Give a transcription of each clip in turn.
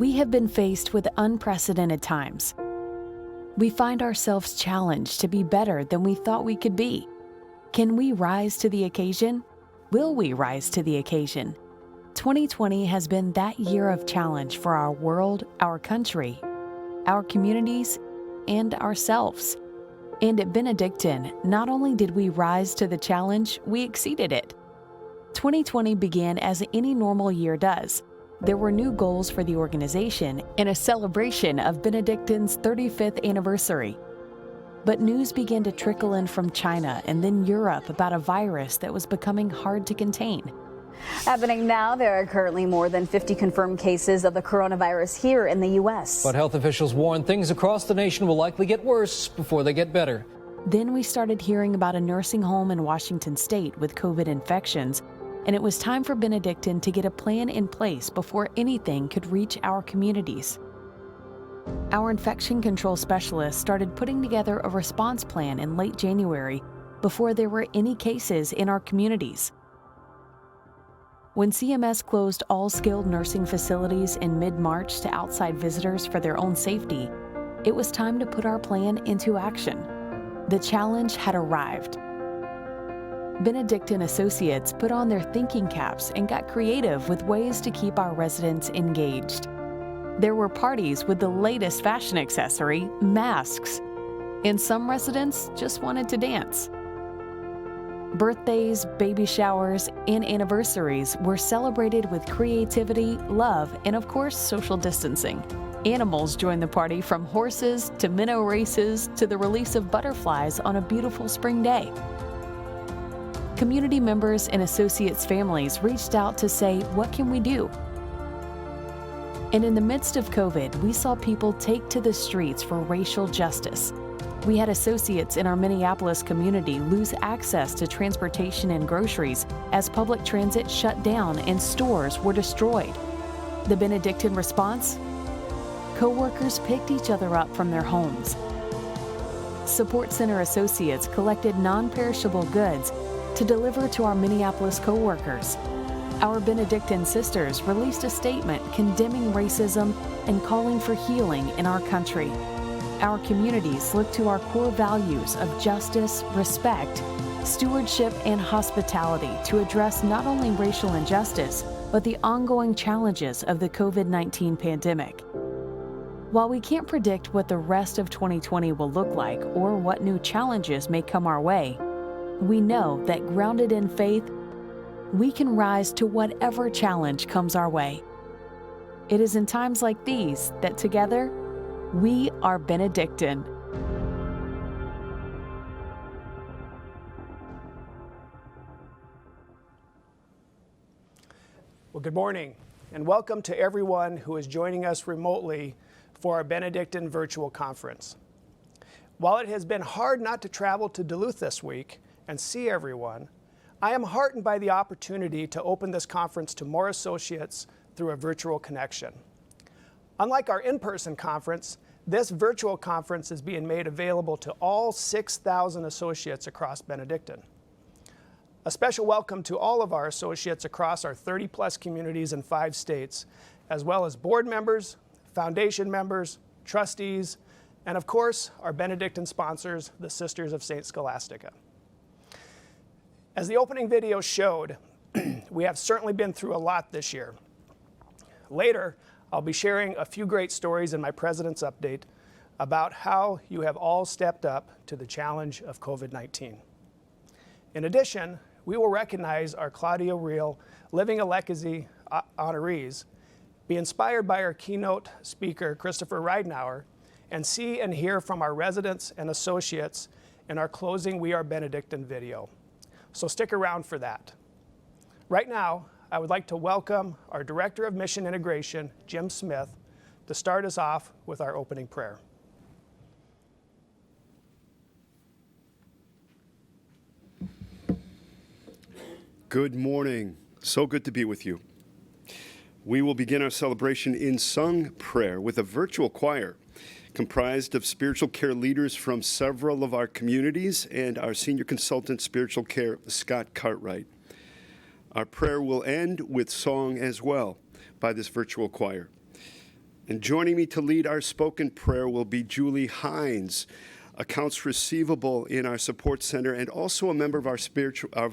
We have been faced with unprecedented times. We find ourselves challenged to be better than we thought we could be. Can we rise to the occasion? Will we rise to the occasion? 2020 has been that year of challenge for our world, our country, our communities, and ourselves. And at Benedictine, not only did we rise to the challenge, we exceeded it. 2020 began as any normal year does. There were new goals for the organization and a celebration of Benedictine's 35th anniversary. But news began to trickle in from China and then Europe about a virus that was becoming hard to contain. Happening now, there are currently more than 50 confirmed cases of the coronavirus here in the U.S. But health officials warn things across the nation will likely get worse before they get better. Then we started hearing about a nursing home in Washington state with COVID infections, and it was time for Benedictine to get a plan in place before anything could reach our communities. Our infection control specialists started putting together a response plan in late January before there were any cases in our communities. When CMS closed all skilled nursing facilities in mid-March to outside visitors for their own safety, it was time to put our plan into action. The challenge had arrived. Benedictine associates put on their thinking caps and got creative with ways to keep our residents engaged. There were parties with the latest fashion accessory, masks, and some residents just wanted to dance. Birthdays, baby showers, and anniversaries were celebrated with creativity, love, and of course, social distancing. Animals joined the party, from horses to minnow races to the release of butterflies on a beautiful spring day. Community members and associates' families reached out to say, what can we do? And in the midst of COVID, we saw people take to the streets for racial justice. We had associates in our Minneapolis community lose access to transportation and groceries as public transit shut down and stores were destroyed. The Benedictine response? Co-workers picked each other up from their homes. Support Center associates collected non-perishable goods to deliver to our Minneapolis co-workers. Our Benedictine Sisters released a statement condemning racism and calling for healing in our country. Our communities look to our core values of justice, respect, stewardship, and hospitality to address not only racial injustice, but the ongoing challenges of the COVID-19 pandemic. While we can't predict what the rest of 2020 will look like or what new challenges may come our way, we know that grounded in faith, we can rise to whatever challenge comes our way. It is in times like these that together, we are Benedictine. Well, good morning, and welcome to everyone who is joining us remotely for our Benedictine virtual conference. While it has been hard not to travel to Duluth this week and see everyone, I am heartened by the opportunity to open this conference to more associates through a virtual connection. Unlike our in-person conference, this virtual conference is being made available to all 6,000 associates across Benedictine. A special welcome to all of our associates across our 30-plus communities in 5 states, as well as board members, foundation members, trustees, and of course, our Benedictine sponsors, the Sisters of St. Scholastica. As the opening video showed, we have certainly been through a lot this year. Later, I'll be sharing a few great stories in my President's Update about how you have all stepped up to the challenge of COVID-19. In addition, we will recognize our Claudia Real Living a Legacy honorees, be inspired by our keynote speaker, Christopher Ridenauer, and see and hear from our residents and associates in our closing We Are Benedictine video. So stick around for that. Right now, I would like to welcome our Director of Mission Integration, Jim Smith, to start us off with our opening prayer. Good morning. So good to be with you. We will begin our celebration in sung prayer with a virtual choir comprised of spiritual care leaders from several of our communities and our senior consultant spiritual care, Scott Cartwright. Our prayer will end with song as well by this virtual choir. And joining me to lead our spoken prayer will be Julie Hines, accounts receivable in our support center and also a member of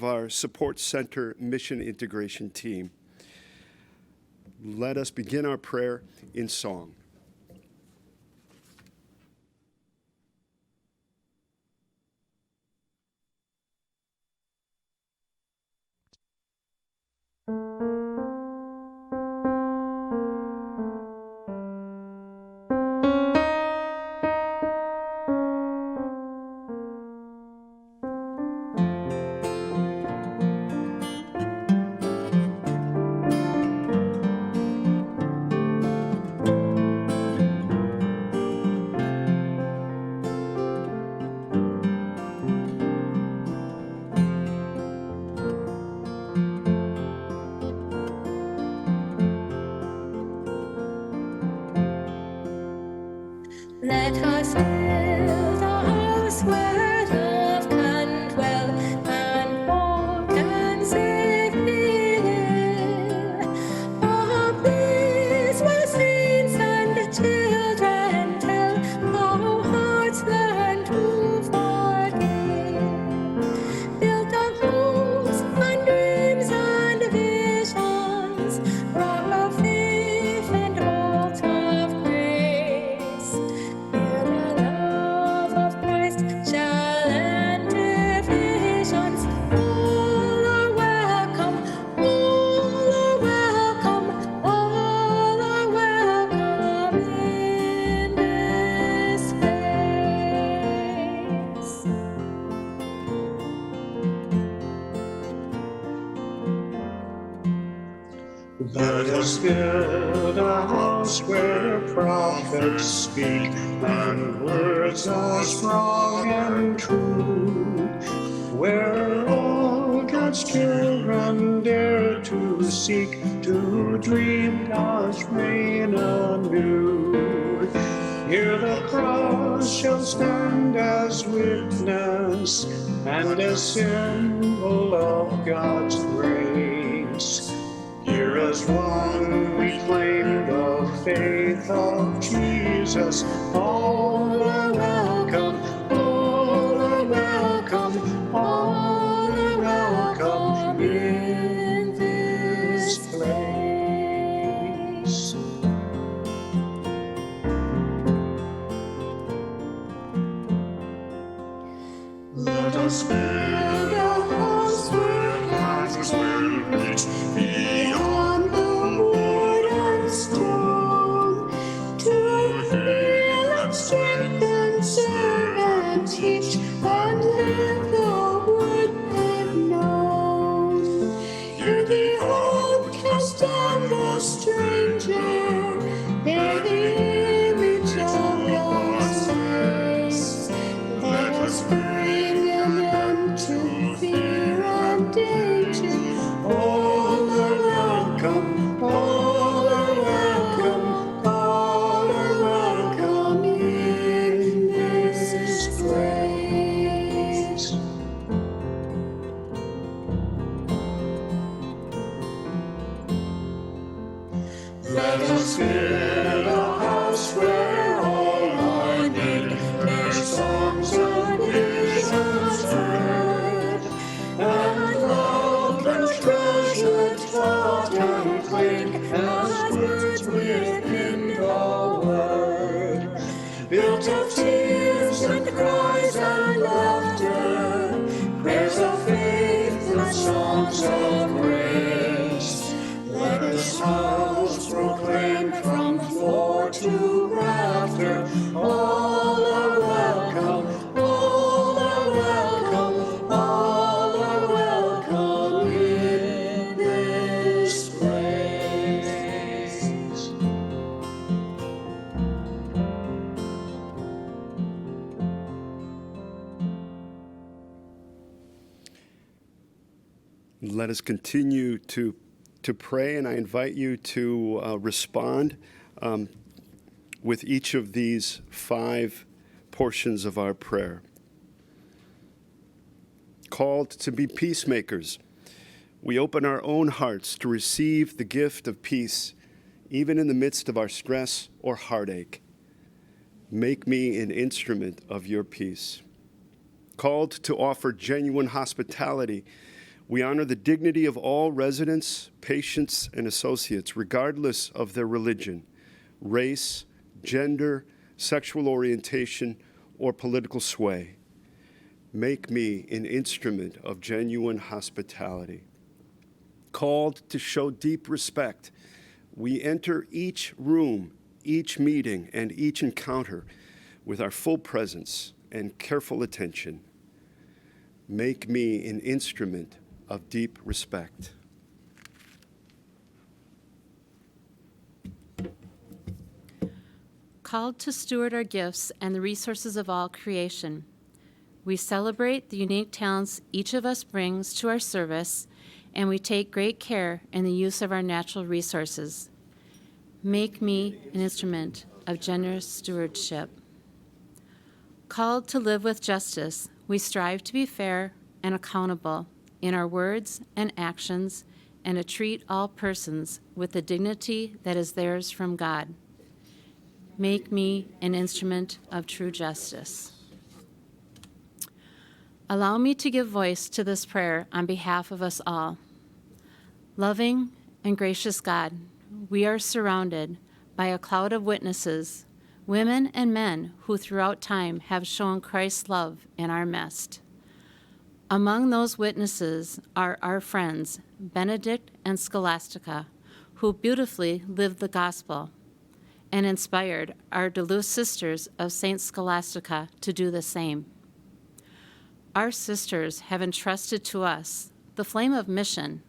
our support center mission integration team. Let us begin our prayer in song. Let us build a house where love can dwell and war can safely live. A place where saints and children tell how hearts learn to forgive. Built of hopes and dreams and visions, rock of faith and vault of grace. Here the love of Christ shall enter visions. All are welcome, all are welcome, all are welcome in this place. Let us build a house where prophets speak and words are strong and true, where all God's children dare to seek to dream God's reign anew. Here the cross shall stand as witness and as symbol of God's grace. Here as one we claim the faith of Jesus. All are welcome, all are welcome, all are welcome in this place. Let us build a house where lives will reach beyond the wood and stone, to heal and strengthen, serve and teach, and live the word they've known. Here the outcast and the stranger bear the image of God's face. Let us bring an end to fear and danger. All are welcome, all are welcome, all are welcome in this place. Let us build a house where all are near, their songs of visions heard, and loved and treasured, taught and claimed as words within the word. Built of tears and cries and laughter, prayers of faith and songs of grace. Let this house proclaim from floor to rafter, all are welcome, all are welcome, all are welcome in this place. Let us continue to pray, and I invite you to respond with each of these 5 portions of our prayer. Called to be peacemakers, we open our own hearts to receive the gift of peace even in the midst of our stress or heartache. Make me an instrument of your peace. Called to offer genuine hospitality, we honor the dignity of all residents, patients, and associates, regardless of their religion, race, gender, sexual orientation, or political sway. Make me an instrument of genuine hospitality. Called to show deep respect, we enter each room, each meeting, and each encounter with our full presence and careful attention. Make me an instrument of deep respect. Called to steward our gifts and the resources of all creation. We celebrate the unique talents each of us brings to our service, and we take great care in the use of our natural resources. Make me an instrument of generous stewardship. Called to live with justice, we strive to be fair and accountable in our words and actions, and to treat all persons with the dignity that is theirs from God. Make me an instrument of true justice. Allow me to give voice to this prayer on behalf of us all. Loving and gracious God, we are surrounded by a cloud of witnesses, women and men who throughout time have shown Christ's love in our midst. Among those witnesses are our friends, Benedict and Scholastica, who beautifully lived the gospel and inspired our Duluth sisters of St. Scholastica to do the same. Our sisters have entrusted to us the flame of mission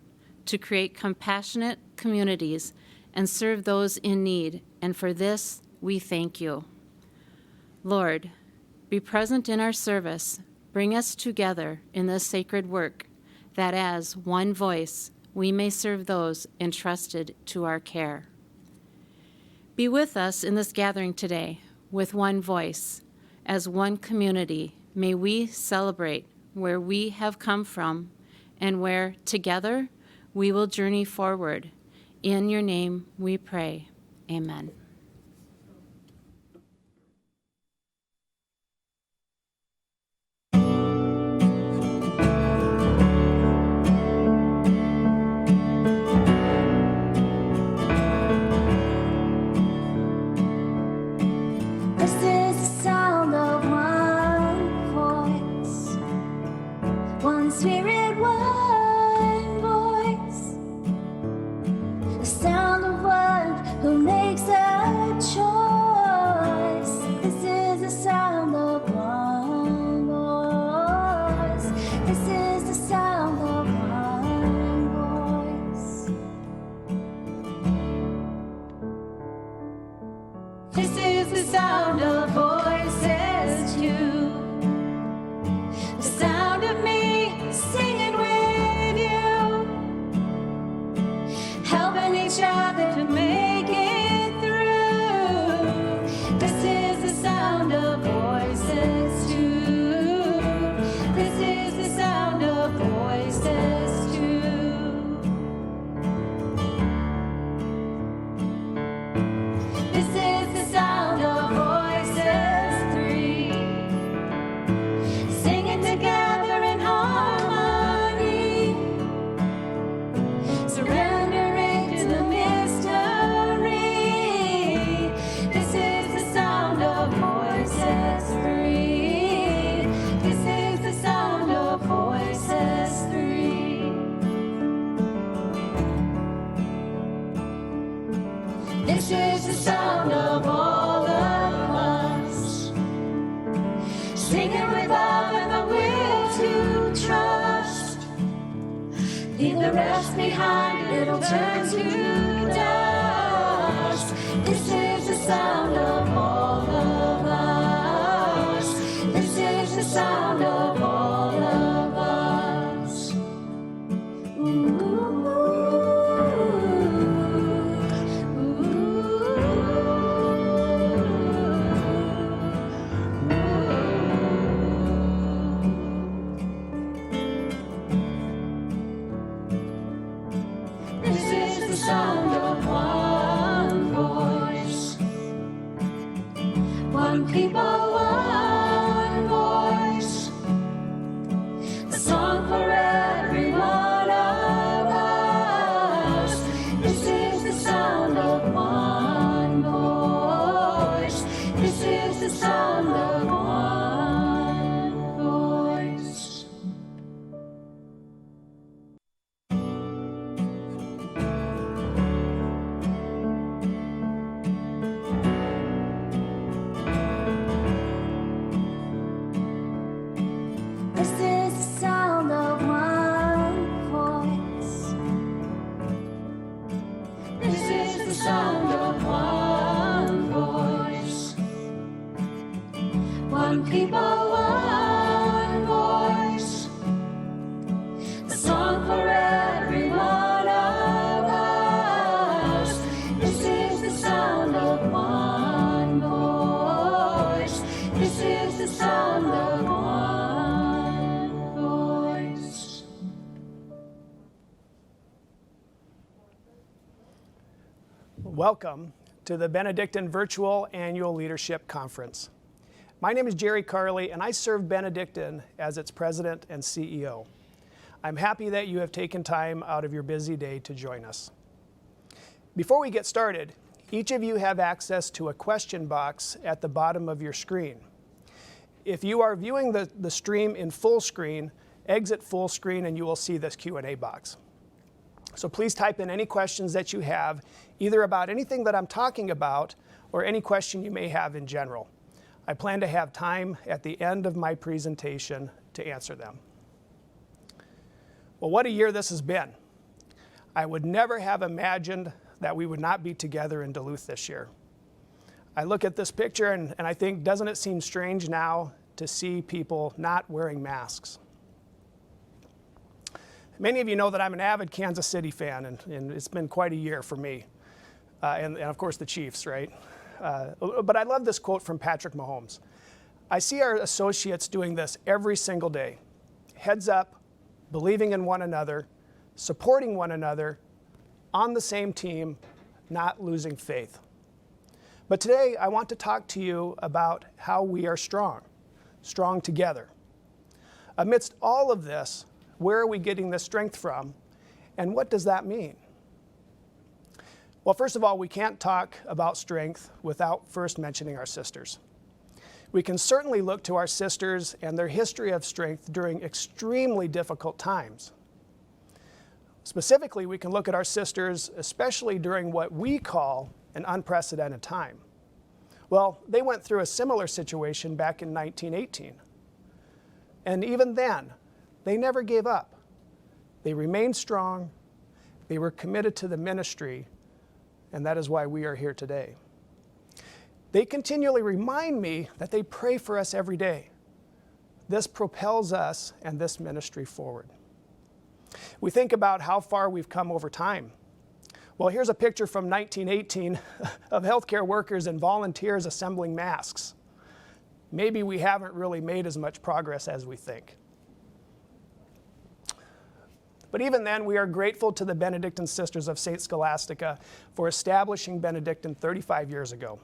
to create compassionate communities and serve those in need, and for this we thank you. Lord, be present in our service. Bring us together in this sacred work, that as one voice we may serve those entrusted to our care. Be with us in this gathering today with one voice. As one community, may we celebrate where we have come from and where together we will journey forward. In your name we pray. Amen. This is the sound of one voice, one spirit, one voice. The sound of one who makes a choice. This is the sound of one voice. This is the sound of one voice. This is the sound of voices too. The sound of me singing with you, helping each other to make it through. This is the sound of voices too. This is the sound of voices too. This is the sound of voices three, singing together in harmony, surrendering to the mystery. This is the sound of voices three. This is the sound of voices three. This is the sound of all of us, singing with love and the will to trust. Leave the rest behind, it'll turn to dust. This is the sound of all of us. This is the sound of all of us. This is the sound of one people, one voice. A song for every one of us. This is the sound of one voice. This is the sound of one voice. This is the sound of one voice. This is the sound of one voice. One people, one voice. A song for every one of us. This is the sound of one voice. This is the sound of one voice. Welcome to the Benedictine Virtual Annual Leadership Conference. My name is Jerry Carley, and I serve Benedictine as its president and CEO. I'm happy that you have taken time out of your busy day to join us. Before we get started, each of you have access to a question box at the bottom of your screen. If you are viewing the stream in full screen, exit full screen and you will see this Q&A box. So please type in any questions that you have, either about anything that I'm talking about or any question you may have in general. I plan to have time at the end of my presentation to answer them. Well, what a year this has been. I would never have imagined that we would not be together in Duluth this year. I look at this picture and I think, doesn't it seem strange now to see people not wearing masks? Many of you know that I'm an avid Kansas City fan, and it's been quite a year for me. And of course the Chiefs, right? But I love this quote from Patrick Mahomes. I see our associates doing this every single day. Heads up, believing in one another, supporting one another, on the same team, not losing faith. But today I want to talk to you about how we are strong together. Amidst all of this, where are we getting this strength from, and what does that mean? Well, first of all, we can't talk about strength without first mentioning our sisters. We can certainly look to our sisters and their history of strength during extremely difficult times. Specifically, we can look at our sisters, especially during what we call an unprecedented time. Well, they went through a similar situation back in 1918. And even then, they never gave up. They remained strong, they were committed to the ministry, and that is why we are here today. They continually remind me that they pray for us every day. This propels us and this ministry forward. We think about how far we've come over time. Well, here's a picture from 1918 of healthcare workers and volunteers assembling masks. Maybe we haven't really made as much progress as we think. But even then, we are grateful to the Benedictine Sisters of St. Scholastica for establishing Benedictine 35 years ago.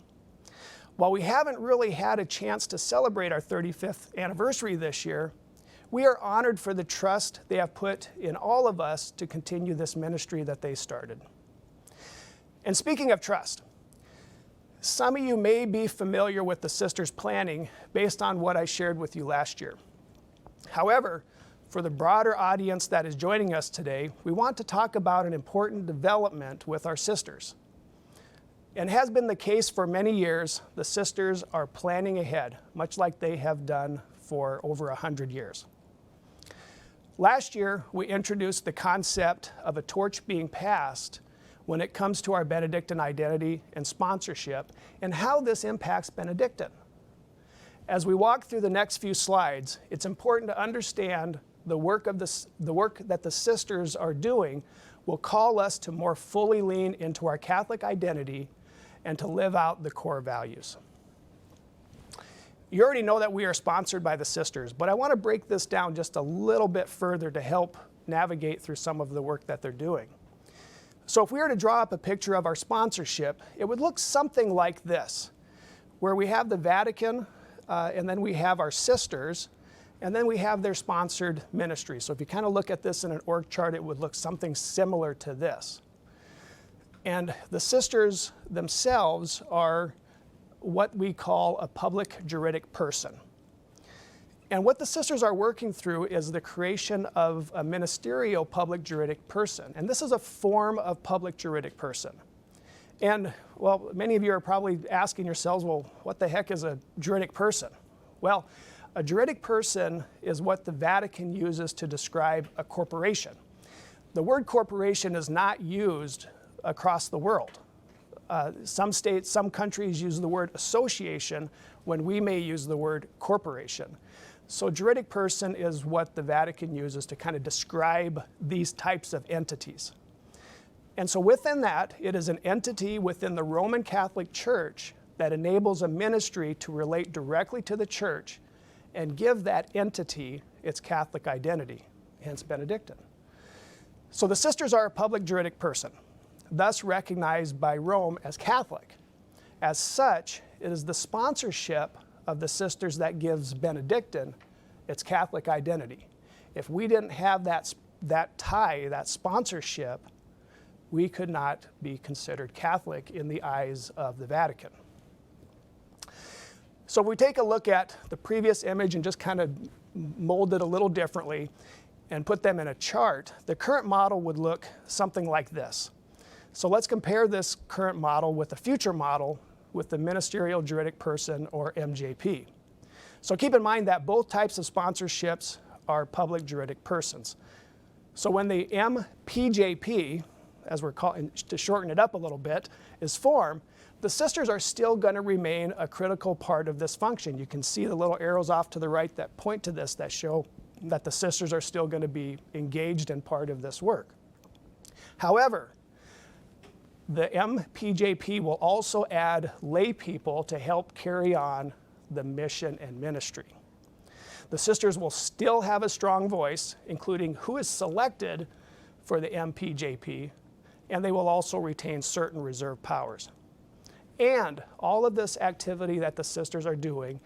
While we haven't really had a chance to celebrate our 35th anniversary this year, we are honored for the trust they have put in all of us to continue this ministry that they started. And speaking of trust, some of you may be familiar with the sisters' planning based on what I shared with you last year. However, for the broader audience that is joining us today, we want to talk about an important development with our sisters. And has been the case for many years, the sisters are planning ahead, much like they have done for over 100 years. Last year, we introduced the concept of a torch being passed when it comes to our Benedictine identity and sponsorship, and how this impacts Benedictine. As we walk through the next few slides, it's important to understand the work that the sisters are doing will call us to more fully lean into our Catholic identity and to live out the core values. You already know that we are sponsored by the sisters, but I want to break this down just a little bit further to help navigate through some of the work that they're doing. So if we were to draw up a picture of our sponsorship, it would look something like this. where we have the Vatican, and then we have our sisters, and then we have their sponsored ministry. So if you kind of look at this in an org chart, it would look something similar to this. And the sisters themselves are what we call a public juridic person. And what the sisters are working through is the creation of a ministerial public juridic person. And this is a form of public juridic person. And, well, many of you are probably asking yourselves, well, what the heck is a juridic person? Well, a juridic person is what the Vatican uses to describe a corporation. The word corporation is not used across the world. Some states, some countries use the word association when we may use the word corporation. So juridic person is what the Vatican uses to kind of describe these types of entities. And so within that, it is an entity within the Roman Catholic Church that enables a ministry to relate directly to the Church and give that entity its Catholic identity, hence Benedictine. So the sisters are a public juridic person, thus recognized by Rome as Catholic. As such, it is the sponsorship of the sisters that gives Benedictine its Catholic identity. If we didn't have that tie, that sponsorship, we could not be considered Catholic in the eyes of the Vatican. So if we take a look at the previous image and just kind of mold it a little differently and put them in a chart, the current model would look something like this. So let's compare this current model with the future model with the ministerial juridic person, or MJP. So keep in mind that both types of sponsorships are public juridic persons. So when the MPJP, as we're calling, to shorten it up a little bit, is formed, the sisters are still going to remain a critical part of this function. You can see the little arrows off to the right that point to this, that show that the sisters are still going to be engaged in part of this work. However, the MPJP will also add lay people to help carry on the mission and ministry. The sisters will still have a strong voice, including who is selected for the MPJP, and they will also retain certain reserved powers. And all of this activity that the sisters are doing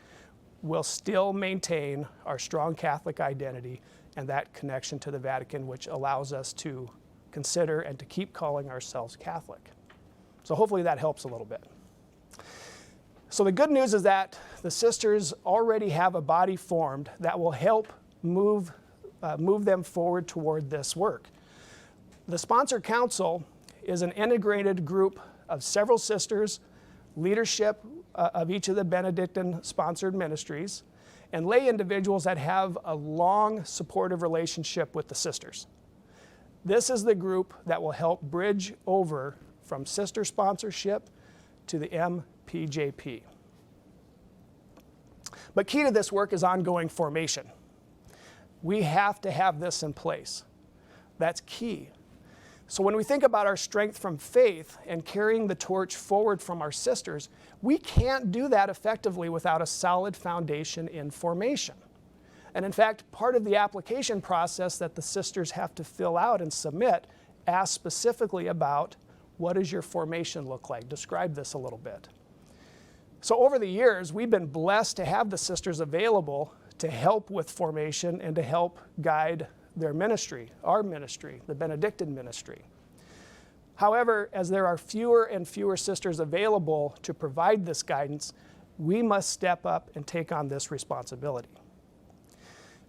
will still maintain our strong Catholic identity and that connection to the Vatican, which allows us to consider and to keep calling ourselves Catholic. So hopefully that helps a little bit. So the good news is that the sisters already have a body formed that will help move them forward toward this work. The Sponsor Council is an integrated group of several sisters, leadership of each of the Benedictine sponsored ministries, and lay individuals that have a long supportive relationship with the sisters. This is the group that will help bridge over from sister sponsorship to the MPJP. But key to this work is ongoing formation. We have to have this in place. That's key. So when we think about our strength from faith and carrying the torch forward from our sisters, we can't do that effectively without a solid foundation in formation. And in fact, part of the application process that the sisters have to fill out and submit asks specifically about what does your formation look like? Describe this a little bit. So over the years, we've been blessed to have the sisters available to help with formation and to help guide their ministry, our ministry, the Benedictine ministry. However, as there are fewer and fewer sisters available to provide this guidance, we must step up and take on this responsibility.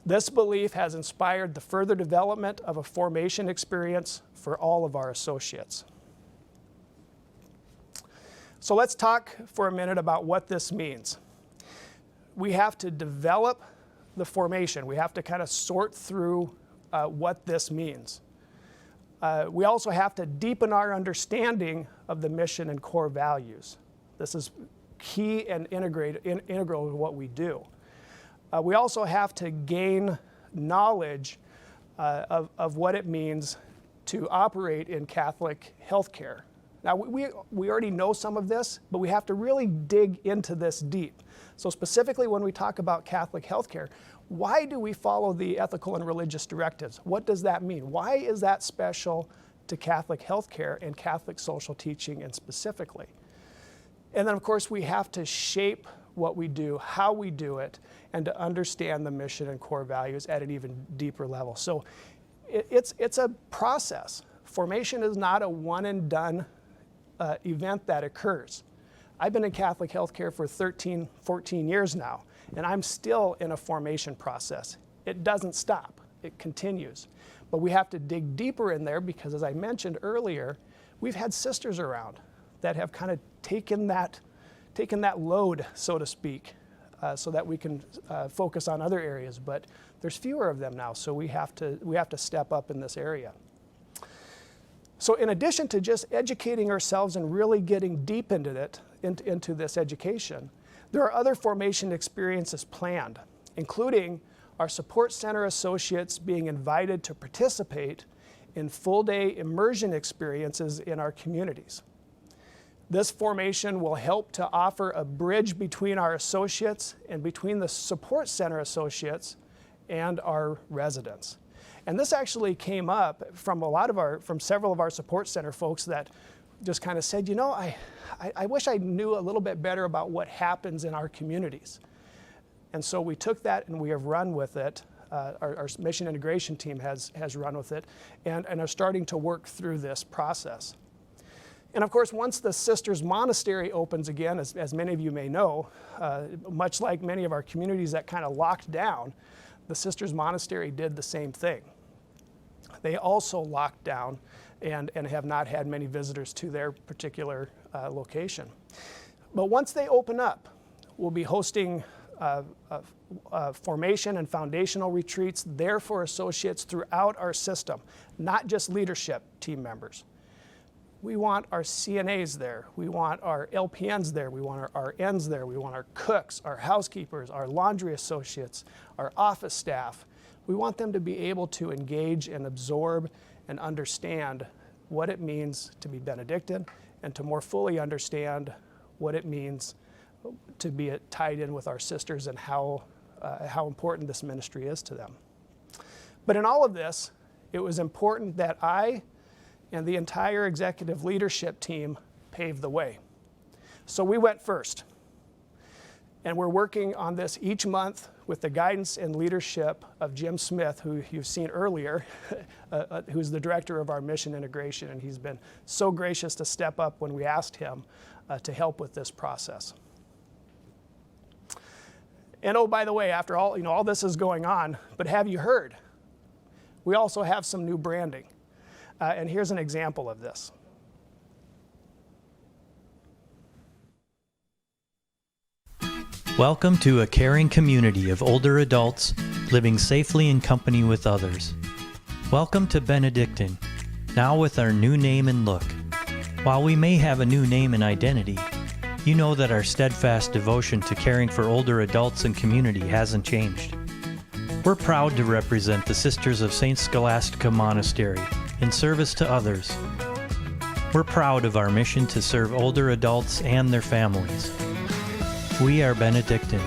This belief has inspired the further development of a formation experience for all of our associates. So let's talk for a minute about what this means. We have to develop the formation. We have to kind of sort through what this means. We also have to deepen our understanding of the mission and core values. This is key and integral to what we do. We also have to gain knowledge of what it means to operate in Catholic healthcare. Now, we already know some of this, but we have to really dig into this deep. So specifically when we talk about Catholic healthcare, why do we follow the ethical and religious directives? What does that mean? Why is that special to Catholic healthcare and Catholic social teaching and specifically? And then, of course, we have to shape what we do, how we do it, and to understand the mission and core values at an even deeper level. So it's a process. Formation is not a one and done event that occurs. I've been in Catholic healthcare for 13, 14 years now, and I'm still in a formation process. It doesn't stop, it continues. But we have to dig deeper in there because, as I mentioned earlier, we've had sisters around that have kind of taken that load, so to speak, so that we can focus on other areas. But there's fewer of them now, so we have to step up in this area. So in addition to just educating ourselves and really getting deep into this education, there are other formation experiences planned, including our support center associates being invited to participate in full-day immersion experiences in our communities. This formation will help to offer a bridge between our associates and between the support center associates and our residents. And this actually came up from several of our support center folks that just kind of said, you know, I wish I knew a little bit better about what happens in our communities. And so we took that and we have run with it. Our mission integration team has run with it and are starting to work through this process. And of course, once the Sisters Monastery opens again, as many of you may know, much like many of our communities that kind of locked down, the Sisters Monastery did the same thing. They also locked down and have not had many visitors to their particular location. But once they open up, we'll be hosting formation and foundational retreats there for associates throughout our system, not just leadership team members. We want our CNAs there. We want our LPNs there. We want our RNs there. We want our cooks, our housekeepers, our laundry associates, our office staff. We want them to be able to engage and absorb and understand what it means to be Benedictine and to more fully understand what it means to be tied in with our sisters and how important this ministry is to them. But in all of this, it was important that I and the entire executive leadership team paved the way. So we went first. And we're working on this each month with the guidance and leadership of Jim Smith, who you've seen earlier, who's the director of our mission integration, and he's been so gracious to step up when we asked him to help with this process. And oh, by the way, after all this is going on, but have you heard? We also have some new branding. And here's an example of this. Welcome to a caring community of older adults living safely in company with others. Welcome to Benedictine, now with our new name and look. While we may have a new name and identity, you know that our steadfast devotion to caring for older adults and community hasn't changed. We're proud to represent the Sisters of St. Scholastica Monastery in service to others. We're proud of our mission to serve older adults and their families. We are Benedictine.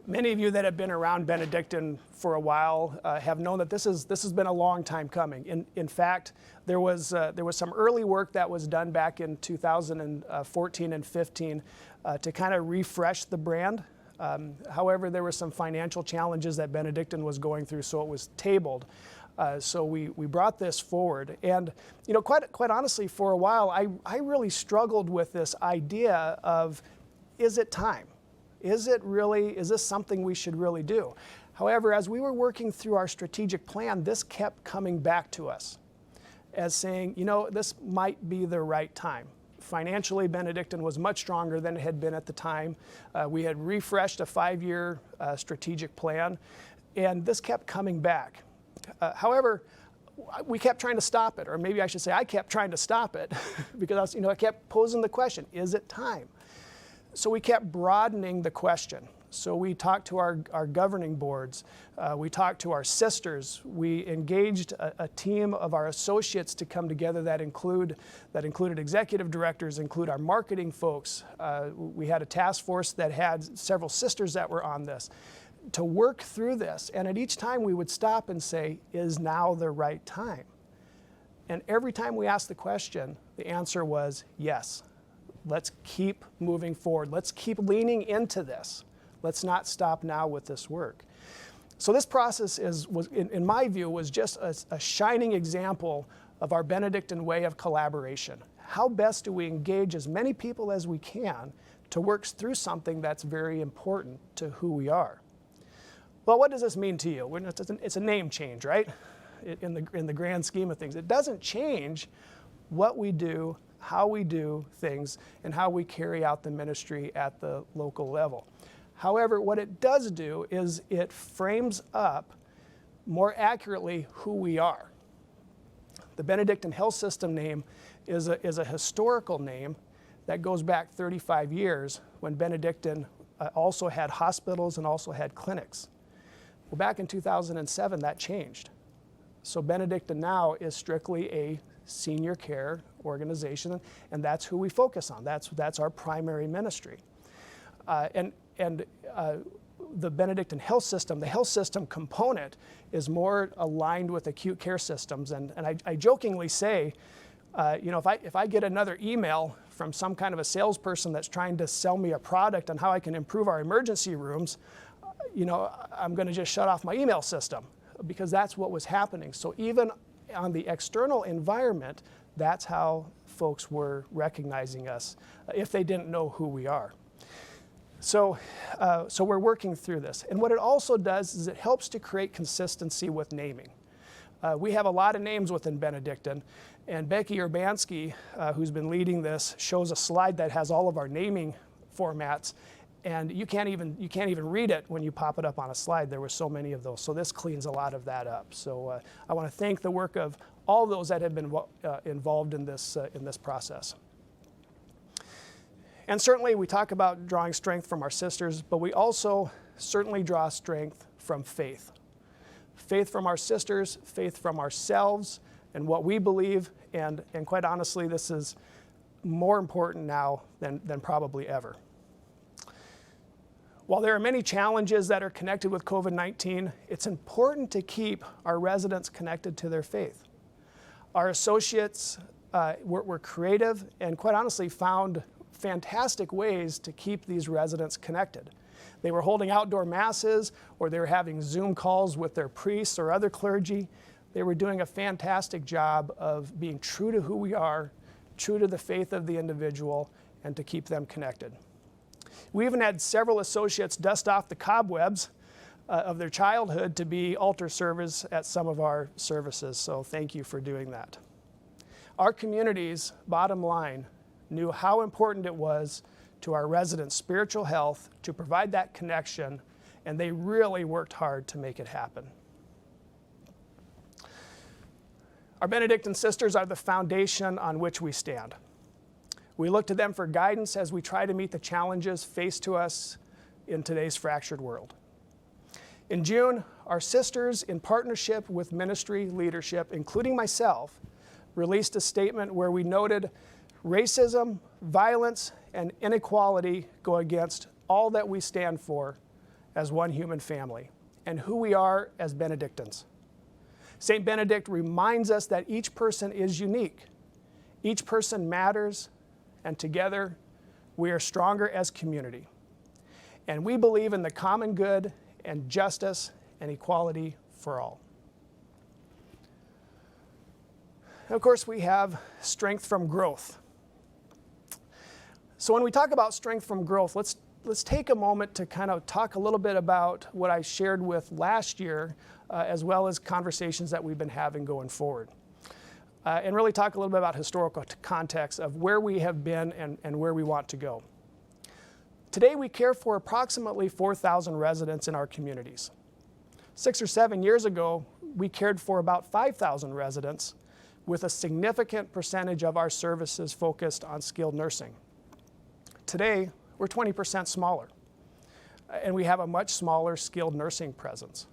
Many of you that have been around Benedictine for a while have known that this has been a long time coming. In fact, there was some early work that was done back in 2014 and 15 to kind of refresh the brand. However, there were some financial challenges that Benedictine was going through, so it was tabled. So we brought this forward. And quite honestly, for a while, I really struggled with this idea of, is it time? Is this something we should really do? However, as we were working through our strategic plan, this kept coming back to us as saying, this might be the right time. Financially, Benedictine was much stronger than it had been at the time. We had refreshed a 5-year strategic plan, and this kept coming back. However, we kept trying to stop it, or maybe I should say I kept trying to stop it because I kept posing the question, is it time? So we kept broadening the question. So we talked to our governing boards, we talked to our sisters, we engaged a team of our associates to come together that included executive directors, include our marketing folks. We had a task force that had several sisters that were on this. to work through this. And at each time we would stop and say, is now the right time? And every time we asked the question, the answer was yes. Let's keep moving forward. Let's keep leaning into this. Let's not stop now with this work. So this process was, in my view, was just a shining example of our Benedictine way of collaboration. How best do we engage as many people as we can to work through something that's very important to who we are? Well, what does this mean to you? It's a name change, right? In the grand scheme of things. It doesn't change what we do, how we do things, and how we carry out the ministry at the local level. However, what it does do is it frames up more accurately who we are. The Benedictine Health System name is a historical name that goes back 35 years when Benedictine also had hospitals and also had clinics. Well, back in 2007, that changed. So Benedictine now is strictly a senior care organization, and that's who we focus on. That's our primary ministry. The Benedictine Health System, the health system component, is more aligned with acute care systems. And I jokingly say, if I get another email from some kind of a salesperson that's trying to sell me a product on how I can improve our emergency rooms, I'm going to just shut off my email system, because that's what was happening. So even on the external environment, that's how folks were recognizing us if they didn't know who we are. So we're working through this. And what it also does is it helps to create consistency with naming. We have a lot of names within Benedictine, and Becky Urbanski, who's been leading this, shows a slide that has all of our naming formats, and you can't even read it when you pop it up on a slide. There were so many of those. So this cleans a lot of that up. So I want to thank the work of all those that have been involved in this process. And certainly we talk about drawing strength from our sisters, but we also certainly draw strength from faith. Faith from our sisters, faith from ourselves, and what we believe, and quite honestly, this is more important now than probably ever. While there are many challenges that are connected with COVID-19, it's important to keep our residents connected to their faith. Our associates were creative and quite honestly found fantastic ways to keep these residents connected. They were holding outdoor masses, or they were having Zoom calls with their priests or other clergy. They were doing a fantastic job of being true to who we are, true to the faith of the individual, and to keep them connected. We even had several associates dust off the cobwebs of their childhood to be altar servers at some of our services, so thank you for doing that. Our communities, bottom line, knew how important it was to our residents' spiritual health to provide that connection, and they really worked hard to make it happen. Our Benedictine Sisters are the foundation on which we stand. We look to them for guidance as we try to meet the challenges faced to us in today's fractured world. In June, our sisters, in partnership with ministry leadership, including myself, released a statement where we noted racism, violence, and inequality go against all that we stand for as one human family and who we are as Benedictines. St. Benedict reminds us that each person is unique. Each person matters, and together we are stronger as community. And we believe in the common good and justice and equality for all. And of course, we have strength from growth. So when we talk about strength from growth, let's take a moment to kind of talk a little bit about what I shared with last year, as well as conversations that we've been having going forward. And really talk a little bit about historical context of where we have been and where we want to go. Today we care for approximately 4,000 residents in our communities. 6 or 7 years ago, we cared for about 5,000 residents, with a significant percentage of our services focused on skilled nursing. Today, we're 20% smaller, and we have a much smaller skilled nursing presence.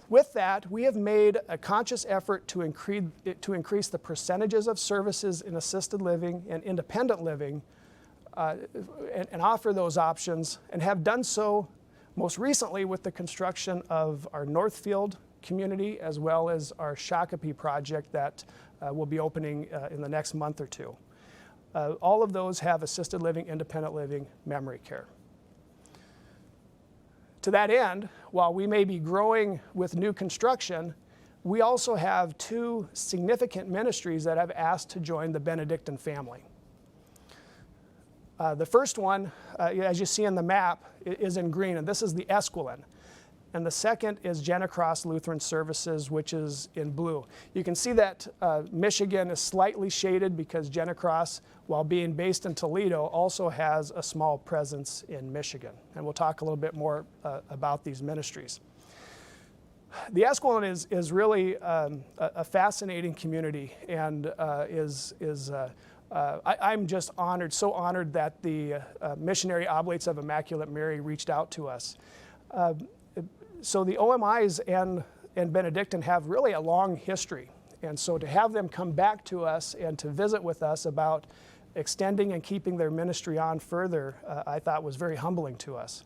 With that, we have made a conscious effort to increase the percentages of services in assisted living and independent living and offer those options, and have done so most recently with the construction of our Northfield community, as well as our Shakopee project that will be opening in the next month or two. All of those have assisted living, independent living, memory care. To that end, while we may be growing with new construction, we also have two significant ministries that have asked to join the Benedictine family. The first one, as you see in the map, is in green, and this is the Esquilin. And the second is Jenacross Lutheran Services, which is in blue. You can see that Michigan is slightly shaded because Jenacross, while being based in Toledo, also has a small presence in Michigan. And we'll talk a little bit more about these ministries. The Esquilin is really a fascinating community, and I'm just honored, so honored that the Missionary Oblates of Immaculate Mary reached out to us. So the OMIs and Benedictine have really a long history. And so to have them come back to us and to visit with us about extending and keeping their ministry on further, I thought was very humbling to us.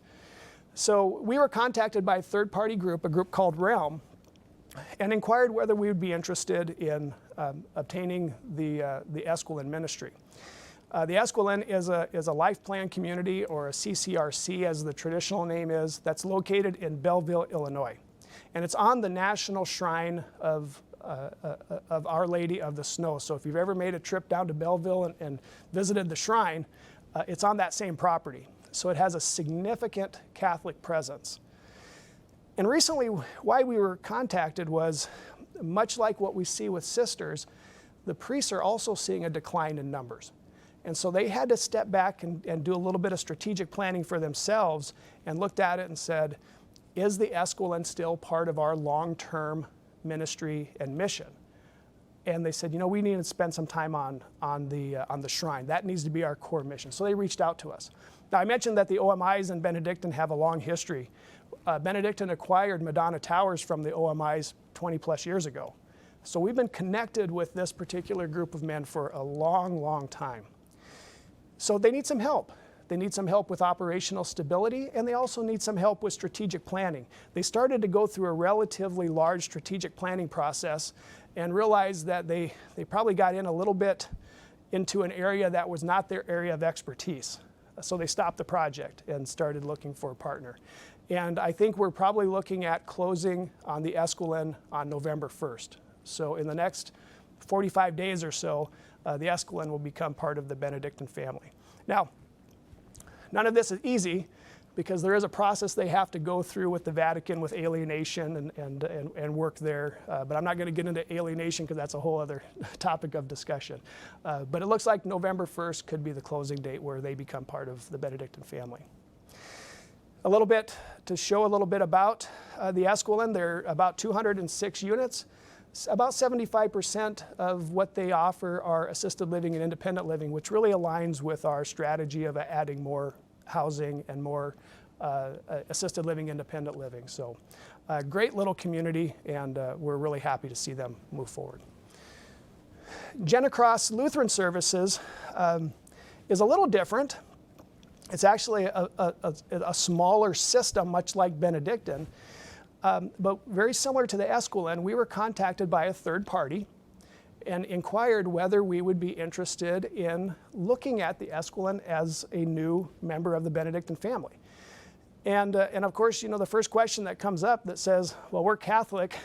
So we were contacted by a third-party group, a group called Realm, and inquired whether we would be interested in obtaining the Esquilin ministry. The Esquilin is a life plan community, or a CCRC as the traditional name is, that's located in Belleville, Illinois. And it's on the national shrine of Our Lady of the Snow. So if you've ever made a trip down to Belleville and visited the shrine, it's on that same property. So it has a significant Catholic presence. And recently, why we were contacted was, much like what we see with sisters, the priests are also seeing a decline in numbers. And so they had to step back and do a little bit of strategic planning for themselves and looked at it and said, is the Esquilin still part of our long-term ministry and mission? And they said, we need to spend some time on the shrine. That needs to be our core mission. So they reached out to us. Now, I mentioned that the OMIs and Benedictine have a long history. Benedictine acquired Madonna Towers from the OMIs 20 plus years ago. So we've been connected with this particular group of men for a long, long time. So they need some help. They need some help with operational stability, and they also need some help with strategic planning. They started to go through a relatively large strategic planning process and realized that they probably got in a little bit into an area that was not their area of expertise. So they stopped the project and started looking for a partner. And I think we're probably looking at closing on the Esquilin on November 1st. So in the next 45 days or so, the Esquilin will become part of the Benedictine family. Now, none of this is easy because there is a process they have to go through with the Vatican with alienation and work there. But I'm not going to get into alienation because that's a whole other topic of discussion. But it looks like November 1st could be the closing date where they become part of the Benedictine family. A little bit to show a little bit about the Esquilin. They're about 206 units. About 75% of what they offer are assisted living and independent living, which really aligns with our strategy of adding more housing and more assisted living, independent living. So a great little community, and we're really happy to see them move forward. Jenacross Lutheran Services is a little different. It's actually a smaller system, much like Benedictine. But very similar to the Esquilin, we were contacted by a third party and inquired whether we would be interested in looking at the Esquilin as a new member of the Benedictine family. And of course, the first question that comes up that says, well, we're Catholic,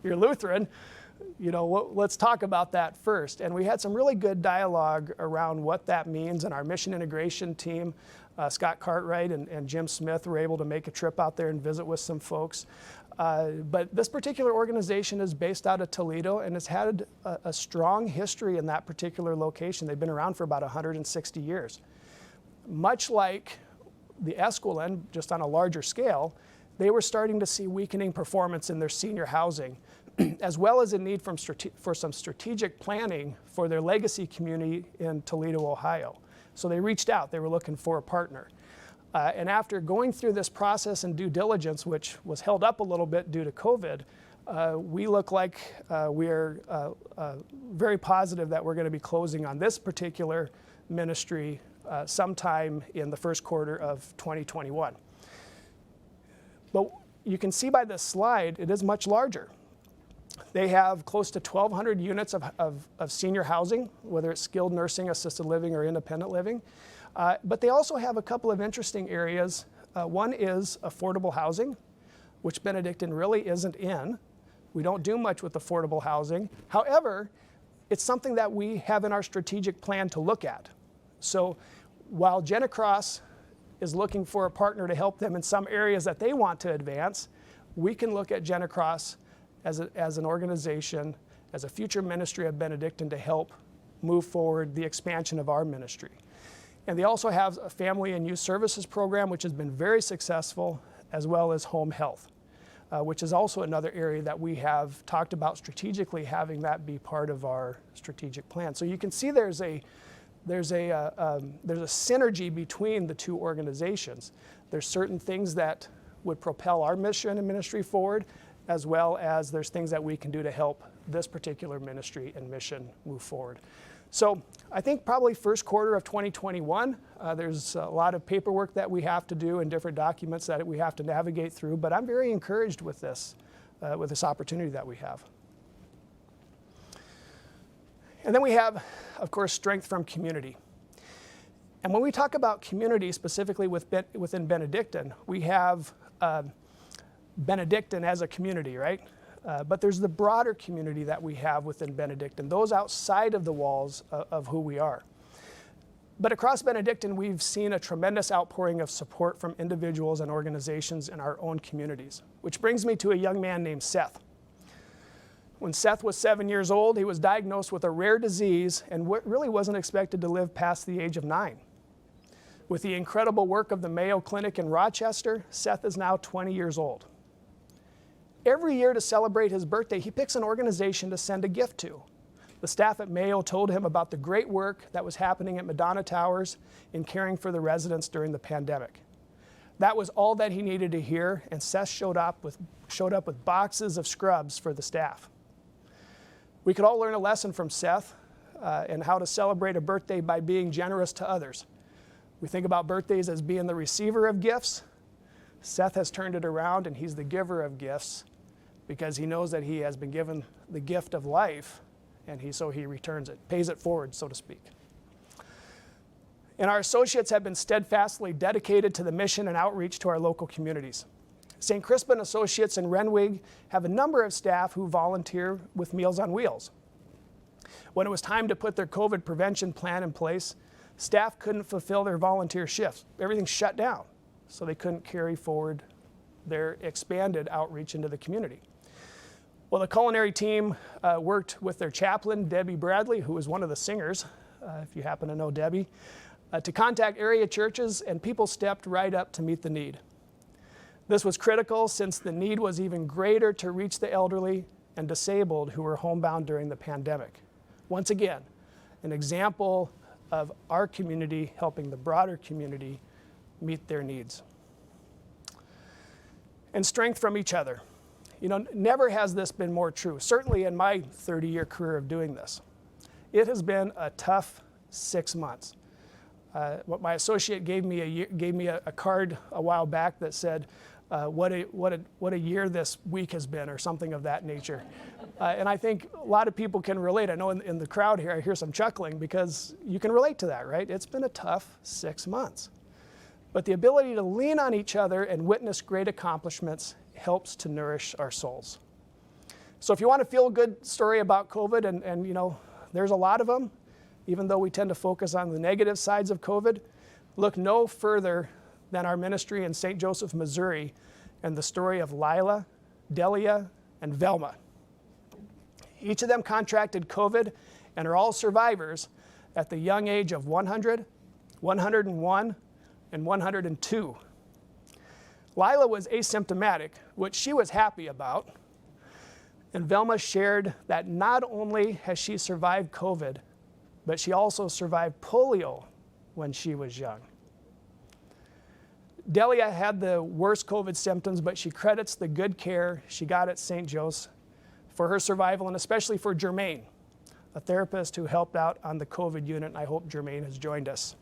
you're Lutheran, let's talk about that first. And we had some really good dialogue around what that means, and our mission integration team, Scott Cartwright and Jim Smith, were able to make a trip out there and visit with some folks. But this particular organization is based out of Toledo and has had a strong history in that particular location. They've been around for about 160 years. Much like the Esquilin, just on a larger scale, they were starting to see weakening performance in their senior housing, as well as a need for some strategic planning for their legacy community in Toledo, Ohio. So they reached out. They were looking for a partner. And after going through this process and due diligence, which was held up a little bit due to COVID, we look like we're very positive that we're going to be closing on this particular ministry sometime in the first quarter of 2021. But you can see by this slide, it is much larger. They have close to 1,200 units of senior housing, whether it's skilled nursing, assisted living, or independent living. But they also have a couple of interesting areas. One is affordable housing, which Benedictine really isn't in. We don't do much with affordable housing. However, it's something that we have in our strategic plan to look at. So while Jenacross is looking for a partner to help them in some areas that they want to advance, we can look at Jenacross as an organization, as a future ministry of Benedictine to help move forward the expansion of our ministry. And they also have a family and youth services program, which has been very successful, as well as home health, which is also another area that we have talked about strategically having that be part of our strategic plan. So you can see there's a synergy between the two organizations. There's certain things that would propel our mission and ministry forward, as well as there's things that we can do to help this particular ministry and mission move forward. So I think probably first quarter of 2021, there's a lot of paperwork that we have to do and different documents that we have to navigate through, but I'm very encouraged with this opportunity that we have. And then we have, of course, strength from community. And when we talk about community, specifically within Benedictine, we have Benedictine as a community, right? But there's the broader community that we have within Benedictine, those outside of the walls of who we are. But across Benedictine, we've seen a tremendous outpouring of support from individuals and organizations in our own communities, which brings me to a young man named Seth. When Seth was 7 years old, he was diagnosed with a rare disease and really wasn't expected to live past the age of 9. With the incredible work of the Mayo Clinic in Rochester, Seth is now 20 years old. Every year to celebrate his birthday, he picks an organization to send a gift to. The staff at Mayo told him about the great work that was happening at Madonna Towers in caring for the residents during the pandemic. That was all that he needed to hear, and Seth showed up with boxes of scrubs for the staff. We could all learn a lesson from Seth and how to celebrate a birthday by being generous to others. We think about birthdays as being the receiver of gifts. Seth has turned it around, and he's the giver of gifts because he knows that he has been given the gift of life, and so he returns it, pays it forward, so to speak. And our associates have been steadfastly dedicated to the mission and outreach to our local communities. St. Crispin Associates in Renwig have a number of staff who volunteer with Meals on Wheels. When it was time to put their COVID prevention plan in place, staff couldn't fulfill their volunteer shifts. Everything shut down, so they couldn't carry forward their expanded outreach into the community. Well, the culinary team worked with their chaplain, Debbie Bradley, who is one of the singers, if you happen to know Debbie, to contact area churches, and people stepped right up to meet the need. This was critical since the need was even greater to reach the elderly and disabled who were homebound during the pandemic. Once again, an example of our community helping the broader community meet their needs. And strength from each other. You know, never has this been more true, certainly in my 30-year career of doing this. It has been a tough 6 months. My associate gave me a card a while back that said, what a year this week has been, or something of that nature. And I think a lot of people can relate. I know in the crowd here, I hear some chuckling because you can relate to that, right? It's been a tough 6 months. But the ability to lean on each other and witness great accomplishments helps to nourish our souls. So if you want a feel-good story about COVID, and you know, there's a lot of them, even though we tend to focus on the negative sides of COVID, look no further than our ministry in St. Joseph, Missouri, and the story of Lila, Delia, and Velma. Each of them contracted COVID and are all survivors at the young age of 100, 101, and 102. Lila was asymptomatic, which she was happy about, and Velma shared that not only has she survived COVID, but she also survived polio when she was young. Delia had the worst COVID symptoms, but she credits the good care she got at St. Joe's for her survival, and especially for Jermaine, a therapist who helped out on the COVID unit, and I hope Jermaine has joined us.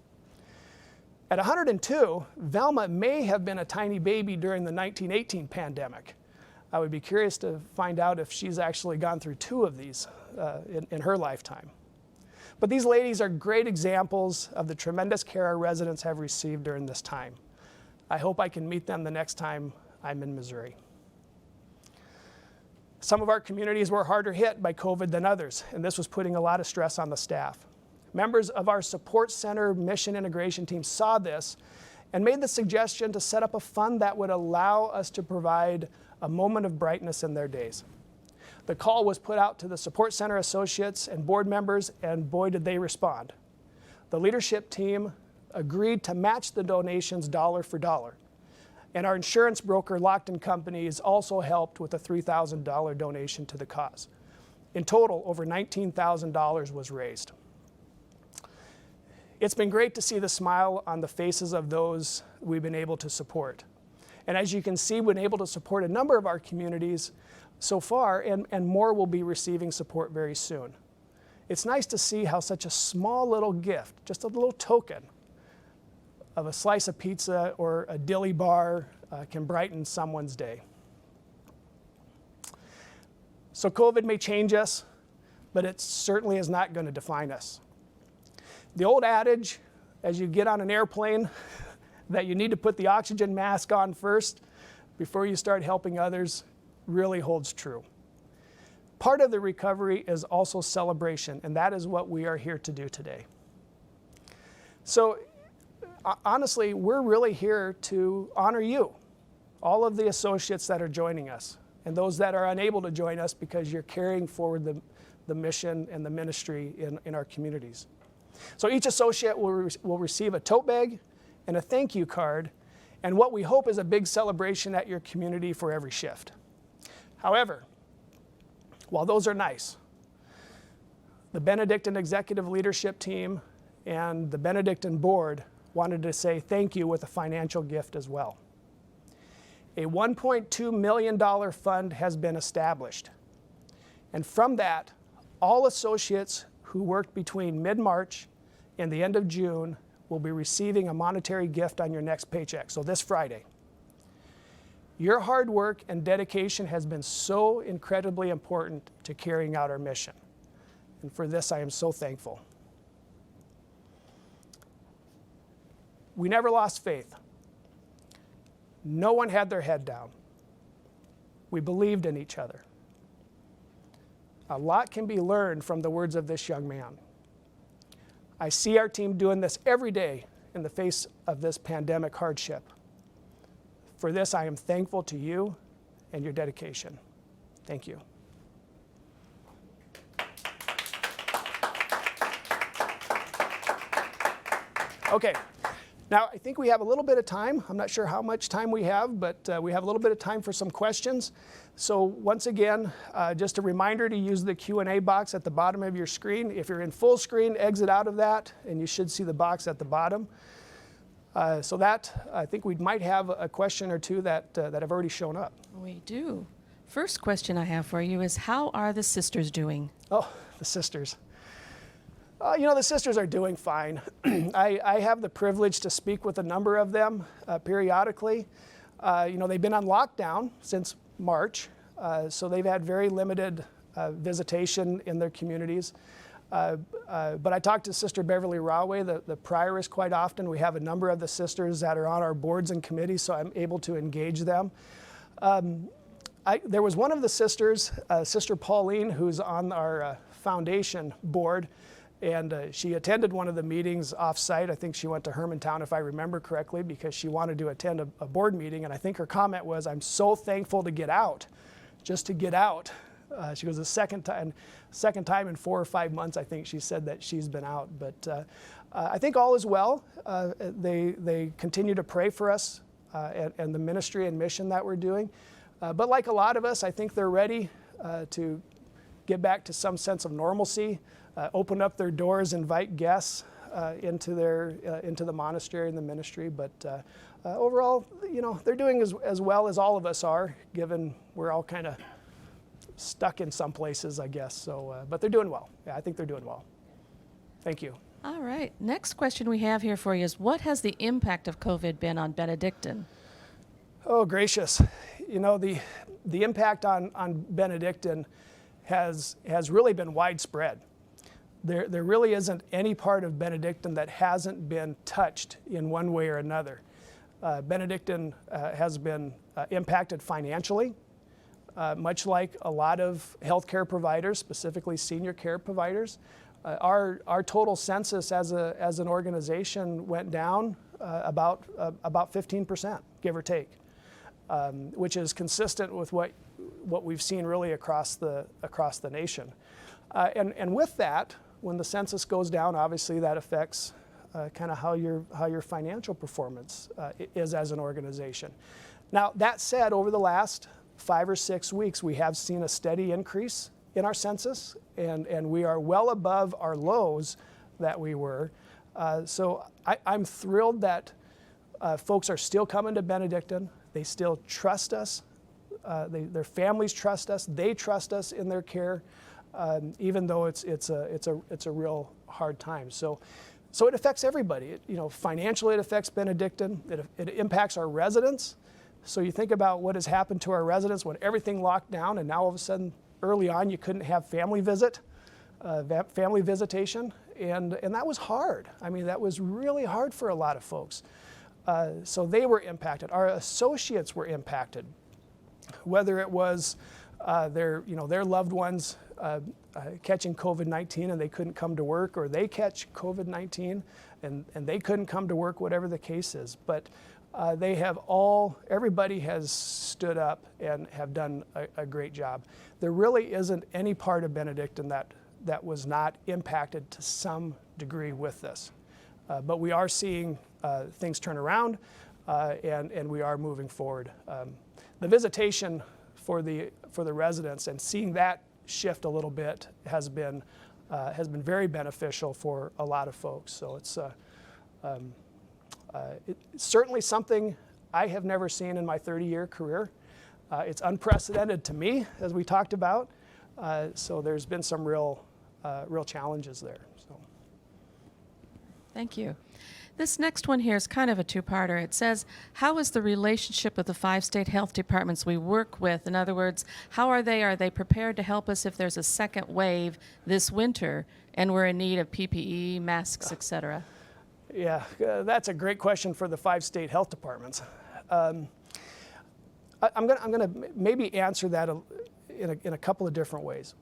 At 102, Velma may have been a tiny baby during the 1918 pandemic. I would be curious to find out if she's actually gone through 2 of these in her lifetime. But these ladies are great examples of the tremendous care our residents have received during this time. I hope I can meet them the next time I'm in Missouri. Some of our communities were harder hit by COVID than others, and this was putting a lot of stress on the staff. Members of our support center mission integration team saw this and made the suggestion to set up a fund that would allow us to provide a moment of brightness in their days. The call was put out to the support center associates and board members, and boy did they respond. The leadership team agreed to match the donations dollar for dollar. And our insurance broker, Lockton Companies, also helped with a $3,000 donation to the cause. In total, over $19,000 was raised. It's been great to see the smile on the faces of those we've been able to support. And as you can see, we've been able to support a number of our communities so far, and more will be receiving support very soon. It's nice to see how such a small little gift, just a little token of a slice of pizza or a dilly bar can brighten someone's day. So COVID may change us, but it certainly is not going to define us. The old adage, as you get on an airplane, that you need to put the oxygen mask on first before you start helping others, really holds true. Part of the recovery is also celebration, and that is what we are here to do today. So honestly, we're really here to honor you, all of the associates that are joining us, and those that are unable to join us because you're carrying forward the mission and the ministry in our communities. So each associate will receive a tote bag and a thank you card, and what we hope is a big celebration at your community for every shift. However, while those are nice, the Benedictine executive leadership team and the Benedictine board wanted to say thank you with a financial gift as well. A $1.2 million fund has been established. And from that, all associates who worked between mid-March and the end of June will be receiving a monetary gift on your next paycheck, so this Friday. Your hard work and dedication has been so incredibly important to carrying out our mission. And for this, I am so thankful. We never lost faith. No one had their head down. We believed in each other. A lot can be learned from the words of this young man. I see our team doing this every day in the face of this pandemic hardship. For this, I am thankful to you and your dedication. Thank you. Okay, now I think we have a little bit of time. I'm not sure how much time we have, but we have a little bit of time for some questions. So once again, just a reminder to use the Q&A box at the bottom of your screen. If you're in full screen, exit out of that, and you should see the box at the bottom. So that, I think we might have a question or two that have already shown up. We do. First question I have for you is, how are the sisters doing? Oh, the sisters. The sisters are doing fine. I have the privilege to speak with a number of them periodically. They've been on lockdown since March, so they've had very limited visitation in their communities. But I talk to Sister Beverly Raway, the prioress, quite often. We have a number of the sisters that are on our boards and committees, so I'm able to engage them. There was one of the sisters, Sister Pauline, who's on our foundation board, and she attended one of the meetings off-site. I think she went to Hermantown, if I remember correctly, because she wanted to attend a board meeting, and I think her comment was, "I'm so thankful to get out, just to get out." She goes, the second time in 4 or 5 months, I think she said that she's been out. But I think all is well. They continue to pray for us and the ministry and mission that we're doing. But like a lot of us, I think they're ready to get back to some sense of normalcy, open up their doors, invite guests into the monastery and the ministry. But overall, they're doing as well as all of us are, given we're all kind of stuck in some places, I guess. So, but they're doing well. Yeah, I think they're doing well. Thank you. All right. Next question we have here for you is, what has the impact of COVID been on Benedictine? Oh, gracious. You know, the impact on Benedictine has really been widespread. There really isn't any part of Benedictine that hasn't been touched in one way or another. Benedictine has been impacted financially, much like a lot of healthcare providers, specifically senior care providers. Our total census as an organization went down about 15%, give or take, which is consistent with what we've seen really across the nation. And with that, when the census goes down, obviously that affects kind of how your financial performance is as an organization. Now, that said, over the last 5 or 6 weeks, we have seen a steady increase in our census, and we are well above our lows that we were. So I'm thrilled that folks are still coming to Benedictine. They still trust us. Their families trust us. They trust us in their care, even though it's a real hard time. So it affects everybody. Financially it affects Benedictine. It impacts our residents. So you think about what has happened to our residents when everything locked down, and now all of a sudden, early on, you couldn't have family visitation, and that was hard. I mean, that was really hard for a lot of folks. So they were impacted. Our associates were impacted, whether it was their loved ones catching COVID-19 and they couldn't come to work, or they catch COVID-19 and they couldn't come to work, whatever the case is. But everybody has stood up and have done a great job. There really isn't any part of Benedictine that was not impacted to some degree with this. But we are seeing things turn around, and we are moving forward. The visitation for the residents and seeing that shift a little bit has been very beneficial for a lot of folks. So it's certainly something I have never seen in my 30-year career. It's unprecedented to me, as we talked about. So there's been some real challenges there. So. Thank you. This next one here is kind of a two-parter. It says, how is the relationship with the 5 state health departments we work with? In other words, how are they? Are they prepared to help us if there's a second wave this winter and we're in need of PPE, masks, etc.? Yeah, that's a great question for the 5 state health departments. I'm gonna maybe answer that in a couple of different ways.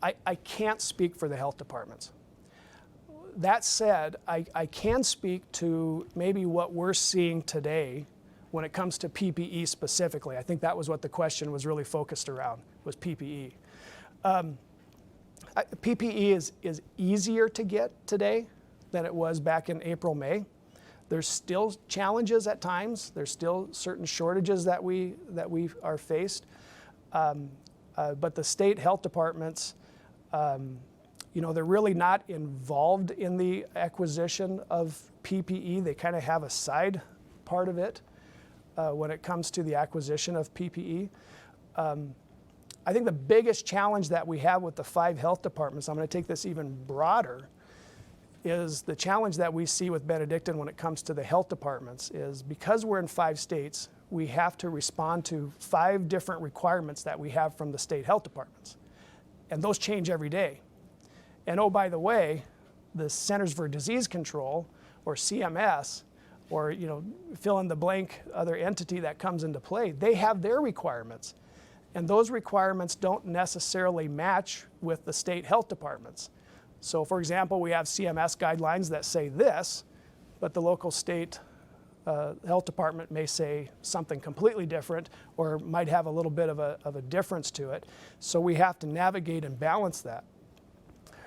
I can't speak for the health departments. That said, I can speak to maybe what we're seeing today when it comes to PPE specifically. I think that was what the question was really focused around, was PPE. PPE is easier to get today than it was back in April, May. There's still challenges at times. There's still certain shortages that we are faced. But the state health departments, they're really not involved in the acquisition of PPE. They kind of have a side part of it when it comes to the acquisition of PPE. I think the biggest challenge that we have with the 5 health departments, I'm going to take this even broader, is the challenge that we see with Benedictine when it comes to the health departments is because we're in 5 states, we have to respond to 5 different requirements that we have from the state health departments. And those change every day. And oh, by the way, the Centers for Disease Control, or CMS, or fill in the blank other entity that comes into play, they have their requirements. And those requirements don't necessarily match with the state health departments. So for example, we have CMS guidelines that say this, but the local state health department may say something completely different or might have a little bit of a difference to it. So we have to navigate and balance that.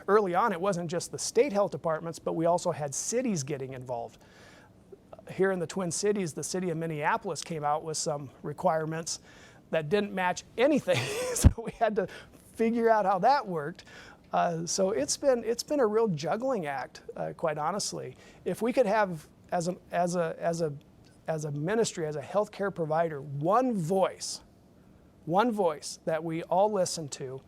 Early on, it wasn't just the state health departments, but we also had cities getting involved. Here in the Twin Cities, the city of Minneapolis came out with some requirements that didn't match anything. So we had to figure out how that worked. So it's been a real juggling act, quite honestly. If we could have, as a ministry, as a healthcare provider, one voice that we all listen to,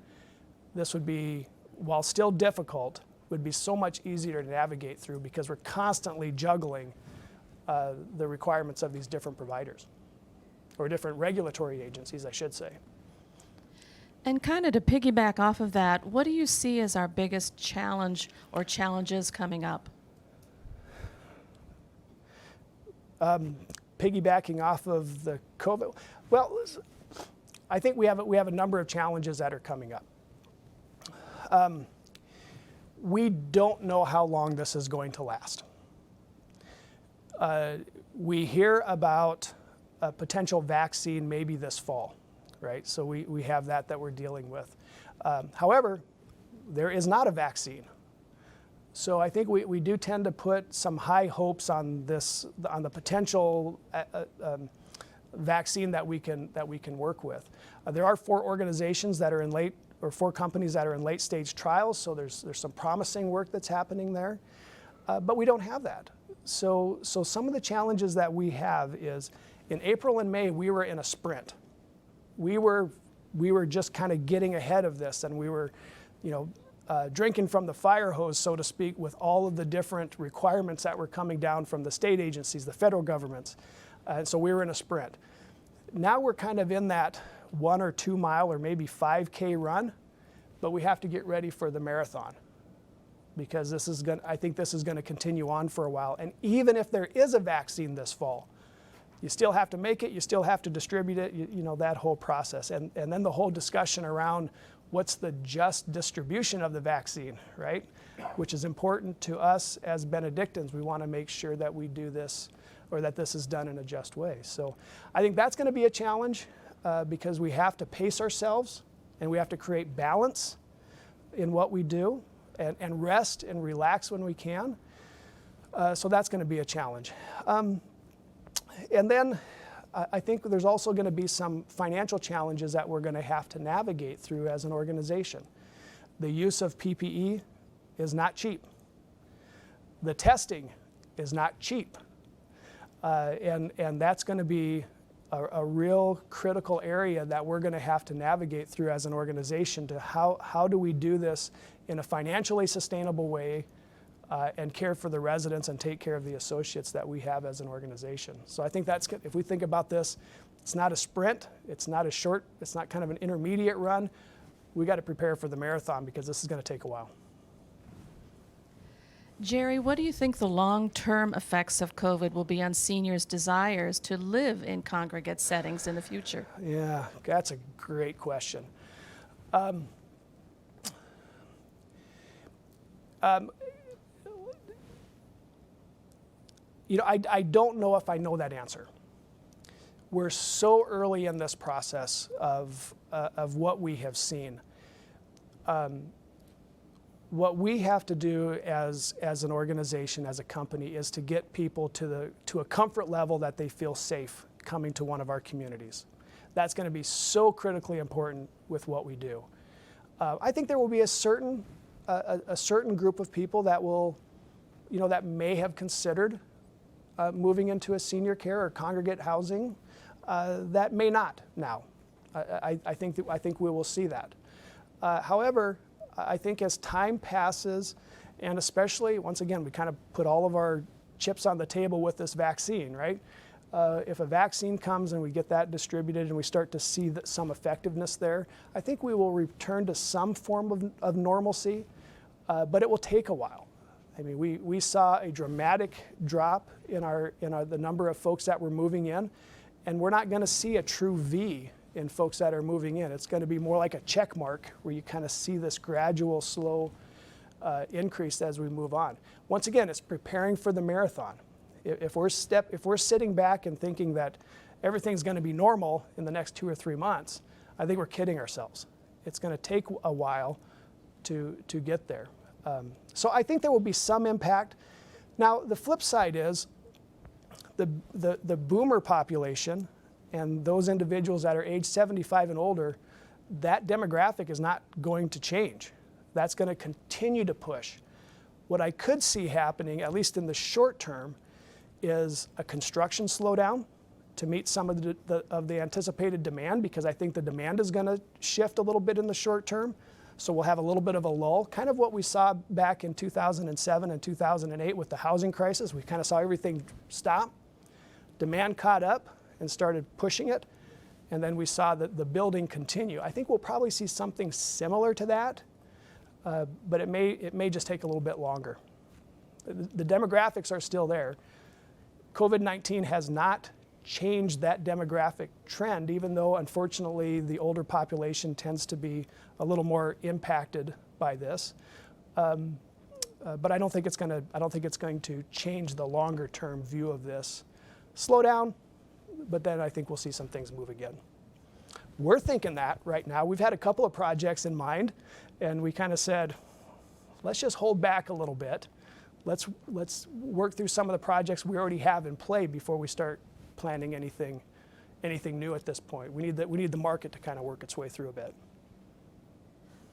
this would be, while still difficult, would be so much easier to navigate through because we're constantly juggling the requirements of these different providers, or different regulatory agencies, I should say. And kind of to piggyback off of that, what do you see as our biggest challenge or challenges coming up? Piggybacking off of the COVID, well, I think we have a number of challenges that are coming up. We don't know how long this is going to last. We hear about a potential vaccine maybe this fall, right? So we have that we're dealing with. However, there is not a vaccine. So I think we do tend to put some high hopes on the potential vaccine that we can work with. There are 4 organizations that are 4 companies that are in late stage trials. So there's some promising work that's happening there, but we don't have that. So some of the challenges that we have is in April and May we were in a sprint. We were just kind of getting ahead of this, and we were, drinking from the fire hose, so to speak, with all of the different requirements that were coming down from the state agencies, the federal governments. So we were in a sprint. Now we're kind of in that 1 or 2 mile or maybe 5K run, but we have to get ready for the marathon, because I think this is going to continue on for a while. And even if there is a vaccine this fall, you still have to make it, you still have to distribute it, that whole process. And then the whole discussion around what's the just distribution of the vaccine, right? Which is important to us as Benedictines. We want to make sure that we do this, or that this is done in a just way. So I think that's going to be a challenge because we have to pace ourselves, and we have to create balance in what we do, and rest and relax when we can. So that's going to be a challenge. And then I think there's also going to be some financial challenges that we're going to have to navigate through as an organization. The use of PPE is not cheap. The testing is not cheap. And that's going to be a real critical area that we're going to have to navigate through as an organization, to how do we do this in a financially sustainable way, and care for the residents and take care of the associates that we have as an organization. So I think that's good. If we think about this, it's not a sprint, it's not kind of an intermediate run. We got to prepare for the marathon, because this is going to take a while. Jerry, what do you think the long-term effects of COVID will be on seniors' desires to live in congregate settings in the future? Yeah, that's a great question. I don't know if I know that answer. We're so early in this process of what we have seen. What we have to do as an organization, as a company, is to get people to a comfort level that they feel safe coming to one of our communities. That's going to be so critically important with what we do. I think there will be a certain group of people that will, that may have considered moving into a senior care or congregate housing, that may not now. I think we will see that. However, I think as time passes, and especially, once again, we kind of put all of our chips on the table with this vaccine, right? If a vaccine comes and we get that distributed and we start to see some effectiveness there, I think we will return to some form of normalcy, but it will take a while. I mean, we saw a dramatic drop in the number of folks that were moving in, and we're not going to see a true V in folks that are moving in. It's going to be more like a check mark, where you kind of see this gradual, slow increase as we move on. Once again, it's preparing for the marathon. If we're sitting back and thinking that everything's going to be normal in the next 2 or 3 months, I think we're kidding ourselves. It's going to take a while to get there. So I think there will be some impact. Now, the flip side is the boomer population, and those individuals that are age 75 and older, that demographic is not going to change. That's going to continue to push. What I could see happening, at least in the short term, is a construction slowdown to meet some of the anticipated demand, because I think the demand is going to shift a little bit in the short term. So we'll have a little bit of a lull, kind of what we saw back in 2007 and 2008 with the housing crisis. We kind of saw everything stop. Demand caught up and started pushing it. And then we saw the building continue. I think we'll probably see something similar to that, but it may just take a little bit longer. The demographics are still there. COVID-19 has not changed that demographic trend, even though unfortunately the older population tends to be a little more impacted by this. But I don't think it's going to change the longer-term view of this. Slow down, but then I think we'll see some things move again. We're thinking that right now. We've had a couple of projects in mind, and we kind of said, let's just hold back a little bit. Let's work through some of the projects we already have in play before we start planning anything new at this point. We need the market to kind of work its way through a bit.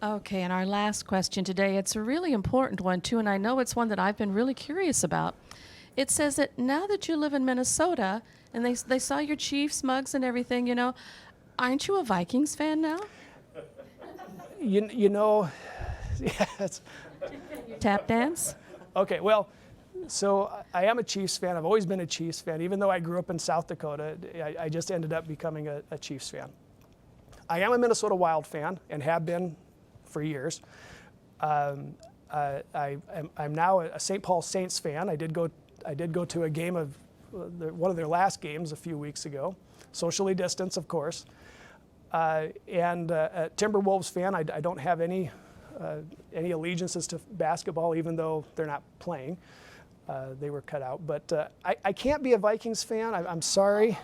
Okay, and our last question today, it's a really important one too, and I know it's one that I've been really curious about. It says that now that you live in Minnesota and they saw your Chiefs mugs and everything, you know, aren't you a Vikings fan now? You know, yeah, Tap dance? Okay, well, so I am a Chiefs fan. I've always been a Chiefs fan. Even though I grew up in South Dakota, I just ended up becoming a Chiefs fan. I am a Minnesota Wild fan and have been for years. I'm now a St. Paul Saints fan. I did go to a game of one of their last games a few weeks ago, socially distanced, of course. And a Timberwolves fan. I don't have any allegiances to basketball, even though they're not playing. They were cut out. But I can't be a Vikings fan. I'm sorry.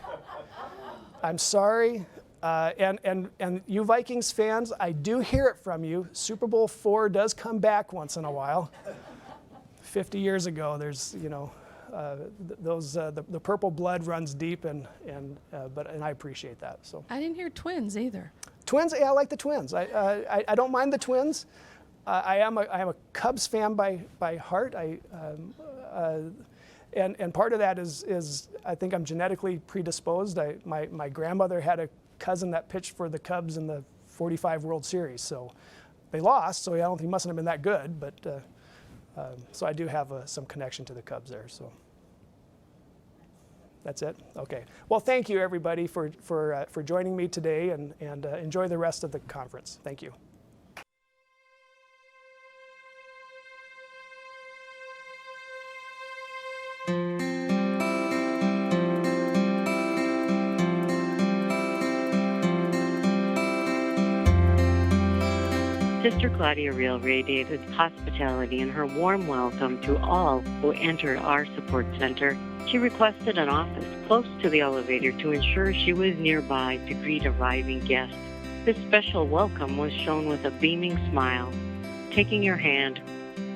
I'm sorry. And you Vikings fans, I do hear it from you. Super Bowl IV does come back once in a while. 50 years ago, there's, you know, the purple blood runs deep, and I appreciate that. So I didn't hear Twins either. Twins, yeah, I like the Twins. I don't mind the Twins. I am a Cubs fan by heart. And part of that is I think I'm genetically predisposed. My grandmother had a cousin that pitched for the Cubs in the '45 World Series, so they lost. So I don't think he mustn't have been that good, but so I do have some connection to the Cubs there. So that's it. Okay. Well, thank you everybody for joining me today, and enjoy the rest of the conference. Thank you. Sister Claudia Real radiated hospitality in her warm welcome to all who entered our support center. She requested an office close to the elevator to ensure she was nearby to greet arriving guests. This special welcome was shown with a beaming smile, taking your hand,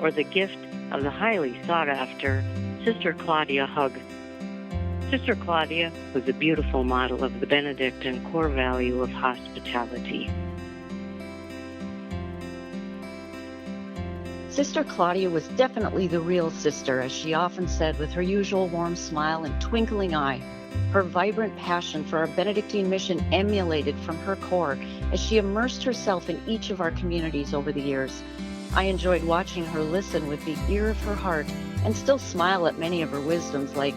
or the gift of the highly sought-after Sister Claudia hug. Sister Claudia was a beautiful model of the Benedictine core value of hospitality. Sister Claudia was definitely the real sister, as she often said with her usual warm smile and twinkling eye. Her vibrant passion for our Benedictine mission emanated from her core as she immersed herself in each of our communities over the years. I enjoyed watching her listen with the ear of her heart and still smile at many of her wisdoms, like,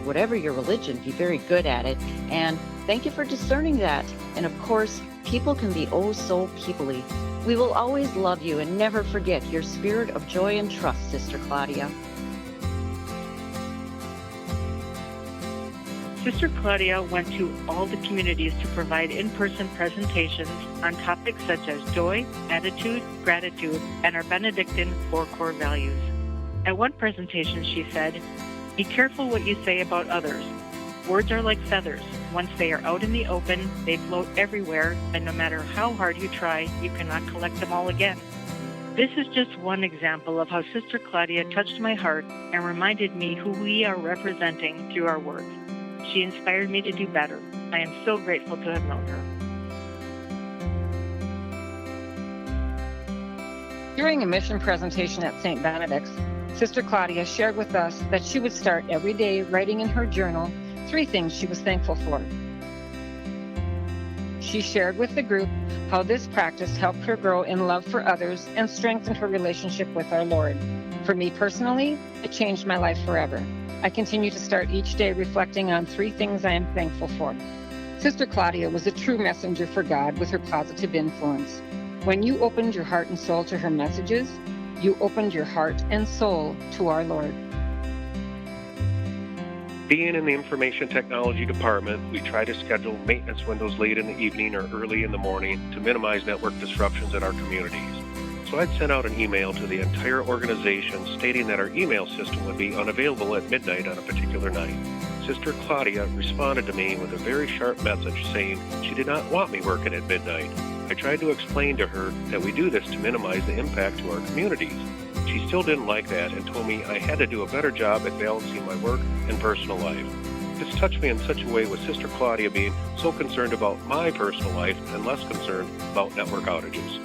whatever your religion, be very good at it, and thank you for discerning that. And of course, people can be oh so peoply. We will always love you and never forget your spirit of joy and trust, Sister Claudia. Sister Claudia went to all the communities to provide in-person presentations on topics such as joy, attitude, gratitude, and our Benedictine 4 core values. At one presentation, she said, "Be careful what you say about others. Words are like feathers. Once they are out in the open, they float everywhere, and no matter how hard you try, you cannot collect them all again." This is just one example of how Sister Claudia touched my heart and reminded me who we are representing through our work. She inspired me to do better. I am so grateful to have known her. During a mission presentation at St. Benedict's, Sister Claudia shared with us that she would start every day writing in her journal 3 things she was thankful for. She shared with the group how this practice helped her grow in love for others and strengthened her relationship with our Lord. For me personally, it changed my life forever. I continue to start each day reflecting on 3 things I am thankful for. Sister Claudia was a true messenger for God with her positive influence. When you opened your heart and soul to her messages, you opened your heart and soul to our Lord. Being in the information technology department, we try to schedule maintenance windows late in the evening or early in the morning to minimize network disruptions in our communities. So I'd sent out an email to the entire organization stating that our email system would be unavailable at midnight on a particular night. Sister Claudia responded to me with a very sharp message saying she did not want me working at midnight. I tried to explain to her that we do this to minimize the impact to our communities. She still didn't like that and told me I had to do a better job at balancing my work and personal life. This touched me in such a way with Sister Claudia being so concerned about my personal life and less concerned about network outages.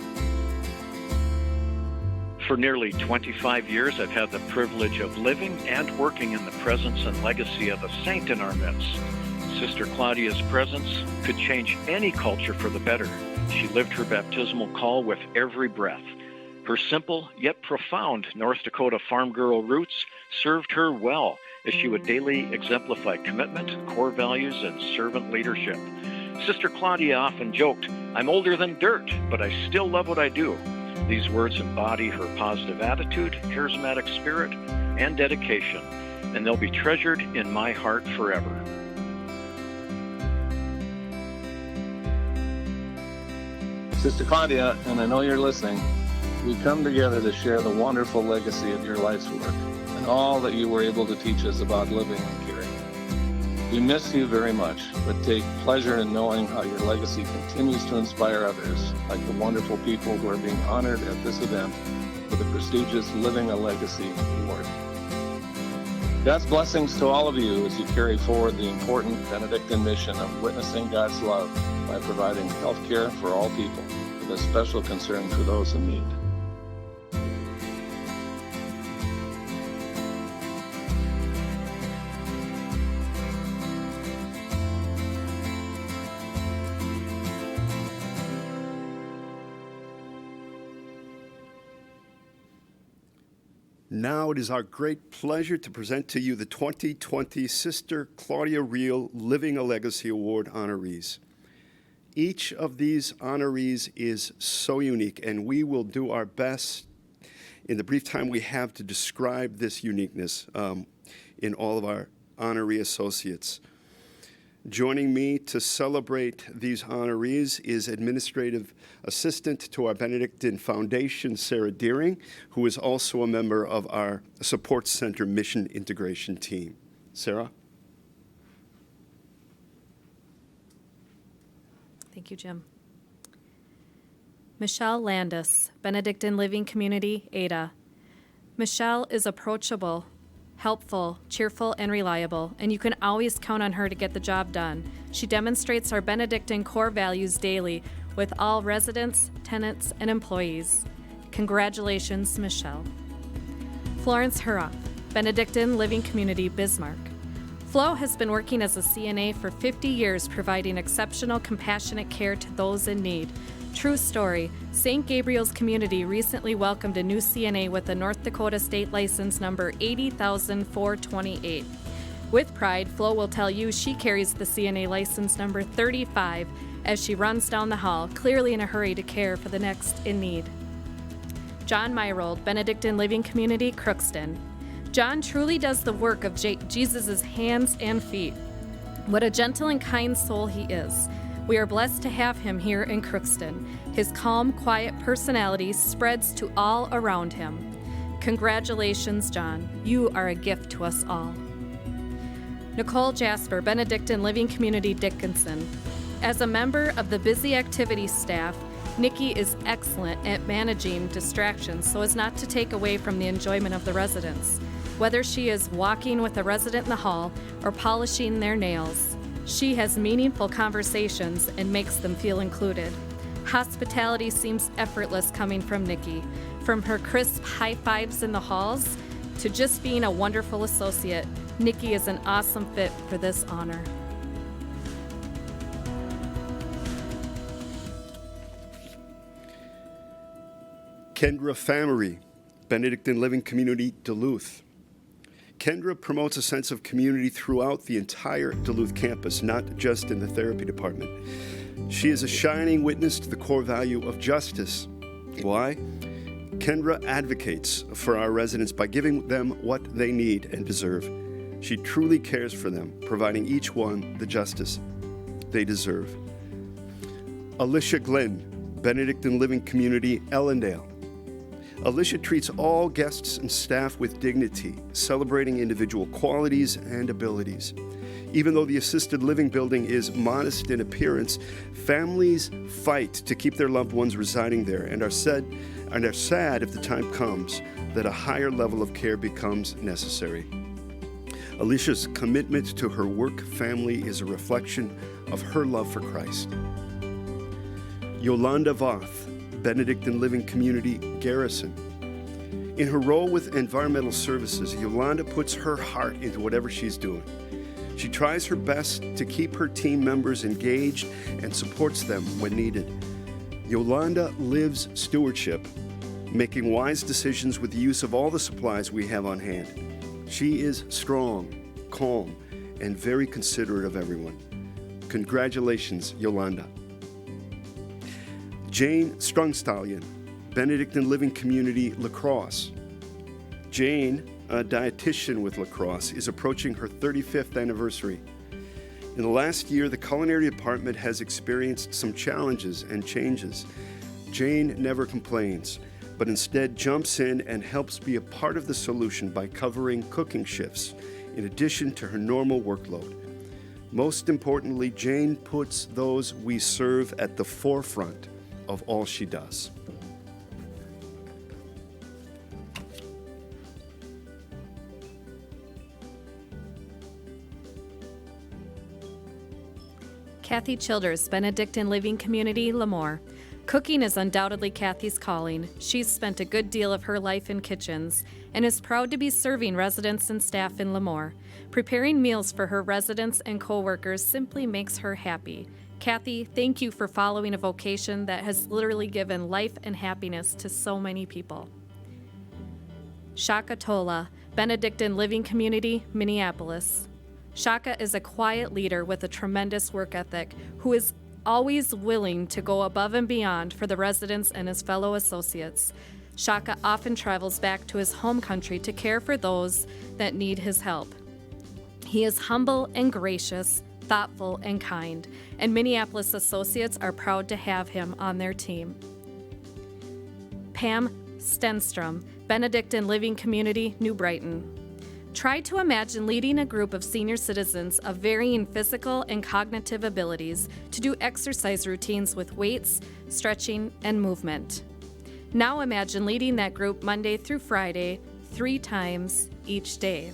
For nearly 25 years, I've had the privilege of living and working in the presence and legacy of a saint in our midst. Sister Claudia's presence could change any culture for the better. She lived her baptismal call with every breath. Her simple yet profound North Dakota farm girl roots served her well as she would daily exemplify commitment, core values, and servant leadership. Sister Claudia often joked, "I'm older than dirt, but I still love what I do." These words embody her positive attitude, charismatic spirit, and dedication, and they'll be treasured in my heart forever. Sister Claudia, and I know you're listening, we come together to share the wonderful legacy of your life's work and all that you were able to teach us about living and caring. We miss you very much, but take pleasure in knowing how your legacy continues to inspire others, like the wonderful people who are being honored at this event with the prestigious Living a Legacy Award. God's blessings to all of you as you carry forward the important Benedictine mission of witnessing God's love by providing health care for all people, with a special concern for those in need. Now it is our great pleasure to present to you the 2020 Sister Claudia Reel Living a Legacy Award honorees. Each of these honorees is so unique, and we will do our best in the brief time we have to describe this uniqueness in all of our honoree associates. Joining me to celebrate these honorees is Administrative Assistant to our Benedictine Foundation, Sarah Deering, who is also a member of our Support Center Mission Integration Team. Sarah? Thank you, Jim. Michelle Landis, Benedictine Living Community, Ada. Michelle is approachable, helpful, cheerful, and reliable, and you can always count on her to get the job done. She demonstrates our Benedictine core values daily with all residents, tenants, and employees. Congratulations, Michelle. Florence Hurra, Benedictine Living Community, Bismarck. Flo has been working as a CNA for 50 years, providing exceptional, compassionate care to those in need. True story, St. Gabriel's Community recently welcomed a new CNA with a North Dakota state license number 80,428. With pride, Flo will tell you she carries the CNA license number 35 as she runs down the hall, clearly in a hurry to care for the next in need. John Myrold, Benedictine Living Community, Crookston. John truly does the work of Jesus' hands and feet. What a gentle and kind soul he is. We are blessed to have him here in Crookston. His calm, quiet personality spreads to all around him. Congratulations, John. You are a gift to us all. Nicole Jasper, Benedictine Living Community, Dickinson. As a member of the busy activities staff, Nikki is excellent at managing distractions so as not to take away from the enjoyment of the residents. Whether she is walking with a resident in the hall or polishing their nails, she has meaningful conversations and makes them feel included. Hospitality seems effortless coming from Nikki. From her crisp high fives in the halls to just being a wonderful associate, Nikki is an awesome fit for this honor. Kendra Famiry, Benedictine Living Community, Duluth. Kendra promotes a sense of community throughout the entire Duluth campus, not just in the therapy department. She is a shining witness to the core value of justice. Why? Kendra advocates for our residents by giving them what they need and deserve. She truly cares for them, providing each one the justice they deserve. Alicia Glenn, Benedictine Living Community, Ellendale. Alicia treats all guests and staff with dignity, celebrating individual qualities and abilities. Even though the assisted living building is modest in appearance, families fight to keep their loved ones residing there and are sad if the time comes that a higher level of care becomes necessary. Alicia's commitment to her work family is a reflection of her love for Christ. Yolanda Voth, Benedictine Living Community, Garrison. In her role with environmental services, Yolanda puts her heart into whatever she's doing. She tries her best to keep her team members engaged and supports them when needed. Yolanda lives stewardship, making wise decisions with the use of all the supplies we have on hand. She is strong, calm, and very considerate of everyone. Congratulations, Yolanda. Jane Strungstallion, Benedictine Living Community, La Crosse. Jane, a dietitian with La Crosse, is approaching her 35th anniversary. In the last year, the culinary department has experienced some challenges and changes. Jane never complains, but instead jumps in and helps be a part of the solution by covering cooking shifts, in addition to her normal workload. Most importantly, Jane puts those we serve at the forefront of all she does. Kathy Childers, Benedictine Living Community, Lemoore. Cooking is undoubtedly Kathy's calling. She's spent a good deal of her life in kitchens and is proud to be serving residents and staff in Lemoore. Preparing meals for her residents and co-workers simply makes her happy. Kathy, thank you for following a vocation that has literally given life and happiness to so many people. Shaka Tola, Benedictine Living Community, Minneapolis. Shaka is a quiet leader with a tremendous work ethic who is always willing to go above and beyond for the residents and his fellow associates. Shaka often travels back to his home country to care for those that need his help. He is humble and gracious, thoughtful and kind, and Minneapolis associates are proud to have him on their team. Pam Stenstrom, Benedictine Living Community, New Brighton. Try to imagine leading a group of senior citizens of varying physical and cognitive abilities to do exercise routines with weights, stretching, and movement. Now imagine leading that group Monday through Friday, 3 times each day.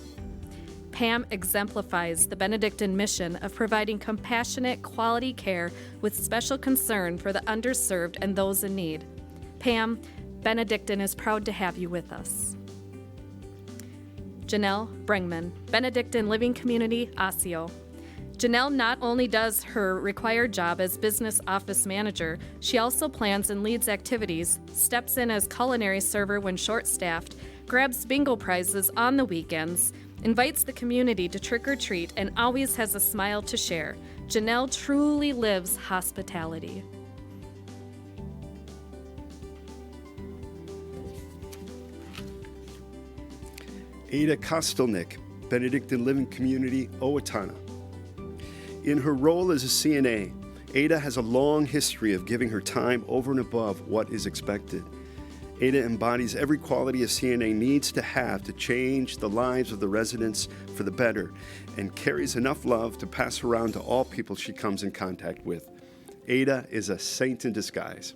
Pam exemplifies the Benedictine mission of providing compassionate, quality care with special concern for the underserved and those in need. Pam, Benedictine is proud to have you with us. Janelle Brengman, Benedictine Living Community, Osseo. Janelle not only does her required job as business office manager, she also plans and leads activities, steps in as culinary server when short-staffed, grabs bingo prizes on the weekends, invites the community to trick or treat, and always has a smile to share. Janelle truly lives hospitality. Ada Kostelnik, Benedictine Living Community, Owatonna. In her role as a CNA, Ada has a long history of giving her time over and above what is expected. Ada embodies every quality a CNA needs to have to change the lives of the residents for the better and carries enough love to pass around to all people she comes in contact with. Ada is a saint in disguise.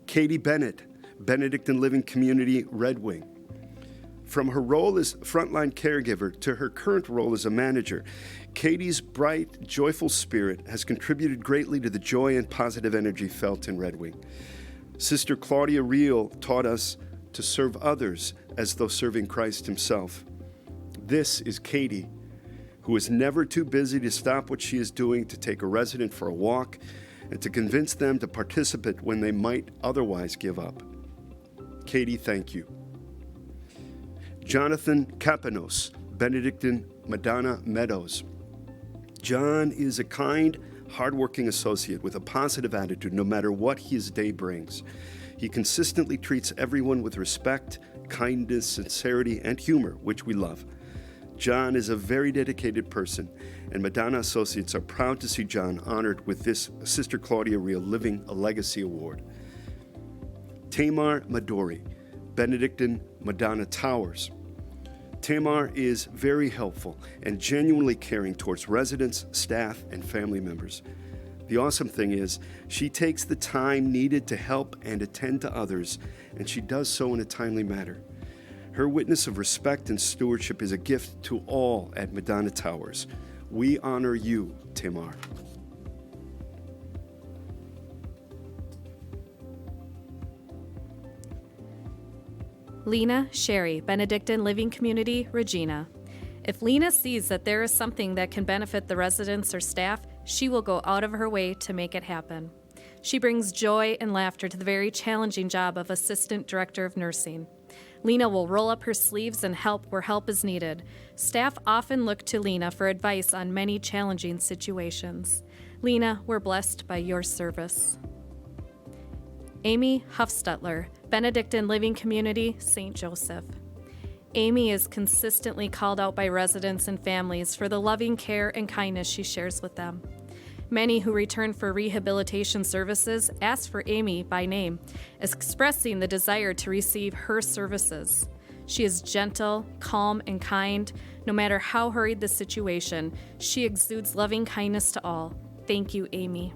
Katie Bennett, Benedictine Living Community, Red Wing. From her role as frontline caregiver to her current role as a manager, Katie's bright, joyful spirit has contributed greatly to the joy and positive energy felt in Red Wing. Sister Claudia Reel taught us to serve others as though serving Christ himself. This is Katie, who is never too busy to stop what she is doing to take a resident for a walk and to convince them to participate when they might otherwise give up. Katie, thank you. Jonathan Kapanos, Benedictine Madonna Meadows. John is a kind, hardworking associate with a positive attitude no matter what his day brings. He consistently treats everyone with respect, kindness, sincerity, and humor, which we love. John is a very dedicated person, and Madonna Associates are proud to see John honored with this Sister Claudia Real Living a Legacy Award. Tamar Madori, Benedictine Madonna Towers. Tamar is very helpful and genuinely caring towards residents, staff, and family members. The awesome thing is, she takes the time needed to help and attend to others, and she does so in a timely manner. Her witness of respect and stewardship is a gift to all at Madonna Towers. We honor you, Tamar. Lena Sherry, Benedictine Living Community, Regina. If Lena sees that there is something that can benefit the residents or staff, she will go out of her way to make it happen. She brings joy and laughter to the very challenging job of Assistant Director of Nursing. Lena will roll up her sleeves and help where help is needed. Staff often look to Lena for advice on many challenging situations. Lena, we're blessed by your service. Amy Huffstutler, Benedictine Living Community, St. Joseph. Amy is consistently called out by residents and families for the loving care and kindness she shares with them. Many who return for rehabilitation services ask for Amy by name, expressing the desire to receive her services. She is gentle, calm, and kind. No matter how hurried the situation, she exudes loving kindness to all. Thank you, Amy.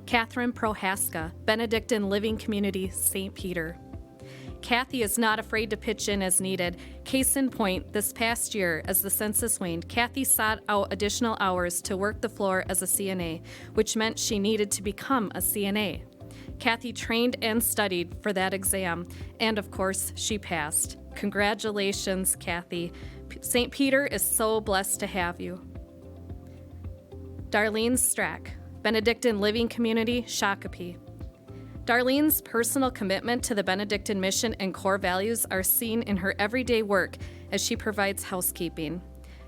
Catherine Prohaska, Benedictine Living Community, St. Peter. Kathy is not afraid to pitch in as needed. Case in point, this past year, as the census waned, Kathy sought out additional hours to work the floor as a CNA, which meant she needed to become a CNA. Kathy trained and studied for that exam, and of course, she passed. Congratulations, Kathy. St. Peter is so blessed to have you. Darlene Strack, Benedictine Living Community, Shakopee. Darlene's personal commitment to the Benedictine mission and core values are seen in her everyday work as she provides housekeeping.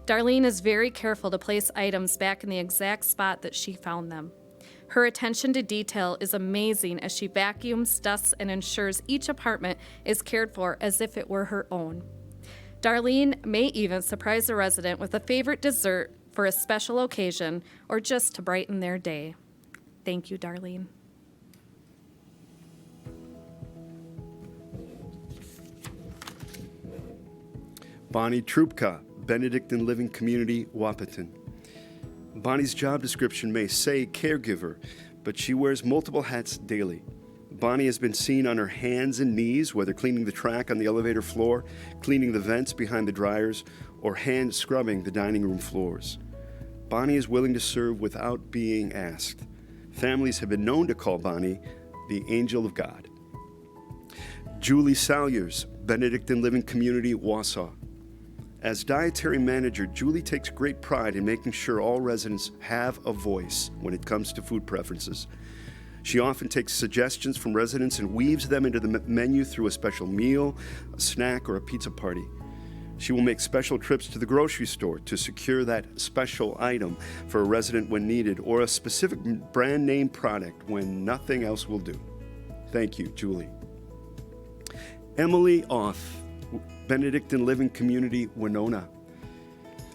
Darlene is very careful to place items back in the exact spot that she found them. Her attention to detail is amazing as she vacuums, dusts, and ensures each apartment is cared for as if it were her own. Darlene may even surprise a resident with a favorite dessert for a special occasion or just to brighten their day. Thank you, Darlene. Bonnie Trupka, Benedictine Living Community, Wahpeton. Bonnie's job description may say caregiver, but she wears multiple hats daily. Bonnie has been seen on her hands and knees, whether cleaning the track on the elevator floor, cleaning the vents behind the dryers, or hand scrubbing the dining room floors. Bonnie is willing to serve without being asked. Families have been known to call Bonnie the angel of God. Julie Salyers, Benedictine Living Community, Wausau. As dietary manager, Julie takes great pride in making sure all residents have a voice when it comes to food preferences. She often takes suggestions from residents and weaves them into the menu through a special meal, a snack, or a pizza party. She will make special trips to the grocery store to secure that special item for a resident when needed, or a specific brand name product when nothing else will do. Thank you, Julie. Emily Off, Benedictine Living Community, Winona.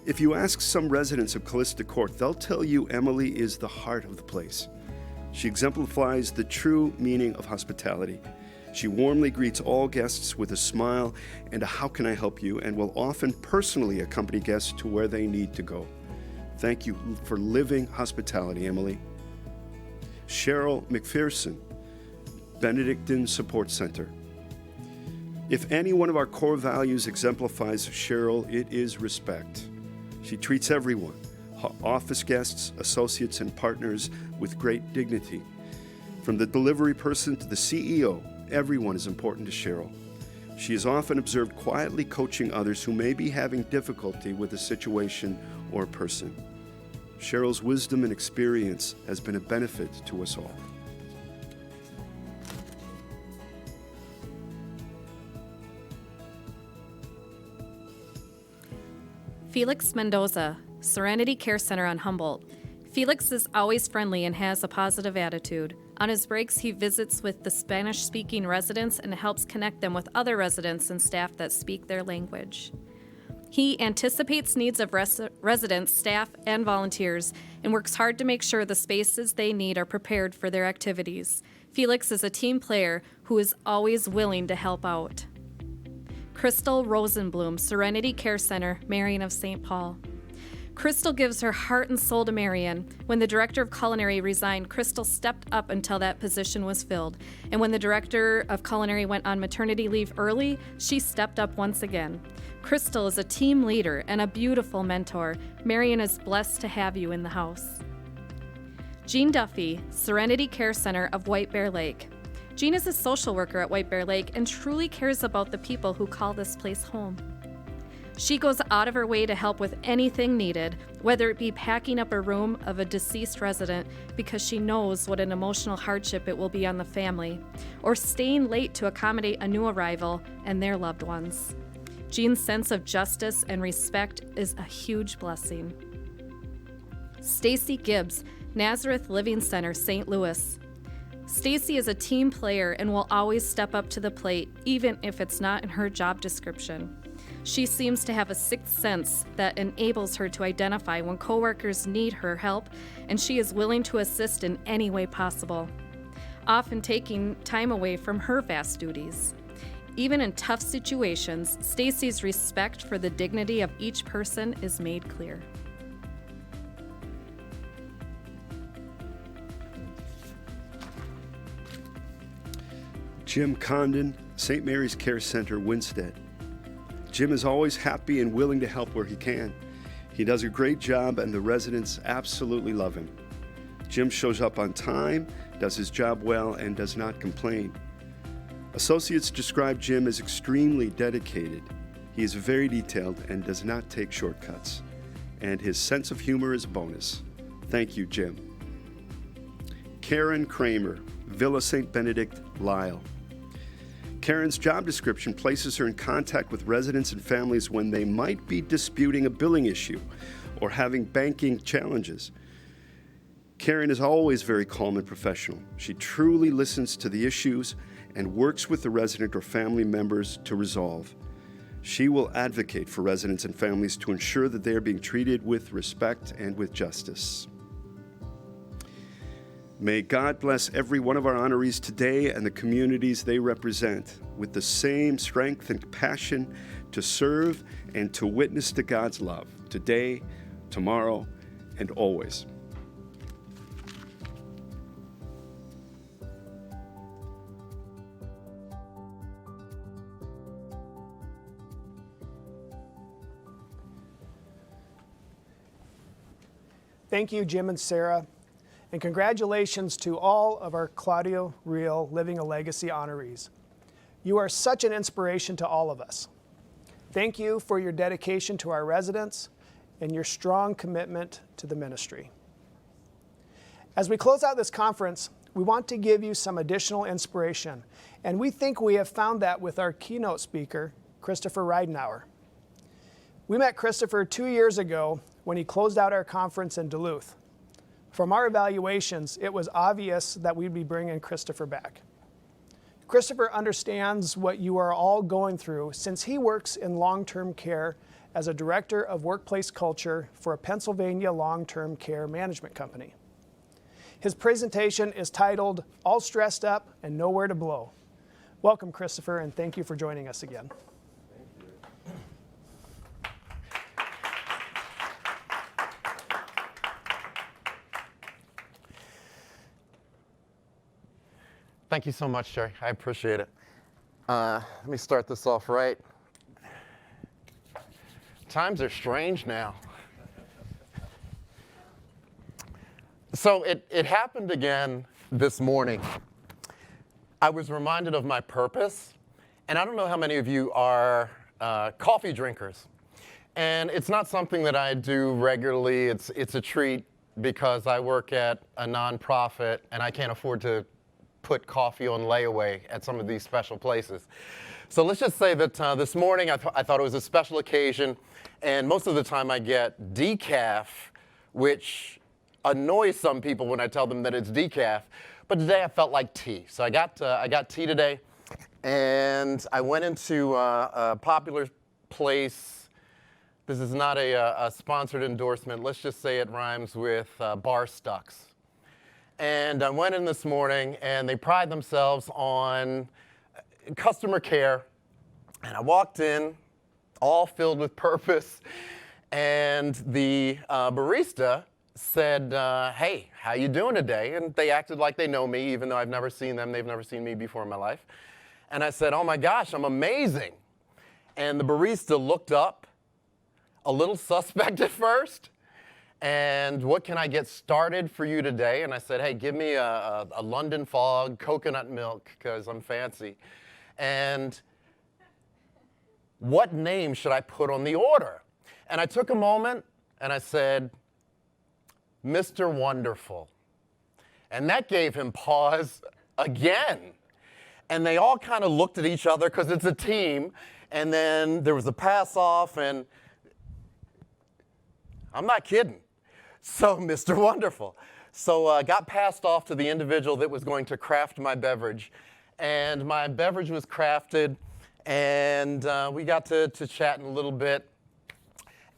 If you ask some residents of Callista Court, they'll tell you Emily is the heart of the place. She exemplifies the true meaning of hospitality. She warmly greets all guests with a smile and a "how can I help you?" and will often personally accompany guests to where they need to go. Thank you for living hospitality, Emily. Cheryl McPherson, Benedictine Support Center. If any one of our core values exemplifies Cheryl, it is respect. She treats everyone, office guests, associates, and partners, with great dignity. From the delivery person to the CEO, everyone is important to Cheryl. She is often observed quietly coaching others who may be having difficulty with a situation or a person. Cheryl's wisdom and experience has been a benefit to us all. Felix Mendoza, Serenity Care Center on Humboldt. Felix is always friendly and has a positive attitude. On his breaks, he visits with the Spanish-speaking residents and helps connect them with other residents and staff that speak their language. He anticipates needs of residents, staff, and volunteers, and works hard to make sure the spaces they need are prepared for their activities. Felix is a team player who is always willing to help out. Crystal Rosenblum, Serenity Care Center, Marion of St. Paul. Crystal gives her heart and soul to Marion. When the director of culinary resigned, Crystal stepped up until that position was filled. And when the director of culinary went on maternity leave early, she stepped up once again. Crystal is a team leader and a beautiful mentor. Marion is blessed to have you in the house. Jean Duffy, Serenity Care Center of White Bear Lake. Jean is a social worker at White Bear Lake and truly cares about the people who call this place home. She goes out of her way to help with anything needed, whether it be packing up a room of a deceased resident because she knows what an emotional hardship it will be on the family, or staying late to accommodate a new arrival and their loved ones. Jean's sense of justice and respect is a huge blessing. Stacy Gibbs, Nazareth Living Center, St. Louis. Stacy is a team player and will always step up to the plate, even if it's not in her job description. She seems to have a sixth sense that enables her to identify when coworkers need her help, and she is willing to assist in any way possible, often taking time away from her vast duties. Even in tough situations, Stacy's respect for the dignity of each person is made clear. Jim Condon, St. Mary's Care Center, Winstead. Jim is always happy and willing to help where he can. He does a great job and the residents absolutely love him. Jim shows up on time, does his job well, and does not complain. Associates describe Jim as extremely dedicated. He is very detailed and does not take shortcuts. And his sense of humor is a bonus. Thank you, Jim. Karen Kramer, Villa St. Benedict, Lisle. Karen's job description places her in contact with residents and families when they might be disputing a billing issue or having banking challenges. Karen is always very calm and professional. She truly listens to the issues and works with the resident or family members to resolve. She will advocate for residents and families to ensure that they are being treated with respect and with justice. May God bless every one of our honorees today and the communities they represent with the same strength and passion to serve and to witness to God's love today, tomorrow, and always. Thank you, Jim and Sarah. And congratulations to all of our Claudia Real Living a Legacy honorees. You are such an inspiration to all of us. Thank you for your dedication to our residents and your strong commitment to the ministry. As we close out this conference, we want to give you some additional inspiration, and we think we have found that with our keynote speaker, Christopher Reidenauer. We met Christopher 2 years ago when he closed out our conference in Duluth. From our evaluations, it was obvious that we'd be bringing Christopher back. Christopher understands what you are all going through since he works in long-term care as a director of workplace culture for a Pennsylvania long-term care management company. His presentation is titled, All Stressed Up and Nowhere to Blow. Welcome, Christopher, and thank you for joining us again. Thank you so much, Jerry. I appreciate it. Let me start this off right. Times are strange now. So it happened again this morning. I was reminded of my purpose, and I don't know how many of you are coffee drinkers. And it's not something that I do regularly. It's a treat because I work at a nonprofit, and I can't afford to put coffee on layaway at some of these special places. So let's just say that this morning I thought it was a special occasion, and most of the time I get decaf, which annoys some people when I tell them that it's decaf. But today I felt like tea. So I got tea today, and I went into a popular place. This is not a sponsored endorsement. Let's just say it rhymes with Bar Stucks. And I went in this morning, and they pride themselves on customer care. And I walked in, all filled with purpose, and the barista said, hey, how you doing today? And they acted like they know me, even though I've never seen them. They've never seen me before in my life. And I said, oh my gosh, I'm amazing. And the barista looked up, a little suspect at first, and what can I get started for you today? And I said, hey, give me a London Fog coconut milk, because I'm fancy. And what name should I put on the order? And I took a moment, and I said, Mr. Wonderful. And that gave him pause again. And they all kind of looked at each other because it's a team. And then there was a pass off, and I'm not kidding. So Mr. Wonderful. So got passed off to the individual that was going to craft my beverage. And my beverage was crafted, and we got to chatting a little bit.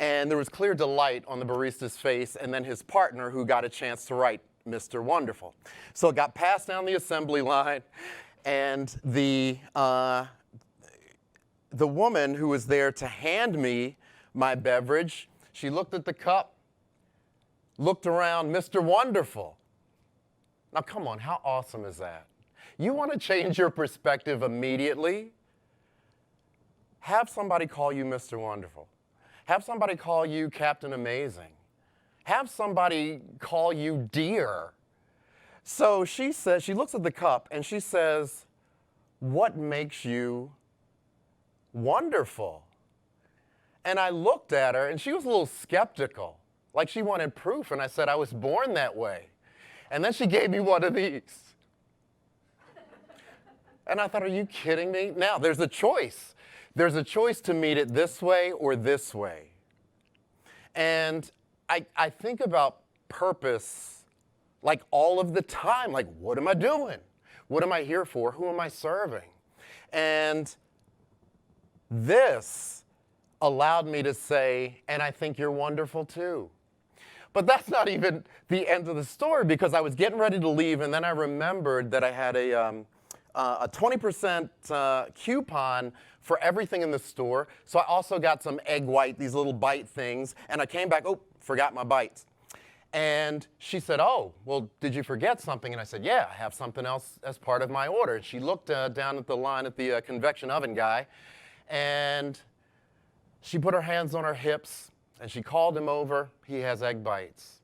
And there was clear delight on the barista's face, and then his partner, who got a chance to write Mr. Wonderful. So it got passed down the assembly line, and the woman who was there to hand me my beverage, she looked at the cup, looked around, Mr. Wonderful. Now come on, how awesome is that? You want to change your perspective immediately? Have somebody call you Mr. Wonderful. Have somebody call you Captain Amazing. Have somebody call you dear. So she says, she looks at the cup and she says, what makes you wonderful? And I looked at her and she was a little skeptical, like she wanted proof. And I said, I was born that way. And then she gave me one of these. And I thought, are you kidding me? Now, there's a choice. There's a choice to meet it this way or this way. And I think about purpose like all of the time. Like, what am I doing? What am I here for? Who am I serving? And this allowed me to say, and I think you're wonderful too. But that's not even the end of the story, because I was getting ready to leave, and then I remembered that I had a 20% coupon for everything in the store. So I also got some egg white, these little bite things, and I came back, oh, forgot my bites. And she said, oh, well, did you forget something? And I said, yeah, I have something else as part of my order. And she looked down at the line at the convection oven guy, and she put her hands on her hips, and she called him over. He has egg bites.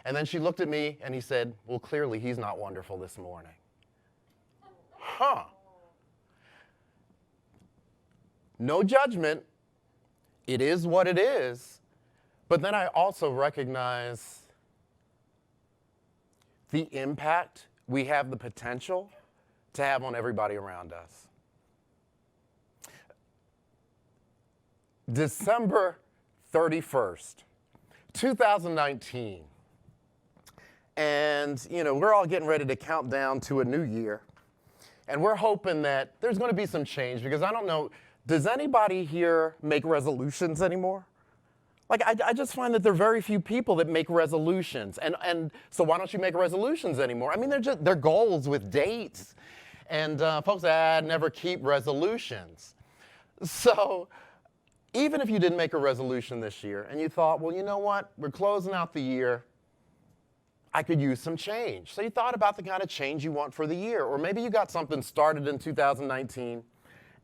And then she looked at me, and he said, well, clearly he's not wonderful this morning. Huh. No judgment. It is what it is. But then I also recognize the impact we have the potential to have on everybody around us. December 31st, 2019. And, you know, we're all getting ready to count down to a new year. And we're hoping that there's going to be some change, because I don't know, does anybody here make resolutions anymore? Like, I just find that there are very few people that make resolutions. And so why don't you make resolutions anymore? I mean, they're goals with dates. And folks never keep resolutions. So even if you didn't make a resolution this year and you thought, well, you know what? We're closing out the year. I could use some change. So you thought about the kind of change you want for the year. Or maybe you got something started in 2019,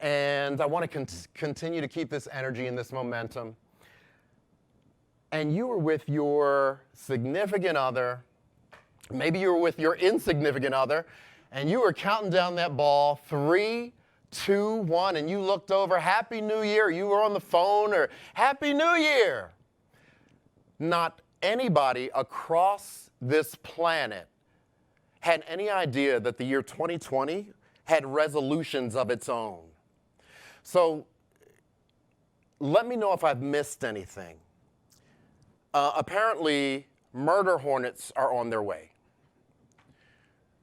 and I want to continue to keep this energy and this momentum. And you were with your significant other, maybe you were with your insignificant other, and you were counting down that ball, 3, 2, 1, and you looked over, Happy New Year. You were on the phone, or Happy New Year. Not anybody across this planet had any idea that the year 2020 had resolutions of its own. So let me know if I've missed anything. Apparently, murder hornets are on their way.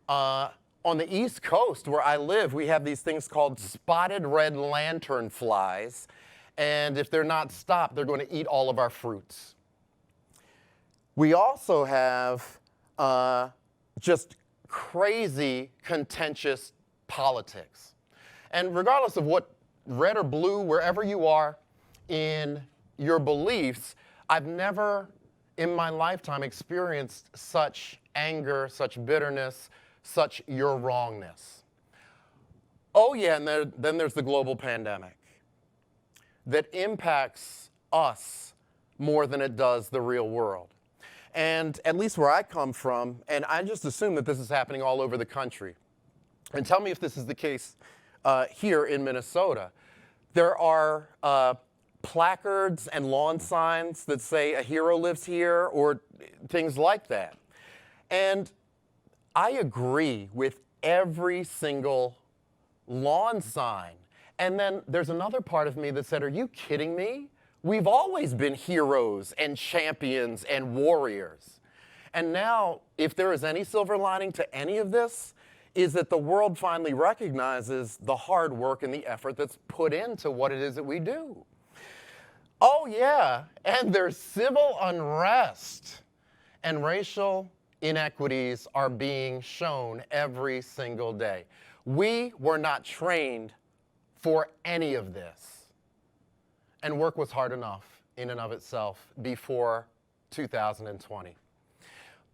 On the East Coast, where I live, we have these things called spotted red lantern flies, and if they're not stopped, they're going to eat all of our fruits. We also have just crazy, contentious politics. And regardless of what red or blue, wherever you are in your beliefs, I've never in my lifetime experienced such anger, such bitterness, such your wrongness. Oh yeah, and then there's the global pandemic that impacts us more than it does the real world. And at least where I come from, and I just assume that this is happening all over the country. And tell me if this is the case here in Minnesota. There are placards and lawn signs that say a hero lives here or things like that. And I agree with every single lawn sign. And then there's another part of me that said, are you kidding me? We've always been heroes and champions and warriors. And now, if there is any silver lining to any of this, is that the world finally recognizes the hard work and the effort that's put into what it is that we do. Oh yeah, and there's civil unrest and racial inequities are being shown every single day. We were not trained for any of this. And work was hard enough in and of itself before 2020.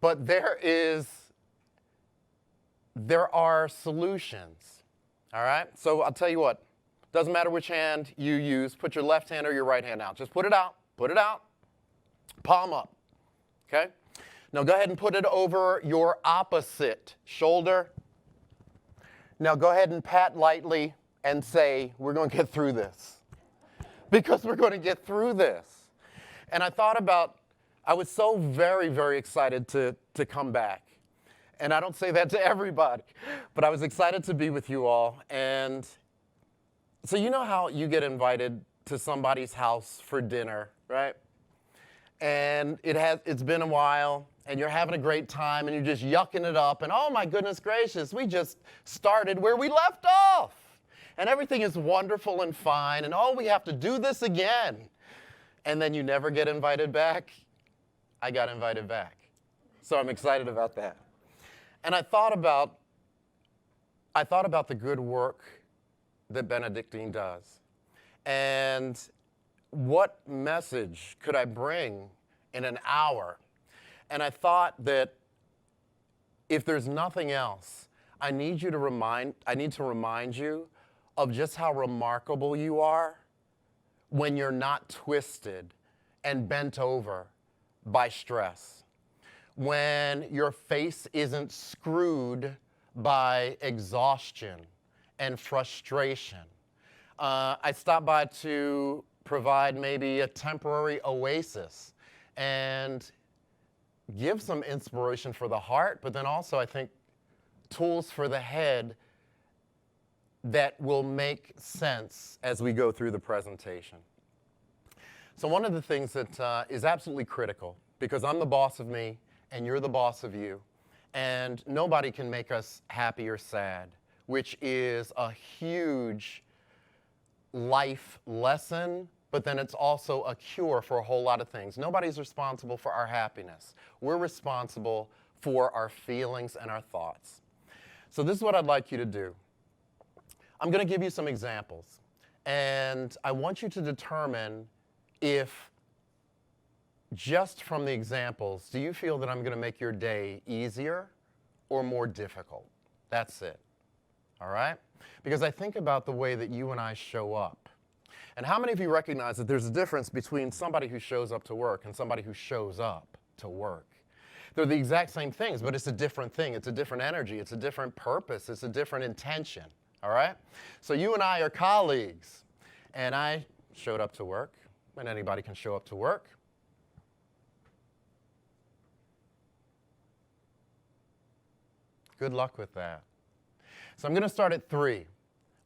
But there are solutions, all right? So I'll tell you what, doesn't matter which hand you use, put your left hand or your right hand out. Just put it out, palm up, okay? Now go ahead and put it over your opposite shoulder. Now go ahead and pat lightly and say, we're going to get through this. Because we're going to get through this. And I was so very, very excited to come back. And I don't say that to everybody, but I was excited to be with you all. And so you know how you get invited to somebody's house for dinner, right? And it's been a while, and you're having a great time, and you're just yucking it up, and oh my goodness gracious, we just started where we left off. And everything is wonderful and fine, and oh, we have to do this again. And then you never get invited back. I got invited back. So I'm excited about that. And I thought about the good work that Benedictine does. And what message could I bring in an hour? And I thought that if there's nothing else, I need to remind you of just how remarkable you are when you're not twisted and bent over by stress. When your face isn't screwed by exhaustion and frustration. I stopped by to provide maybe a temporary oasis and give some inspiration for the heart, but then also I think tools for the head that will make sense as we go through the presentation. So one of the things that is absolutely critical, because I'm the boss of me and you're the boss of you, and nobody can make us happy or sad, which is a huge life lesson, but then it's also a cure for a whole lot of things. Nobody's responsible for our happiness. We're responsible for our feelings and our thoughts. So this is what I'd like you to do. I'm going to give you some examples, and I want you to determine if, just from the examples, do you feel that I'm going to make your day easier or more difficult? That's it, all right? Because I think about the way that you and I show up. And how many of you recognize that there's a difference between somebody who shows up to work and somebody who shows up to work? They're the exact same things, but it's a different thing. It's a different energy. It's a different purpose. It's a different intention, all right? So you and I are colleagues, and I showed up to work, and anybody can show up to work. Good luck with that. So I'm going to start at 3.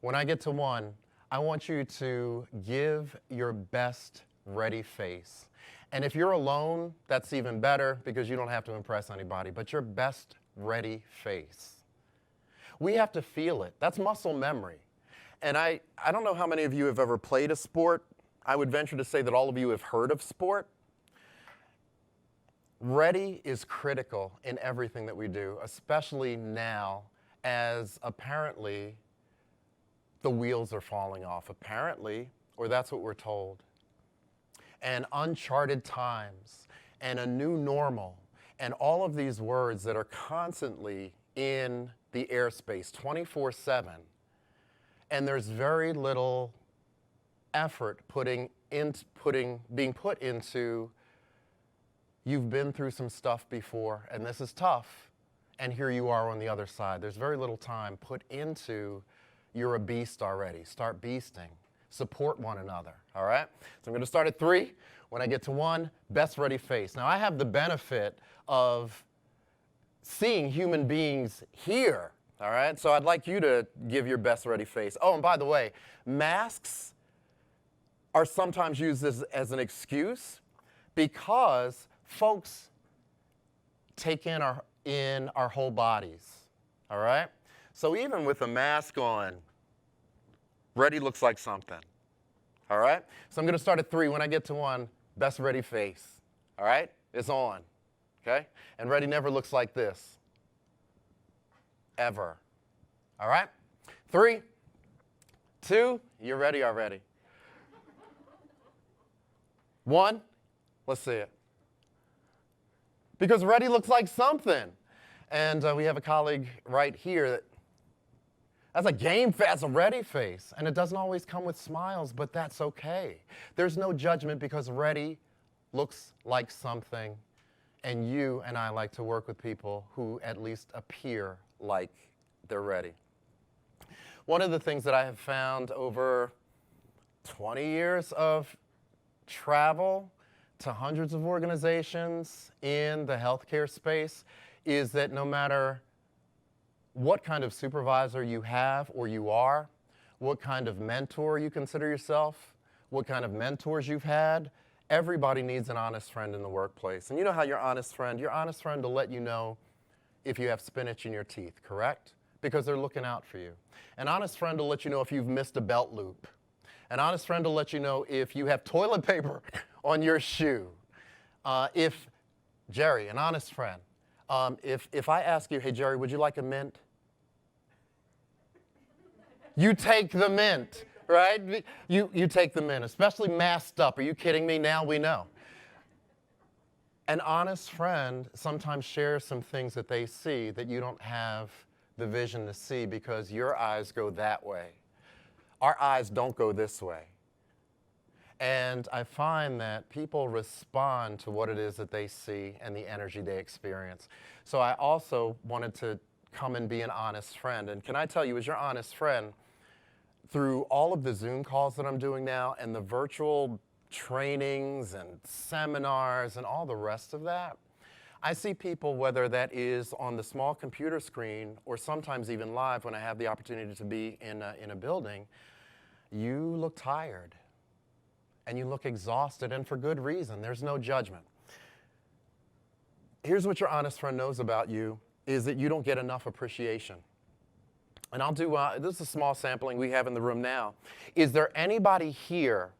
When I get to 1, I want you to give your best ready face. And if you're alone, that's even better because you don't have to impress anybody, but your best ready face. We have to feel it. That's muscle memory. And I don't know how many of you have ever played a sport. I would venture to say that all of you have heard of sport. Ready is critical in everything that we do, especially now as apparently the wheels are falling off. Apparently, or that's what we're told. And uncharted times, and a new normal, and all of these words that are constantly in the airspace 24/7. And there's very little effort being put into, you've been through some stuff before, and this is tough, and here you are on the other side. There's very little time put into, you're a beast already. Start beasting. Support one another, all right? So I'm going to start at 3. When I get to 1, best ready face. Now, I have the benefit of seeing human beings here, all right? So I'd like you to give your best ready face. Oh, and by the way, masks are sometimes used as an excuse because folks take in our whole bodies, all right? So even with a mask on, ready looks like something, all right? So I'm going to start at 3. When I get to 1, best ready face, all right? It's on, okay? And ready never looks like this, ever, all right? 3, 2, you're ready already. 1, let's see it. Because ready looks like something. And we have a colleague right here that's a game face, a ready face. And it doesn't always come with smiles, but that's okay. There's no judgment because ready looks like something. And you and I like to work with people who at least appear like they're ready. One of the things that I have found over 20 years of travel to hundreds of organizations in the healthcare space is that no matter what kind of supervisor you have or you are, what kind of mentor you consider yourself, what kind of mentors you've had, everybody needs an honest friend in the workplace. And you know how your honest friend will let you know if you have spinach in your teeth, correct? Because they're looking out for you. An honest friend will let you know if you've missed a belt loop. An honest friend will let you know if you have toilet paper on your shoe. Jerry, an honest friend, if I ask you, hey, Jerry, would you like a mint? You take the mint, right? You take the mint, especially masked up. Are you kidding me? Now we know. An honest friend sometimes shares some things that they see that you don't have the vision to see because your eyes go that way. Our eyes don't go this way. And I find that people respond to what it is that they see and the energy they experience. So I also wanted to come and be an honest friend. And can I tell you, as your honest friend, through all of the Zoom calls that I'm doing now and the virtual trainings and seminars and all the rest of that, I see people, whether that is on the small computer screen or sometimes even live when I have the opportunity to be in a building, you look tired and you look exhausted, and for good reason. There's no judgment. Here's what your honest friend knows about you is that you don't get enough appreciation. And I'll do, this is a small sampling we have in the room now. Is there anybody here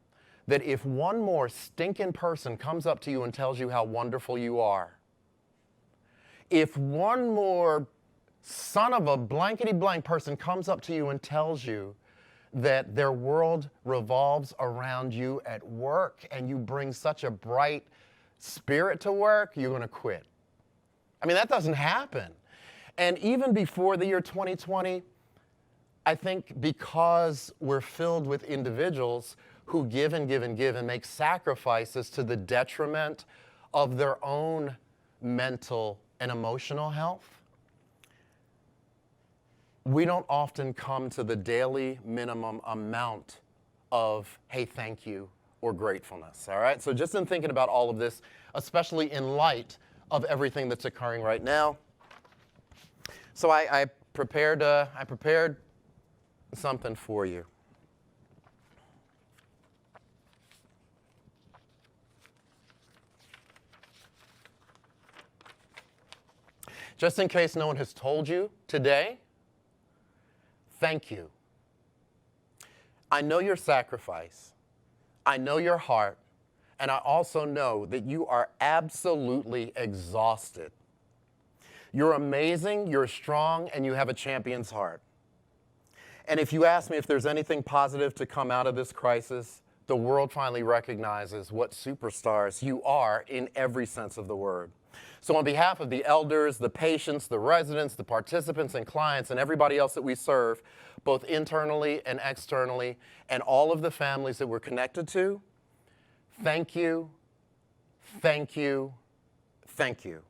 that if one more stinking person comes up to you and tells you how wonderful you are, if one more son of a blankety blank person comes up to you and tells you that their world revolves around you at work and you bring such a bright spirit to work, you're going to quit? I mean, that doesn't happen. And even before the year 2020, I think because we're filled with individuals who give and give and give and make sacrifices to the detriment of their own mental and emotional health, we don't often come to the daily minimum amount of, hey, thank you, or gratefulness, all right? So just in thinking about all of this, especially in light of everything that's occurring right now. So I prepared something for you. Just in case no one has told you today, thank you. I know your sacrifice. I know your heart. And I also know that you are absolutely exhausted. You're amazing, you're strong, and you have a champion's heart. And if you ask me if there's anything positive to come out of this crisis, the world finally recognizes what superstars you are in every sense of the word. So on behalf of the elders, the patients, the residents, the participants and clients, and everybody else that we serve, both internally and externally, and all of the families that we're connected to, thank you, thank you, thank you.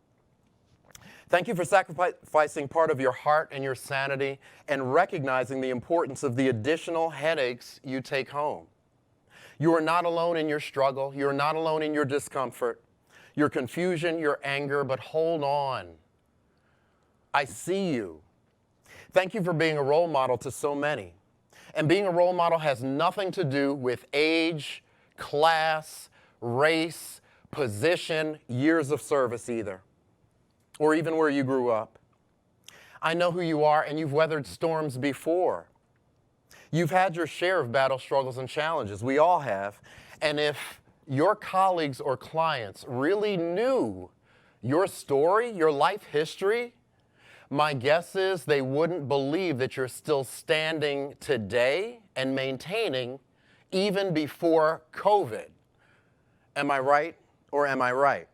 Thank you for sacrificing part of your heart and your sanity and recognizing the importance of the additional headaches you take home. You are not alone in your struggle. You are not alone in your discomfort, your confusion, your anger, but hold on. I see you. Thank you for being a role model to so many. And being a role model has nothing to do with age, class, race, position, years of service either, or even where you grew up. I know who you are, and you've weathered storms before. You've had your share of battle struggles and challenges. We all have. And if your colleagues or clients really knew your story, your life history, my guess is they wouldn't believe that you're still standing today and maintaining even before COVID. Am I right or am I right?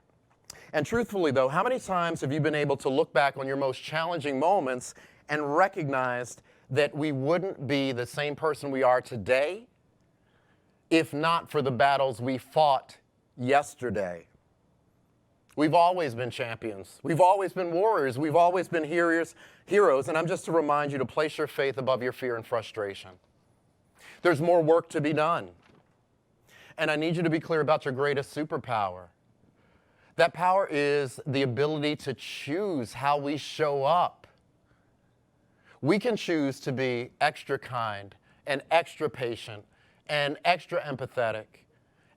And truthfully though, how many times have you been able to look back on your most challenging moments and recognized that we wouldn't be the same person we are today if not for the battles we fought yesterday? We've always been champions. We've always been warriors. We've always been heroes. And I'm just to remind you to place your faith above your fear and frustration. There's more work to be done. And I need you to be clear about your greatest superpower. That power is the ability to choose how we show up. We can choose to be extra kind and extra patient and extra empathetic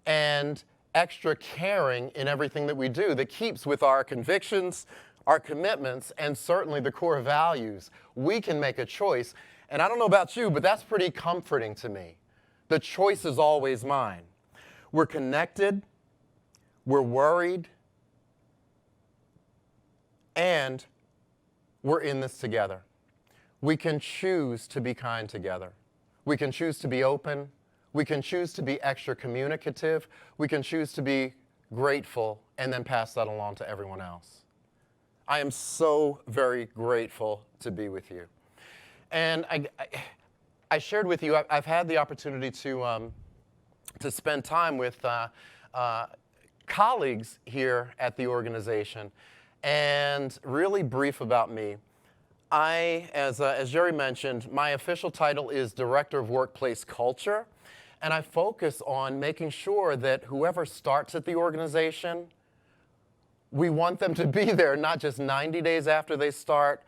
and extra caring in everything that we do that keeps with our convictions, our commitments, and certainly the core values. We can make a choice. And I don't know about you, but that's pretty comforting to me. The choice is always mine. We're connected, we're worried, and we're in this together. We can choose to be kind together. We can choose to be open. We can choose to be extra communicative. We can choose to be grateful and then pass that along to everyone else. I am so very grateful to be with you. And I shared with you, I've had the opportunity to spend time with colleagues here at the organization. And really brief about me. As Jerry mentioned, my official title is Director of Workplace Culture. And I focus on making sure that whoever starts at the organization, we want them to be there not just 90 days after they start,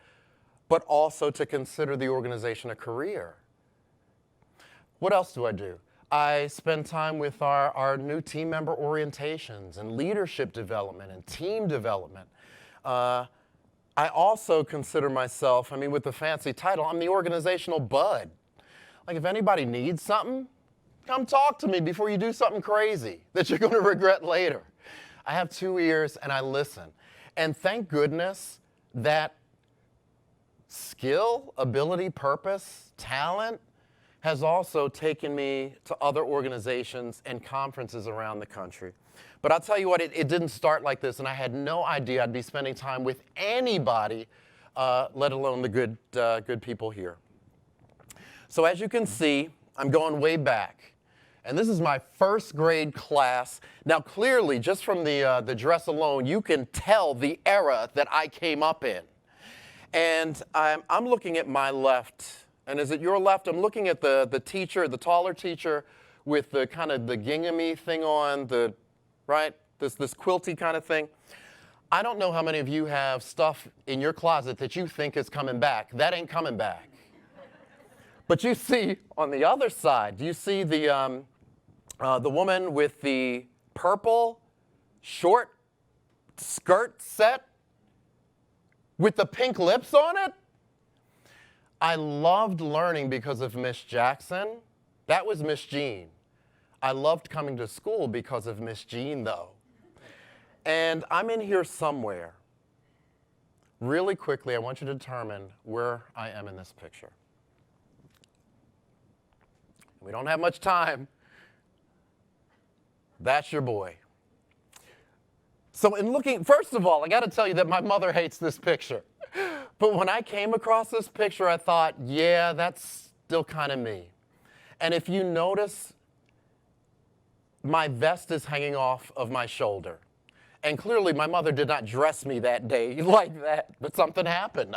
but also to consider the organization a career. What else do I do? I spend time with our new team member orientations and leadership development and team development. I also consider myself, with the fancy title, I'm the organizational bud. Like if anybody needs something, come talk to me before you do something crazy that you're going to regret later. I have 2 ears and I listen. And thank goodness that skill, ability, purpose, talent has also taken me to other organizations and conferences around the country. But I'll tell you what, it didn't start like this, and I had no idea I'd be spending time with anybody, let alone the good people here. So as you can see, I'm going way back. And this is my first grade class. Now clearly, just from the dress alone, you can tell the era that I came up in. And I'm looking at my left. And is it your left? I'm looking at the teacher, the taller teacher with the kind of the gingham-y thing on, right? This quilty kind of thing. I don't know how many of you have stuff in your closet that you think is coming back. That ain't coming back. But you see on the other side, do you see the woman with the purple short skirt set with the pink lips on it? I loved learning because of Miss Jackson. That was Miss Jean. I loved coming to school because of Miss Jean, though. And I'm in here somewhere. Really quickly, I want you to determine where I am in this picture. We don't have much time. That's your boy. So in looking, first of all, I got to tell you that my mother hates this picture. But when I came across this picture, I thought, yeah, that's still kind of me. And if you notice, my vest is hanging off of my shoulder. And clearly, my mother did not dress me that day like that, but something happened.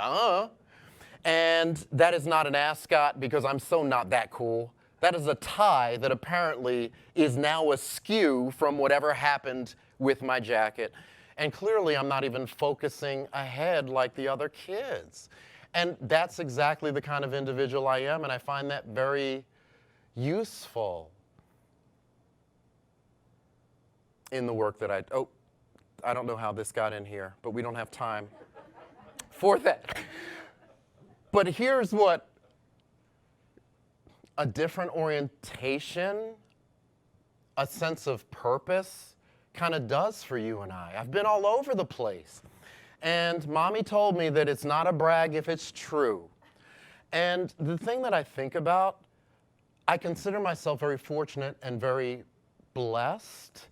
And that is not an ascot because I'm so not that cool. That is a tie that apparently is now askew from whatever happened with my jacket. And clearly, I'm not even focusing ahead like the other kids. And that's exactly the kind of individual I am, and I find that very useful in the work that I don't know how this got in here, but we don't have time for that. But here's what a different orientation, a sense of purpose kind of does for you and I. I've been all over the place. And Mommy told me that it's not a brag if it's true. And the thing that I think about, I consider myself very fortunate and very blessed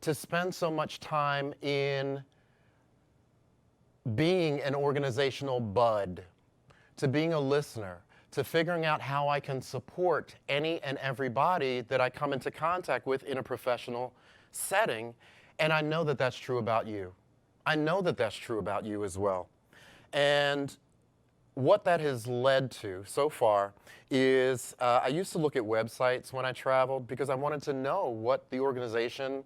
to spend so much time in being an organizational bud, to being a listener, to figuring out how I can support any and everybody that I come into contact with in a professional setting. And I know that that's true about you. I know that that's true about you as well. And what that has led to so far is I used to look at websites when I traveled because I wanted to know what the organization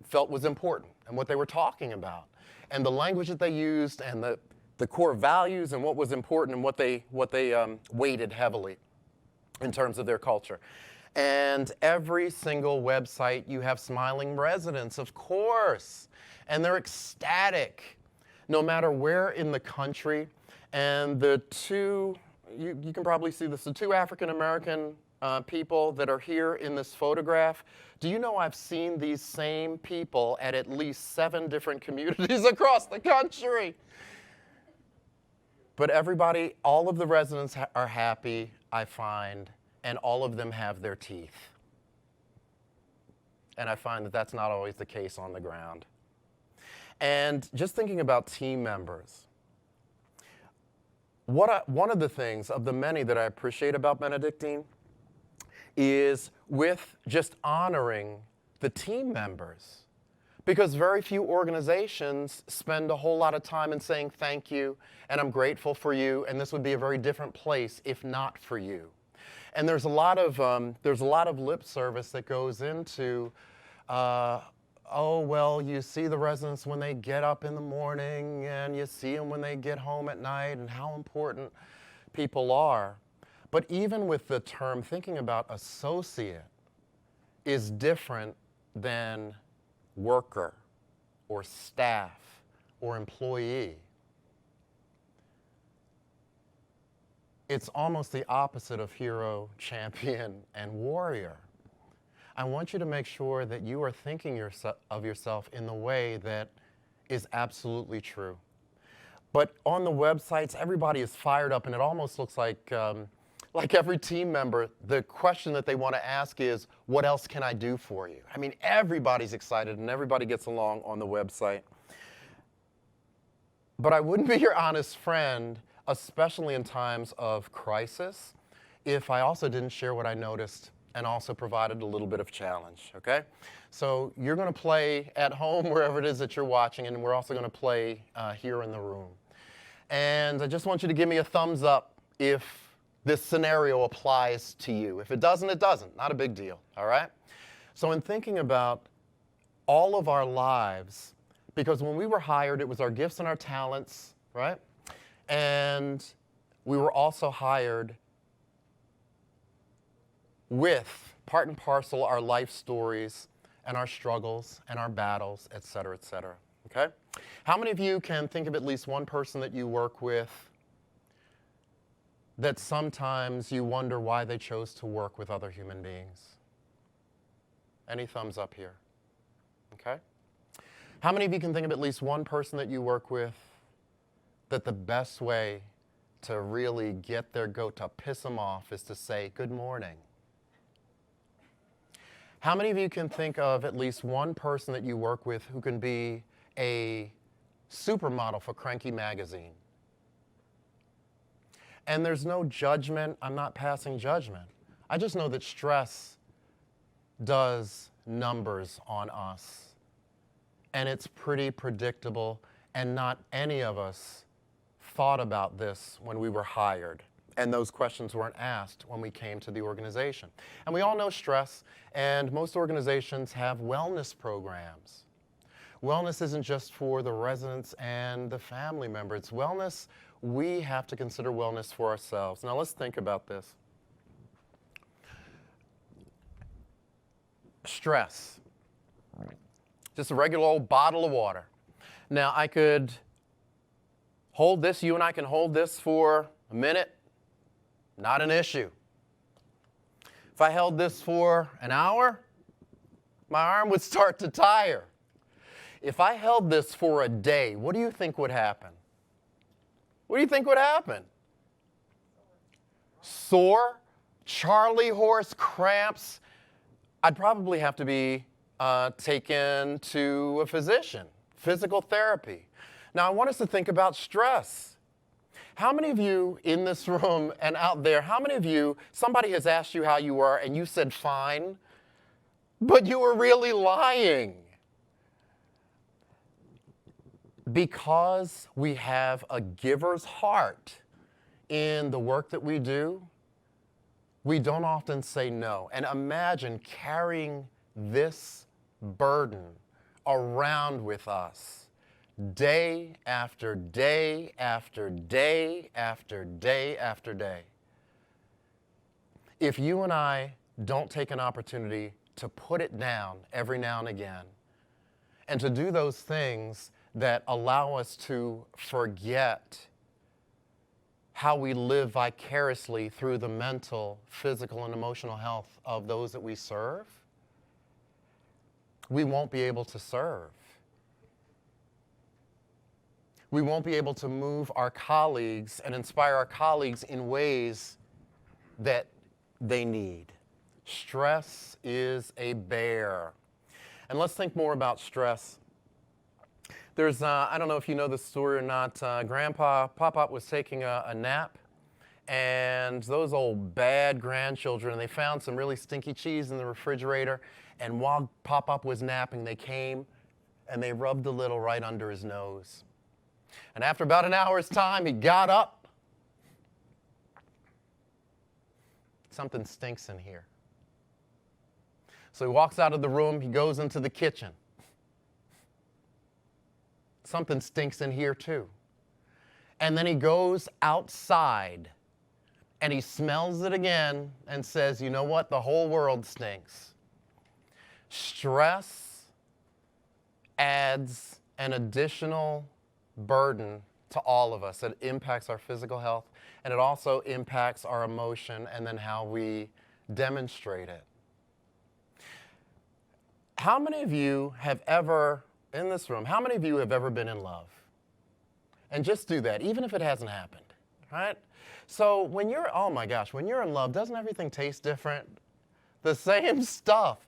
felt was important and what they were talking about and the language that they used and the core values and what was important and what they weighted heavily in terms of their culture. And every single website, you have smiling residents, of course, and they're ecstatic no matter where in the country. And the two, you can probably see this, the two African-American people that are here in this photograph. Do you know I've seen these same people at least 7 different communities across the country? But everybody, all of the residents are happy, I find, and all of them have their teeth. And I find that that's not always the case on the ground. And just thinking about team members, one of the things of the many that I appreciate about Benedictine is with just honoring the team members. Because very few organizations spend a whole lot of time in saying thank you, and I'm grateful for you, and this would be a very different place if not for you. And there's a lot of lip service that goes into, oh, well, you see the residents when they get up in the morning, and you see them when they get home at night, and how important people are. But even with the term, thinking about associate is different than worker or staff or employee. It's almost the opposite of hero, champion, and warrior. I want you to make sure that you are thinking of yourself in the way that is absolutely true. But on the websites, everybody is fired up, and it almost looks like every team member, the question that they want to ask is, what else can I do for you? I mean, everybody's excited, and everybody gets along on the website. But I wouldn't be your honest friend, especially in times of crisis, if I also didn't share what I noticed and also provided a little bit of challenge, okay? So you're going to play at home, wherever it is that you're watching, and we're also going to play here in the room. And I just want you to give me a thumbs up if this scenario applies to you. If it doesn't, it doesn't. Not a big deal, all right? So in thinking about all of our lives Because when we were hired, it was our gifts and our talents, right? And we were also hired with, part and parcel, our life stories and our struggles and our battles, et cetera, okay? How many of you can think of at least one person that you work with that sometimes you wonder why they chose to work with other human beings? Any thumbs up here? Okay. How many of you can think of at least one person that you work with that the best way to really get their goat, to piss them off, is to say, good morning? How many of you can think of at least one person that you work with who can be a supermodel for Cranky Magazine? And there's no judgment. I'm not passing judgment. I just know that stress does numbers on us. And it's pretty predictable. And not any of us thought about this when we were hired. And those questions weren't asked when we came to the organization. And we all know stress, and most organizations have wellness programs. Wellness isn't just for the residents and the family member. It's wellness. We have to consider wellness for ourselves. Now let's think about this. Stress. Just a regular old bottle of water. Now I could hold this, you and I can hold this for a minute. Not an issue. If I held this for an hour, my arm would start to tire. If I held this for a day, what do you think would happen? What do you think would happen? Sore, Charlie horse, cramps. I'd probably have to be taken to a physician, physical therapy. Now, I want us to think about stress. How many of you in this room and out there, how many of you, somebody has asked you how you are and you said fine, but you were really lying? Because we have a giver's heart in the work that we do, we don't often say no. And imagine carrying this burden around with us day after day after day after day after day. If you and I don't take an opportunity to put it down every now and again, and to do those things that allow us to forget how we live vicariously through the mental, physical, and emotional health of those that we serve, we won't be able to serve. We won't be able to move our colleagues and inspire our colleagues in ways that they need. Stress is a bear. And let's think more about stress. There's, I don't know if you know this story or not, Grandpa Pop-Pop was taking a nap, and those old bad grandchildren, they found some really stinky cheese in the refrigerator, and while Pop-Pop was napping, they came and they rubbed a little right under his nose. And after about an hour's time, he got up. Something stinks in here. So he walks out of the room, he goes into the kitchen. Something stinks in here too. And then he goes outside and he smells it again and says, you know what? The whole world stinks. Stress adds an additional burden to all of us. It impacts our physical health, and it also impacts our emotion and then how we demonstrate it. How many of you have ever, in this room, how many of you have ever been in love? And just do that, even if it hasn't happened, right? So when you're, oh my gosh, when you're in love, doesn't everything taste different? The same stuff.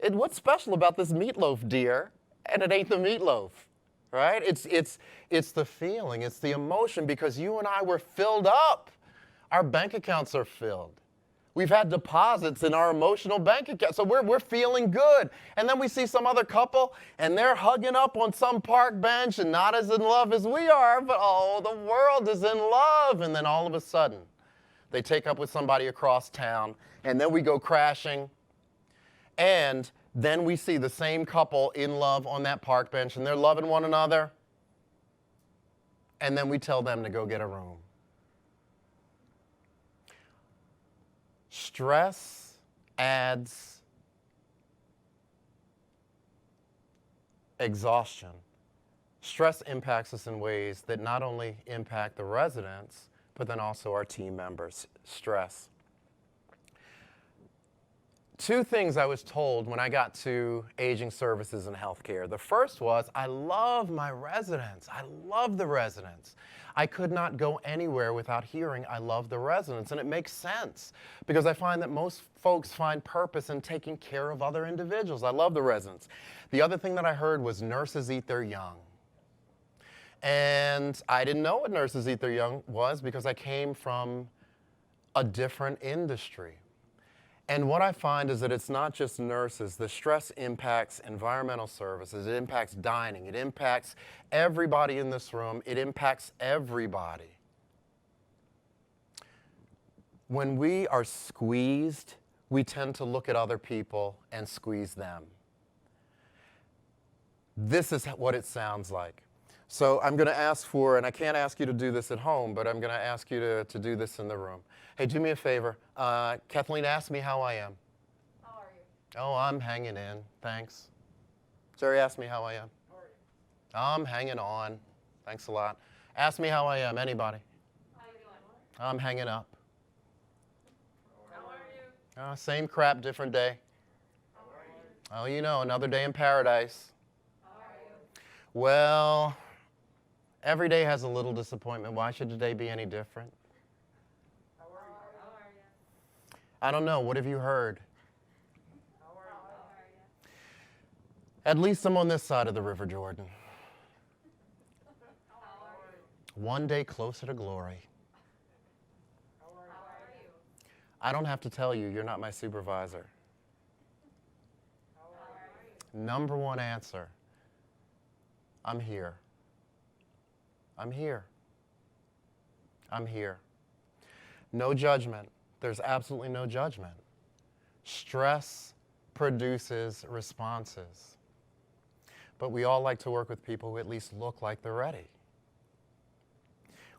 What's special about this meatloaf, dear? And it ain't the meatloaf. Right? It's the feeling, it's the emotion, because you and I were filled up. Our bank accounts are filled. We've had deposits in our emotional bank account, so we're feeling good. And then we see some other couple, and they're hugging up on some park bench and not as in love as we are, but oh, the world is in love. And then all of a sudden, they take up with somebody across town, and then we go crashing. And Then we see the same couple in love on that park bench, and they're loving one another. And then we tell them to go get a room. Stress adds exhaustion. Stress impacts us in ways that not only impact the residents, but then also our team members. Stress. Two things I was told when I got to aging services and healthcare. The first was, I love my residents. I love the residents. I could not go anywhere without hearing, I love the residents. And it makes sense because I find that most folks find purpose in taking care of other individuals. I love the residents. The other thing that I heard was nurses eat their young. And I didn't know what nurses eat their young was because I came from a different industry. And what I find is that it's not just nurses. The stress impacts environmental services. It impacts dining. It impacts everybody in this room. It impacts everybody. When we are squeezed, we tend to look at other people and squeeze them. This is what it sounds like. So I'm going to ask for, and I can't ask you to do this at home, but I'm going to ask you to do this in the room. Hey, do me a favor. Kathleen, ask me how I am. How are you? Oh, I'm hanging in. Thanks. Jerry, ask me how I am. How are you? I'm hanging on. Thanks a lot. Ask me how I am. Anybody? How you doing? I'm hanging up. How are you? Same crap, different day. How are you? Oh, you know, another day in paradise. How are you? Well, every day has a little disappointment. Why should today be any different? How are you? How are you? I don't know. What have you heard? How are you? How are you? At least I'm on this side of the River Jordan. How are you? One day closer to glory. How are you? I don't have to tell you, you're not my supervisor. How are you? Number one answer, I'm here. I'm here. I'm here. No judgment. There's absolutely no judgment. Stress produces responses. But we all like to work with people who at least look like they're ready.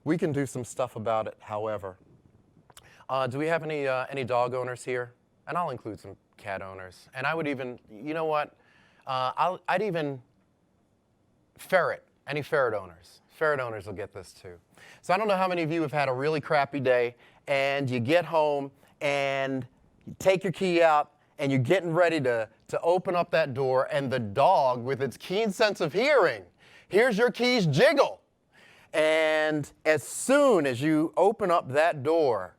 We can do some stuff about it, however. Do we have any dog owners here? And I'll include some cat owners. And I would even, you know what? I'd even ferret, any ferret owners. Ferret owners will get this too. So I don't know how many of you have had a really crappy day and you get home and you take your key out and you're getting ready to open up that door and the dog, with its keen sense of hearing, hears your keys jiggle. And as soon as you open up that door,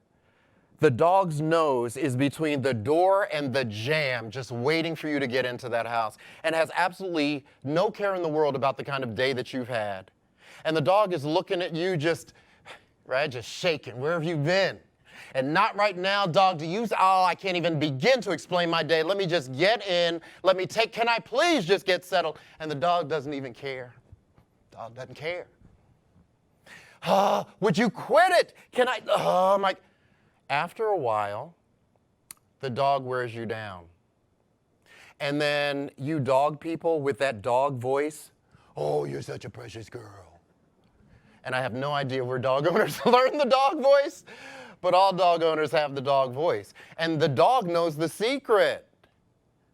the dog's nose is between the door and the jamb, just waiting for you to get into that house, and has absolutely no care in the world about the kind of day that you've had. And the dog is looking at you just shaking. Where have you been? And not right now, dog, I can't even begin to explain my day. Let me just get in. Can I please just get settled? And the dog doesn't even care. Dog doesn't care. Would you quit it? I'm like, after a while, the dog wears you down. And then you dog people with that dog voice, oh, you're such a precious girl. And I have no idea where dog owners learn the dog voice, but all dog owners have the dog voice. And the dog knows the secret.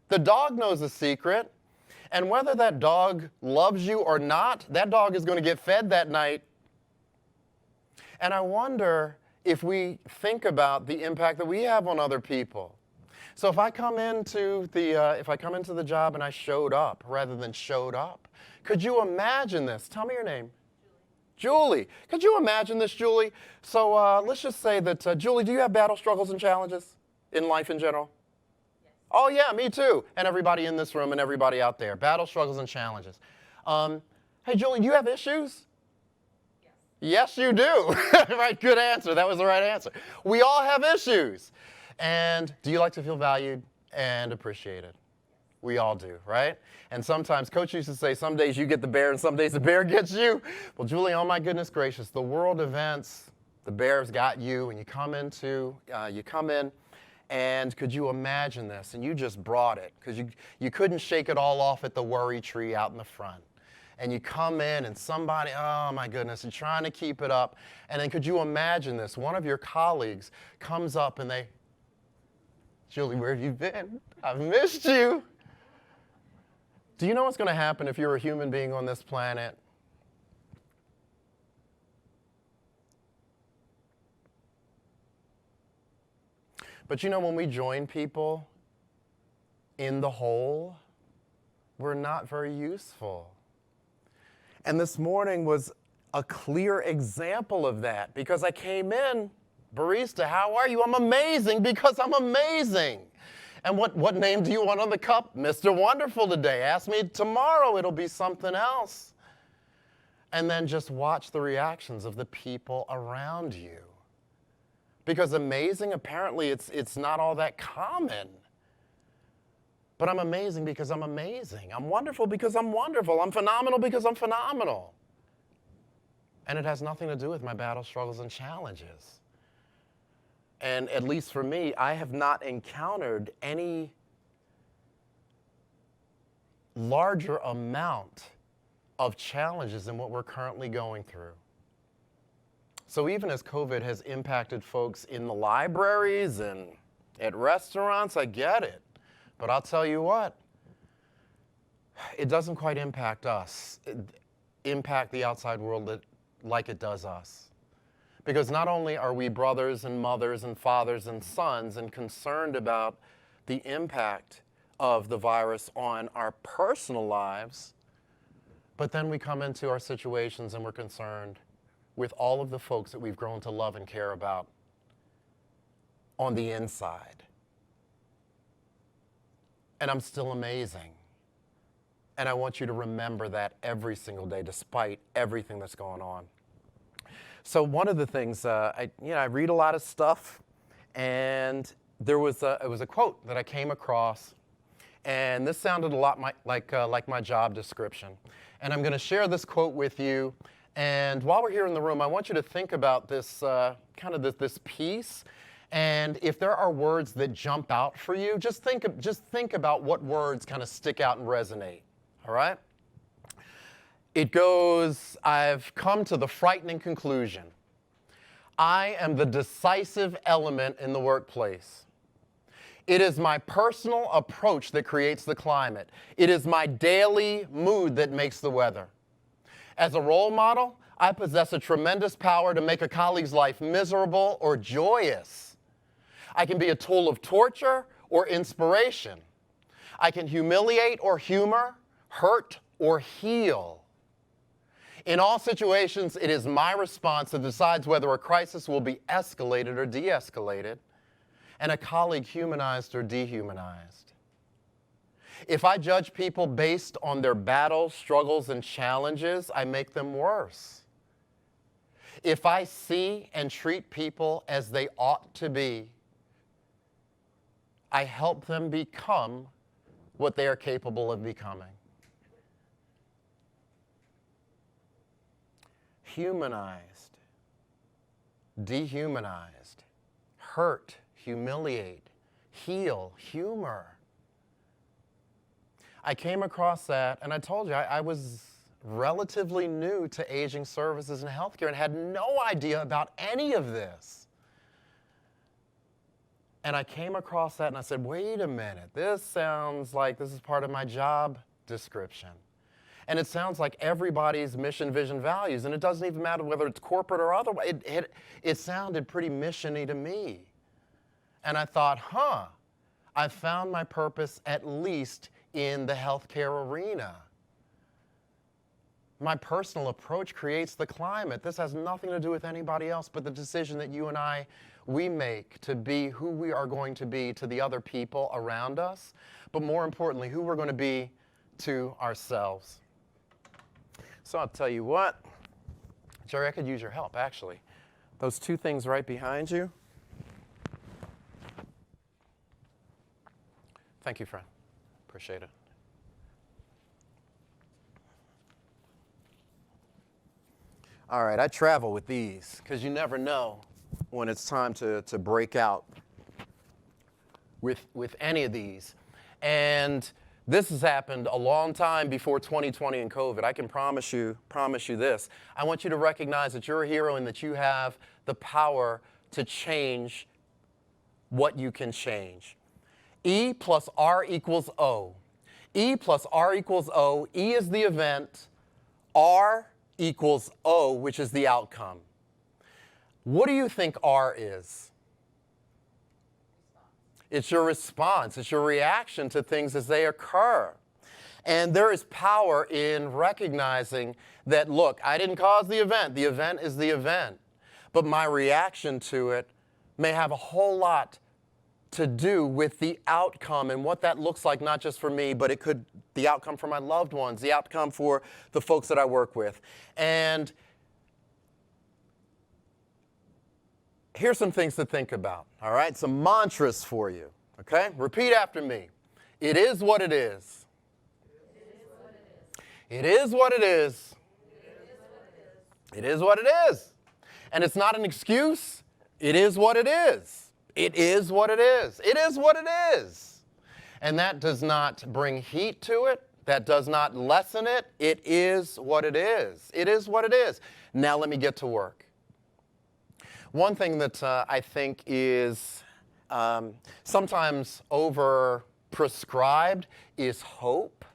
The dog knows the secret. And whether that dog loves you or not, that dog is going to get fed that night. And I wonder if we think about the impact that we have on other people. So if I come into the job and I showed up rather than showed up, could you imagine this? Tell me your name. Julie. Could you imagine this, Julie? So let's just say that, Julie, do you have battle, struggles, and challenges in life in general? Yes. Oh, yeah, me too. And everybody in this room and everybody out there. Battle, struggles, and challenges. Hey, Julie, do you have issues? Yes, you do. Right, good answer. That was the right answer. We all have issues. And do you like to feel valued and appreciated? We all do, right? And sometimes, Coach used to say, some days you get the bear and some days the bear gets you. Well, Julie, oh my goodness gracious, the world events, the bear's got you, and you come in, And could you imagine this? And you just brought it because you couldn't shake it all off at the worry tree out in the front. And you come in and somebody, oh my goodness, you're trying to keep it up. And then could you imagine this? One of your colleagues comes up and they, Julie, where have you been? I've missed you. Do you know what's going to happen if you're a human being on this planet? But you know, when we join people in the whole, we're not very useful. And this morning was a clear example of that because I came in, barista, how are you? I'm amazing because I'm amazing. And what name do you want on the cup? Mr. Wonderful today. Ask me tomorrow, it'll be something else. And then just watch the reactions of the people around you. Because amazing, apparently it's not all that common. But I'm amazing because I'm amazing. I'm wonderful because I'm wonderful. I'm phenomenal because I'm phenomenal. And it has nothing to do with my battles, struggles, and challenges. And at least for me, I have not encountered any larger amount of challenges than what we're currently going through. So even as COVID has impacted folks in the libraries and at restaurants, I get it. But I'll tell you what, it doesn't quite impact us, impact the outside world like it does us. Because not only are we brothers and mothers and fathers and sons and concerned about the impact of the virus on our personal lives, but then we come into our situations and we're concerned with all of the folks that we've grown to love and care about on the inside. And I'm still amazing. And I want you to remember that every single day, despite everything that's going on. So one of the things, I read a lot of stuff, and it was a quote that I came across, and this sounded a lot like my job description. And I'm going to share this quote with you. And while we're here in the room, I want you to think about this this piece. And if there are words that jump out for you, just think about what words kind of stick out and resonate. All right? It goes, I've come to the frightening conclusion. I am the decisive element in the workplace. It is my personal approach that creates the climate. It is my daily mood that makes the weather. As a role model, I possess a tremendous power to make a colleague's life miserable or joyous. I can be a tool of torture or inspiration. I can humiliate or humor, hurt or heal. In all situations, it is my response that decides whether a crisis will be escalated or de-escalated, and a colleague humanized or dehumanized. If I judge people based on their battles, struggles, and challenges, I make them worse. If I see and treat people as they ought to be, I help them become what they are capable of becoming. Humanized, dehumanized, hurt, humiliate, heal, humor. I came across that, and I told you, I was relatively new to aging services and healthcare and had no idea about any of this. And I came across that and I said, wait a minute, this sounds like this is part of my job description. And it sounds like everybody's mission, vision, values, and it doesn't even matter whether it's corporate or otherwise. It sounded pretty mission-y to me. And I thought, I found my purpose at least in the healthcare arena. My personal approach creates the climate. This has nothing to do with anybody else but the decision that you and we make to be who we are going to be to the other people around us, but more importantly, who we're going to be to ourselves. So I'll tell you what, Jerry, I could use your help, actually. Those two things right behind you. Thank you, friend. Appreciate it. All right, I travel with these because you never know when it's time to break out with any of these. And this has happened a long time before 2020 and COVID. I can promise you this. I want you to recognize that you're a hero and that you have the power to change what you can change. E plus R equals O. E plus R equals O. E is the event. R equals O, which is the outcome. What do you think R is? It's your response. It's your reaction to things as they occur. And there is power in recognizing that, look, I didn't cause the event. The event is the event. But my reaction to it may have a whole lot to do with the outcome and what that looks like, not just for me, but it could the outcome for my loved ones, the outcome for the folks that I work with. And here's some things to think about, all right? Some mantras for you, okay? Repeat after me. It is what it is. It is what it is. It is what it is. And it's not an excuse. It is what it is. It is what it is. It is what it is. And that does not bring heat to it. That does not lessen it. It is what it is. It is what it is. Now let me get to work. One thing that I think is sometimes over-prescribed is hope.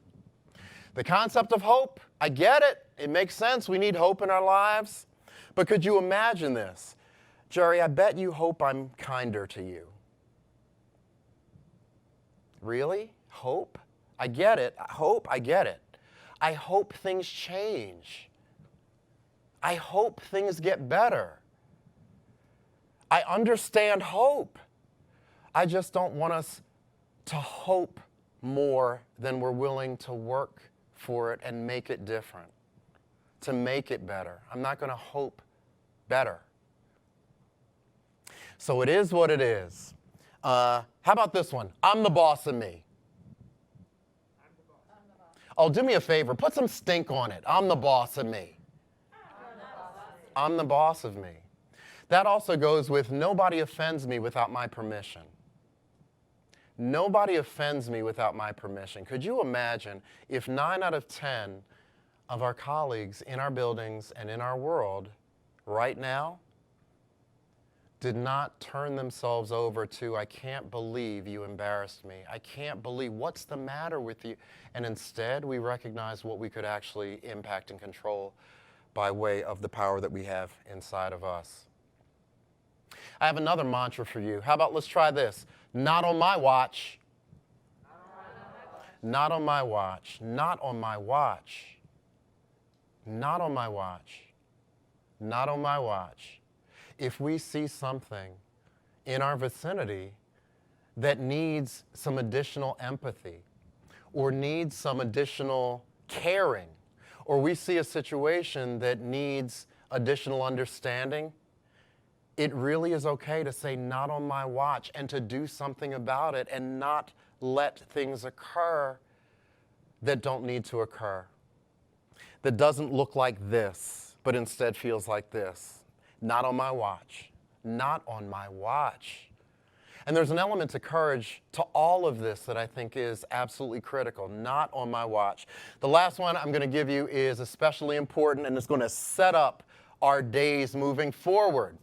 The concept of hope, I get it. It makes sense. We need hope in our lives. But could you imagine this? Jerry, I bet you hope I'm kinder to you. Really? Hope? I get it. Hope? I get it. I hope things change. I hope things get better. I understand hope. I just don't want us to hope more than we're willing to work for it and make it different, to make it better. I'm not going to hope better. So it is what it is. How about this one? I'm the boss of me. Oh, do me a favor. Put some stink on it. I'm the boss of me. I'm the boss of me. That also goes with nobody offends me without my permission. Nobody offends me without my permission. Could you imagine if 9 out of 10 of our colleagues in our buildings and in our world right now did not turn themselves over to, I can't believe you embarrassed me. I can't believe, what's the matter with you? And instead, we recognize what we could actually impact and control by way of the power that we have inside of us. I have another mantra for you. How about let's try this? Not on my watch. Not on my watch. Not on my watch. Not on my watch. Not on my watch. If we see something in our vicinity that needs some additional empathy or needs some additional caring, or we see a situation that needs additional understanding, it really is okay to say not on my watch and to do something about it and not let things occur that don't need to occur, that doesn't look like this, but instead feels like this. Not on my watch. Not on my watch. And there's an element to courage to all of this that I think is absolutely critical. Not on my watch. The last one I'm going to give you is especially important, and it's going to set up our days moving forward.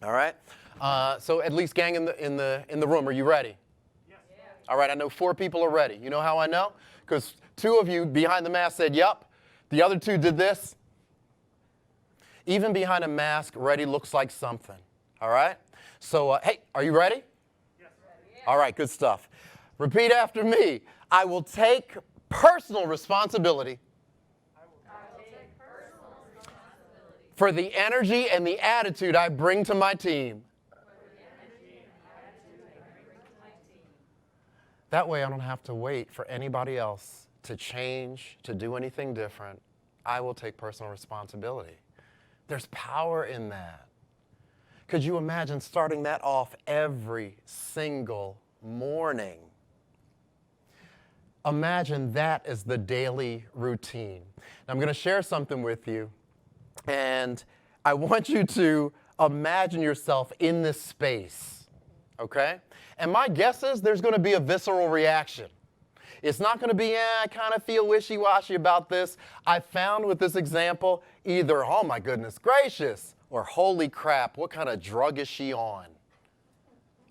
All right? So at least, gang in the room, are you ready? Yes. All right, I know 4 people are ready. You know how I know? Because 2 of you behind the mask said, yep. The other 2 did this. Even behind a mask, ready looks like something, all right? So, hey, are you ready? Yes. All right, good stuff. Repeat after me. I will take personal responsibility for the energy and the attitude I bring to my team. That way I don't have to wait for anybody else to change, to do anything different. I will take personal responsibility. There's power in that. Could you imagine starting that off every single morning? Imagine that as the daily routine. Now, I'm going to share something with you, and I want you to imagine yourself in this space, okay? And my guess is there's going to be a visceral reaction. It's not going to be, I kind of feel wishy-washy about this. I found with this example either, oh my goodness gracious, or holy crap, what kind of drug is she on?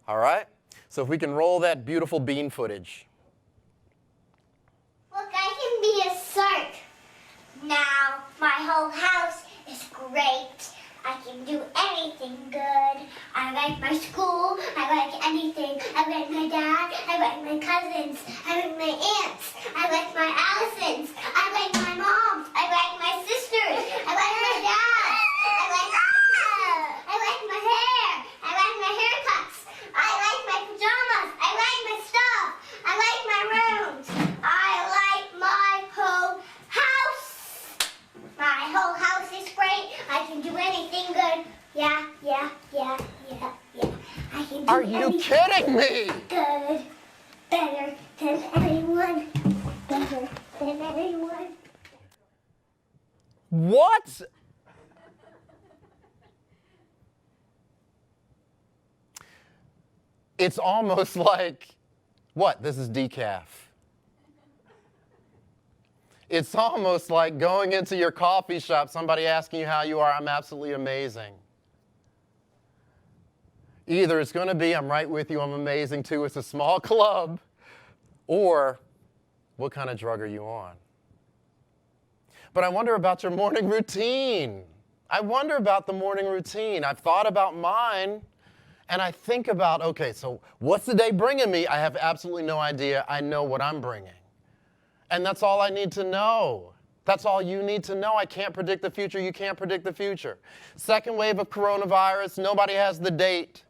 All right? So if we can roll that beautiful bean footage. Look, I can be a shark. Now my whole house is great. I can do anything good. I like my school. I like anything. I like my dad. I like my cousins. I like my aunts. I like my Allisons. I like my mom. I like my sisters. I like my dad. I like my hair. I like my haircuts. I like my pajamas. I like my stuff. I like my rooms. I like my whole house. My whole house is great. I can do anything good. Yeah. I can do Are you kidding me? Good. Better than anyone. Better than anyone. What? It's almost like, what? This is decaf. It's almost like going into your coffee shop, somebody asking you how you are. I'm absolutely amazing. Either it's going to be, I'm right with you, I'm amazing too, it's a small club, or what kind of drug are you on? But I wonder about your morning routine. I wonder about the morning routine. I've thought about mine, and I think about, okay, so what's the day bringing me? I have absolutely no idea. I know what I'm bringing. And that's all I need to know. That's all you need to know. I can't predict the future. You can't predict the future. Second wave of coronavirus, nobody has the date.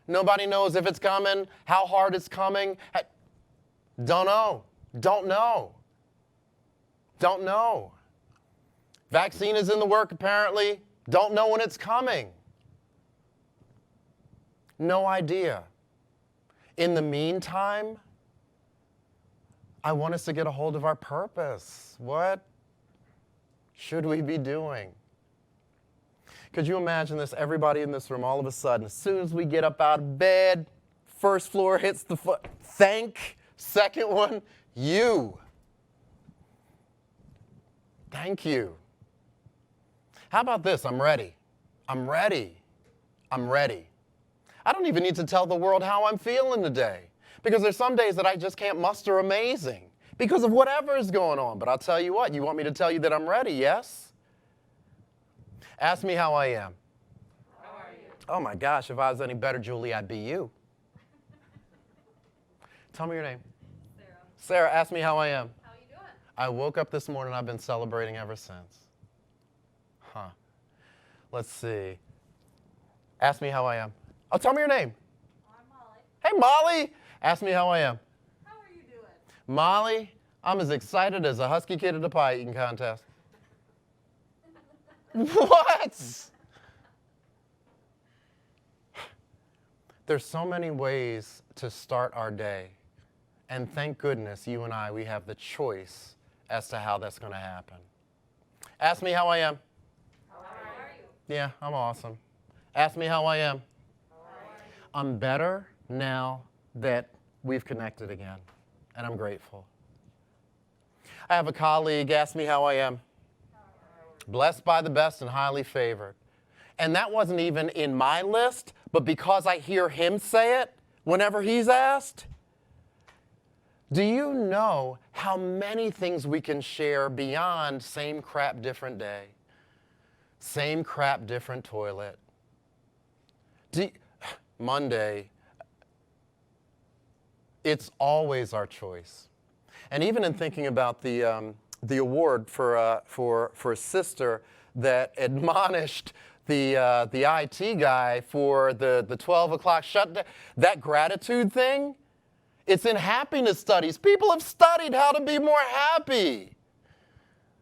Nobody knows if it's coming, how hard it's coming. Don't know. Don't know. Don't know. Vaccine is in the work, apparently. Don't know when it's coming. No idea. In the meantime, I want us to get a hold of our purpose. What should we be doing? Could you imagine this? Everybody in this room, all of a sudden, as soon as we get up out of bed, first floor hits the foot. Thank. Second one, you. Thank you. How about this? I'm ready. I'm ready. I'm ready. I don't even need to tell the world how I'm feeling today, because there's some days that I just can't muster amazing because of whatever is going on. But I'll tell you what, you want me to tell you that I'm ready, yes? Ask me how I am. How are you? Oh my gosh, if I was any better, Julie, I'd be you. Tell me your name. Sarah. Sarah, ask me how I am. How you doing? I woke up this morning, I've been celebrating ever since. Huh. Let's see. Ask me how I am. Oh, tell me your name. I'm Molly. Hey, Molly. Ask me how I am. How are you doing? Molly, I'm as excited as a husky kid at a pie eating contest. What? There's so many ways to start our day. And thank goodness you and I, we have the choice as to how that's going to happen. Ask me how I am. How are you? Yeah, I'm awesome. Ask me how I am. I'm better now that we've connected again, and I'm grateful. I have a colleague ask me how I am. Blessed by the best and highly favored. And that wasn't even in my list, but because I hear him say it whenever he's asked. Do you know how many things we can share beyond same crap, different day? Same crap, different toilet. Monday, it's always our choice. And even in thinking about the award for a sister that admonished the IT guy for the 12 o'clock shutdown, that gratitude thing, it's in happiness studies. People have studied how to be more happy.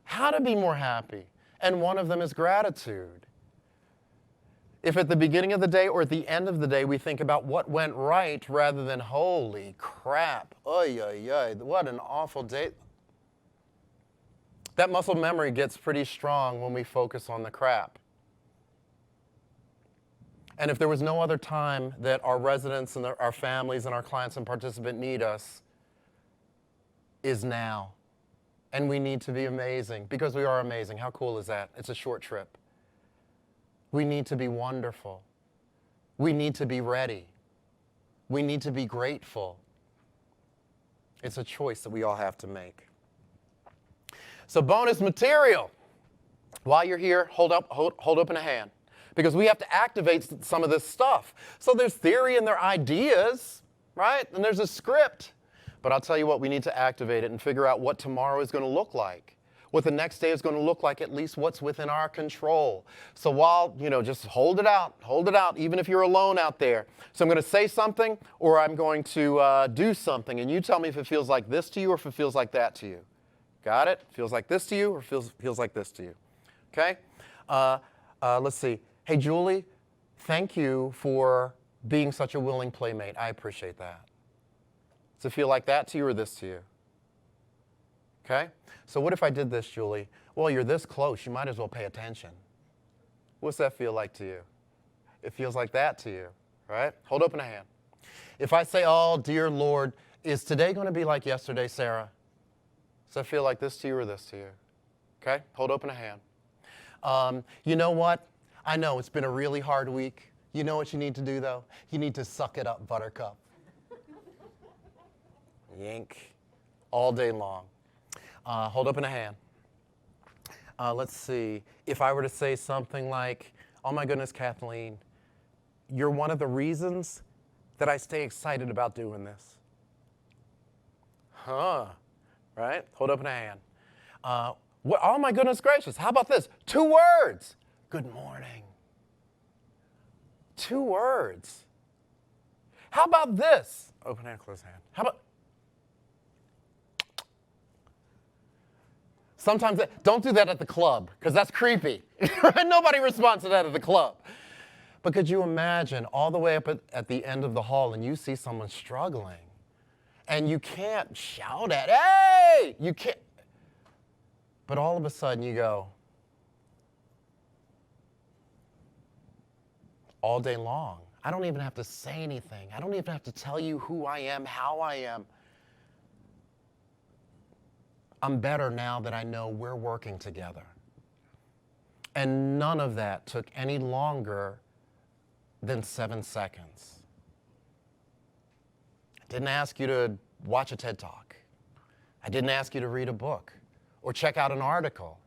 How to be more happy. And one of them is gratitude. If at the beginning of the day or at the end of the day we think about what went right rather than holy crap, oy, oy, oy, what an awful day. That muscle memory gets pretty strong when we focus on the crap. And if there was no other time that our residents and our families and our clients and participants need us, is now. And we need to be amazing, because we are amazing. How cool is that? It's a short trip. We need to be wonderful. We need to be ready. We need to be grateful. It's a choice that we all have to make. So bonus material. While you're here, hold open a hand, because we have to activate some of this stuff. So there's theory and there are ideas, right? And there's a script. But I'll tell you what, we need to activate it and figure out what tomorrow is going to look like, what the next day is going to look like, at least what's within our control. So while, just hold it out, even if you're alone out there. So I'm going to say something, or I'm going to do something, and you tell me if it feels like this to you or if it feels like that to you. Got it? Feels like this to you or feels like this to you? Okay? Let's see. Hey, Julie, thank you for being such a willing playmate. I appreciate that. Does it feel like that to you or this to you? Okay? So what if I did this, Julie? Well, you're this close. You might as well pay attention. What's that feel like to you? It feels like that to you, right? Hold open a hand. If I say, oh, dear Lord, is today going to be like yesterday, Sarah? Does that feel like this to you or this to you? Okay? Hold open a hand. You know what? I know it's been a really hard week. You know what you need to do, though? You need to suck it up, Buttercup. Yank. All day long. Hold open a hand. Let's see. If I were to say something like, oh my goodness, Kathleen, you're one of the reasons that I stay excited about doing this. Huh. Right? Hold open a hand. Oh my goodness gracious, how about this? 2 words. Good morning. 2 words. How about this? Open hand, close hand. How about... Sometimes, don't do that at the club, because that's creepy. Nobody responds to that at the club. But could you imagine all the way up at the end of the hall and you see someone struggling and you can't shout at, hey, you can't. But all of a sudden you go, all day long. I don't even have to say anything. I don't even have to tell you who I am, how I am. I'm better now that I know we're working together. And none of that took any longer than 7 seconds. I didn't ask you to watch a TED Talk. I didn't ask you to read a book or check out an article.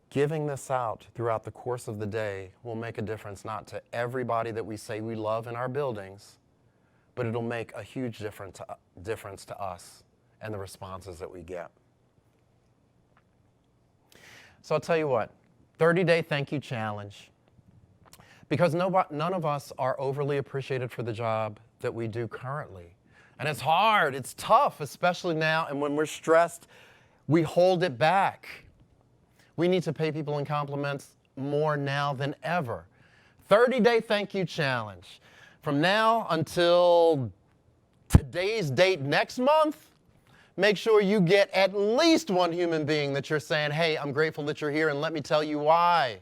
Giving this out throughout the course of the day will make a difference, not to everybody that we say we love in our buildings, but it'll make a huge difference to us and the responses that we get. So I'll tell you what, 30-day thank you challenge. Because none of us are overly appreciated for the job that we do currently. And it's hard, it's tough, especially now, and when we're stressed, we hold it back. We need to pay people in compliments more now than ever. 30-day thank you challenge. From now until today's date next month, make sure you get at least one human being that you're saying, hey, I'm grateful that you're here and let me tell you why.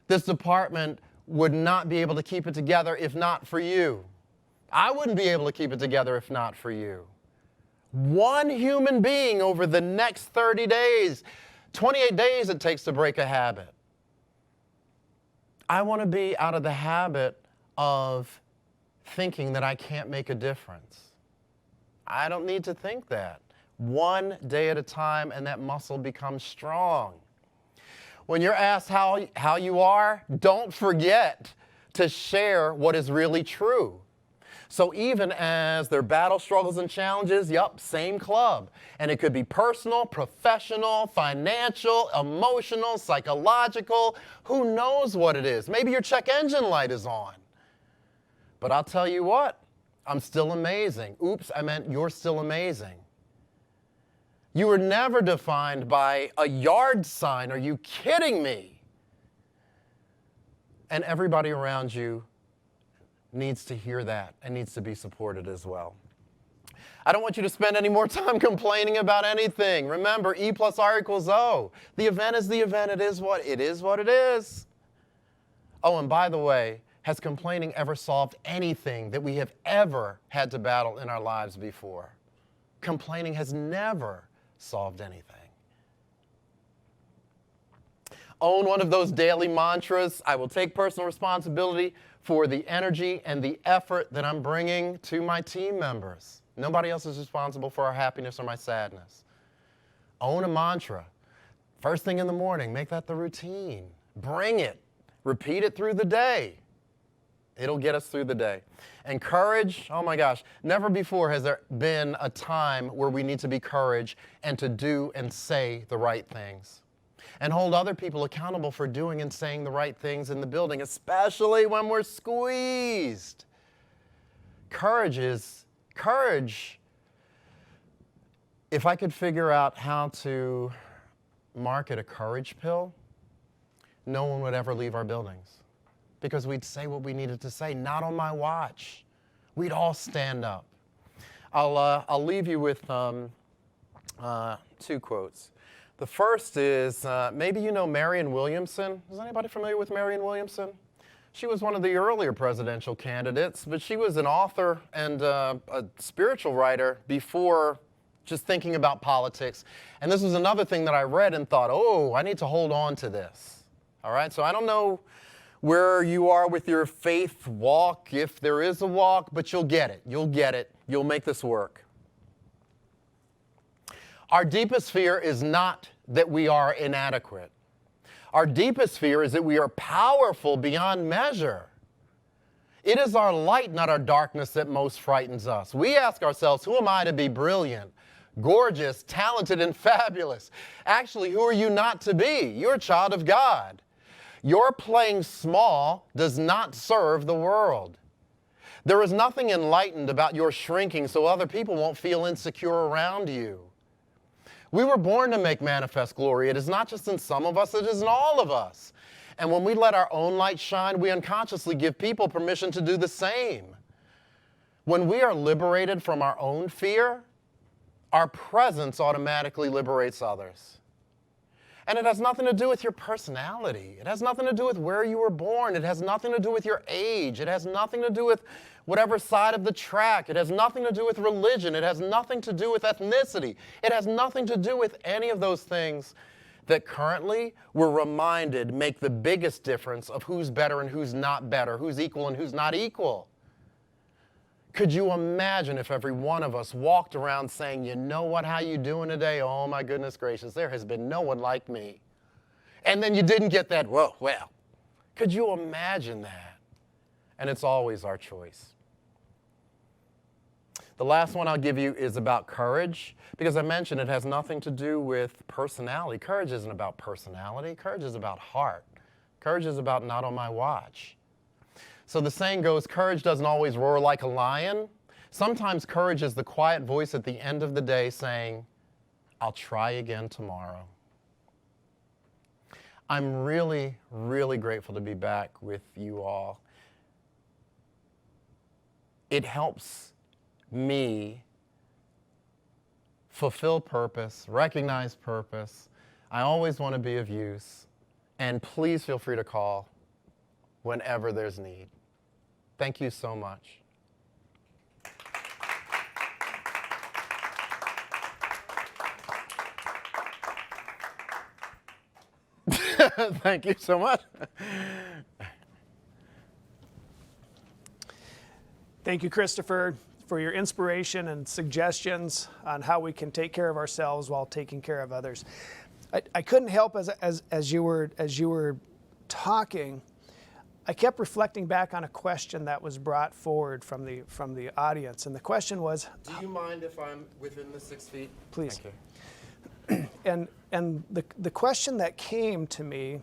This department would not be able to keep it together if not for you. I wouldn't be able to keep it together if not for you. One human being over the next 30 days, 28 days it takes to break a habit. I want to be out of the habit of thinking that I can't make a difference. I don't need to think that. One day at a time, and that muscle becomes strong. When you're asked how you are, don't forget to share what is really true. So even as there are battle, struggles, and challenges, yup, same club. And it could be personal, professional, financial, emotional, psychological, who knows what it is. Maybe your check engine light is on. But I'll tell you what, I'm still amazing. Oops, I meant you're still amazing. You were never defined by a yard sign. Are you kidding me? And everybody around you needs to hear that and needs to be supported as well. I don't want you to spend any more time complaining about anything. Remember, E plus R equals O. The event is the event. It is what it is. Oh, and by the way, has complaining ever solved anything that we have ever had to battle in our lives before? Complaining has never solved anything. Own one of those daily mantras. I will take personal responsibility for the energy and the effort that I'm bringing to my team members. Nobody else is responsible for our happiness or my sadness. Own a mantra. First thing in the morning, make that the routine. Bring it. Repeat it through the day. It'll get us through the day. And courage, oh my gosh, never before has there been a time where we need to be courage and to do and say the right things. And hold other people accountable for doing and saying the right things in the building, especially when we're squeezed. Courage. If I could figure out how to market a courage pill, no one would ever leave our buildings because we'd say what we needed to say. Not on my watch. We'd all stand up. I'll leave you with two quotes. The first is, maybe you know Marianne Williamson. Is anybody familiar with Marianne Williamson? She was one of the earlier presidential candidates, but she was an author and a spiritual writer before just thinking about politics. And this was another thing that I read and thought, oh, I need to hold on to this. All right, so I don't know where you are with your faith walk, if there is a walk, but you'll get it. You'll get it. You'll make this work. Our deepest fear is not that we are inadequate. Our deepest fear is that we are powerful beyond measure. It is our light, not our darkness, that most frightens us. We ask ourselves, who am I to be brilliant, gorgeous, talented, and fabulous? Actually, who are you not to be? You're a child of God. Your playing small does not serve the world. There is nothing enlightened about your shrinking so other people won't feel insecure around you. We were born to make manifest glory. It is not just in some of us, it is in all of us. And when we let our own light shine, we unconsciously give people permission to do the same. When we are liberated from our own fear, our presence automatically liberates others. And it has nothing to do with your personality. It has nothing to do with where you were born. It has nothing to do with your age. It has nothing to do with whatever side of the track. It has nothing to do with religion. It has nothing to do with ethnicity. It has nothing to do with any of those things that currently we're reminded make the biggest difference of who's better and who's not better, who's equal and who's not equal. Could you imagine if every one of us walked around saying, you know what, how you doing today? Oh my goodness gracious, there has been no one like me. And then you didn't get that, whoa, well. Could you imagine that? And it's always our choice. The last one I'll give you is about courage, because I mentioned it has nothing to do with personality. Courage isn't about personality. Courage is about heart. Courage is about not on my watch. So the saying goes, courage doesn't always roar like a lion. Sometimes courage is the quiet voice at the end of the day saying, I'll try again tomorrow. I'm really, really grateful to be back with you all. It helps me fulfill purpose, recognize purpose. I always want to be of use. And please feel free to call whenever there's need. Thank you so much. Thank you so much. Thank you, Christopher, for your inspiration and suggestions on how we can take care of ourselves while taking care of others. I couldn't help as you were talking, I kept reflecting back on a question that was brought forward from the audience, and the question was, do you mind if I'm within the 6 feet? Please. Thank you. And the question that came to me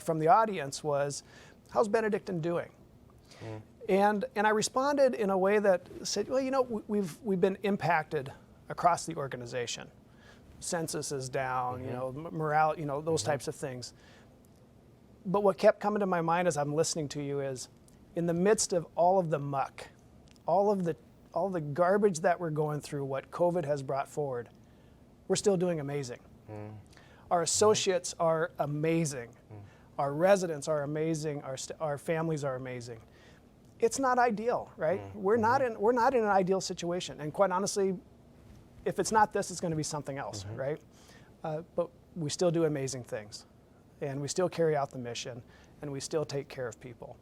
from the audience was, how's Benedictine doing? And I responded in a way that said, well, you know, we've been impacted across the organization. Census is down, you know, morale, you know, those types of things. But what kept coming to my mind as I'm listening to you is, in the midst of all of the muck, all the garbage that we're going through, what COVID has brought forward, we're still doing amazing. Our associates are amazing. our residents are amazing, our families are amazing. It's not ideal, right? We're not in an ideal situation, and quite honestly, if it's not this, it's going to be something else, right? But we still do amazing things, and we still carry out the mission, and we still take care of people.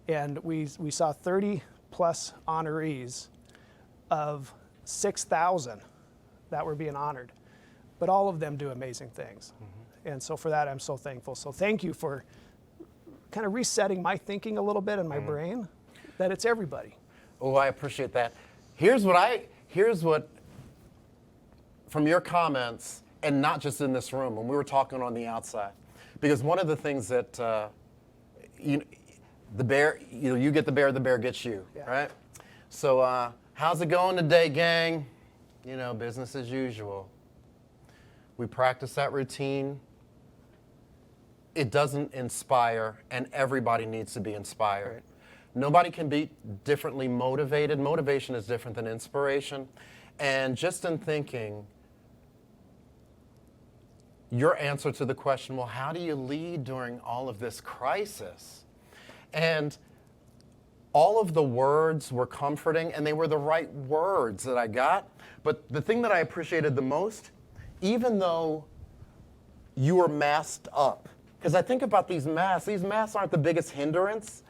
And we saw 30 plus honorees of 6,000 that were being honored, but all of them do amazing things. And so for that, I'm so thankful. So thank you for kind of resetting my thinking a little bit in my brain, that it's everybody. Oh, I appreciate that. Here's what, from your comments, and not just in this room, when we were talking on the outside, because one of the things that, the bear, you get the bear gets you, right? So how's it going today, gang? Business as usual. We practice that routine. It doesn't inspire, and everybody needs to be inspired. Right. Nobody can be differently motivated. Motivation is different than inspiration. And just in thinking, your answer to the question, well, how do you lead during all of this crisis? And all of the words were comforting, and they were the right words that I got. But the thing that I appreciated the most, even though you were masked up, because I think about these masks aren't the biggest hindrance.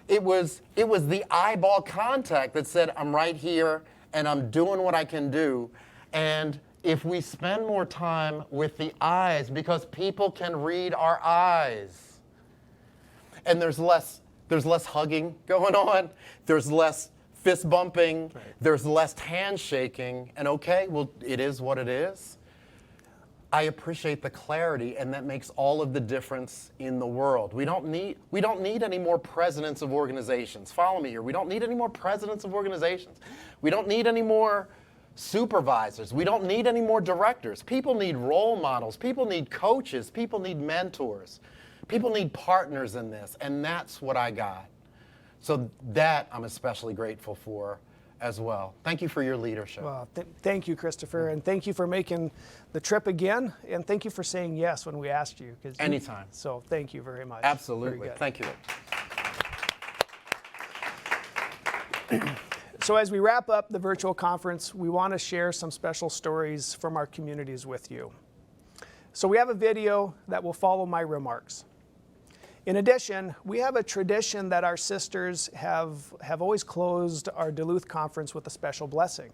It was the eyeball contact that said, I'm right here, and I'm doing what I can do. And if we spend more time with the eyes, because people can read our eyes, and there's less hugging going on, there's less fist bumping, there's less handshaking, and okay, well, it is what it is. I appreciate the clarity, and that makes all of the difference in the world. We don't need any more presidents of organizations. Follow me here. We don't need any more presidents of organizations. We don't need any more supervisors. We don't need any more directors. People need role models. People need coaches. People need mentors. People need partners in this, and that's what I got. So that I'm especially grateful for as well. Thank you for your leadership. Well, thank you, Christopher, and thank you for making the trip again, and thank you for saying yes when we asked you. Anytime. So thank you very much. Absolutely. Thank you. So as we wrap up the virtual conference, we want to share some special stories from our communities with you. So we have a video that will follow my remarks. In addition, we have a tradition that our sisters have always closed our Duluth conference with a special blessing.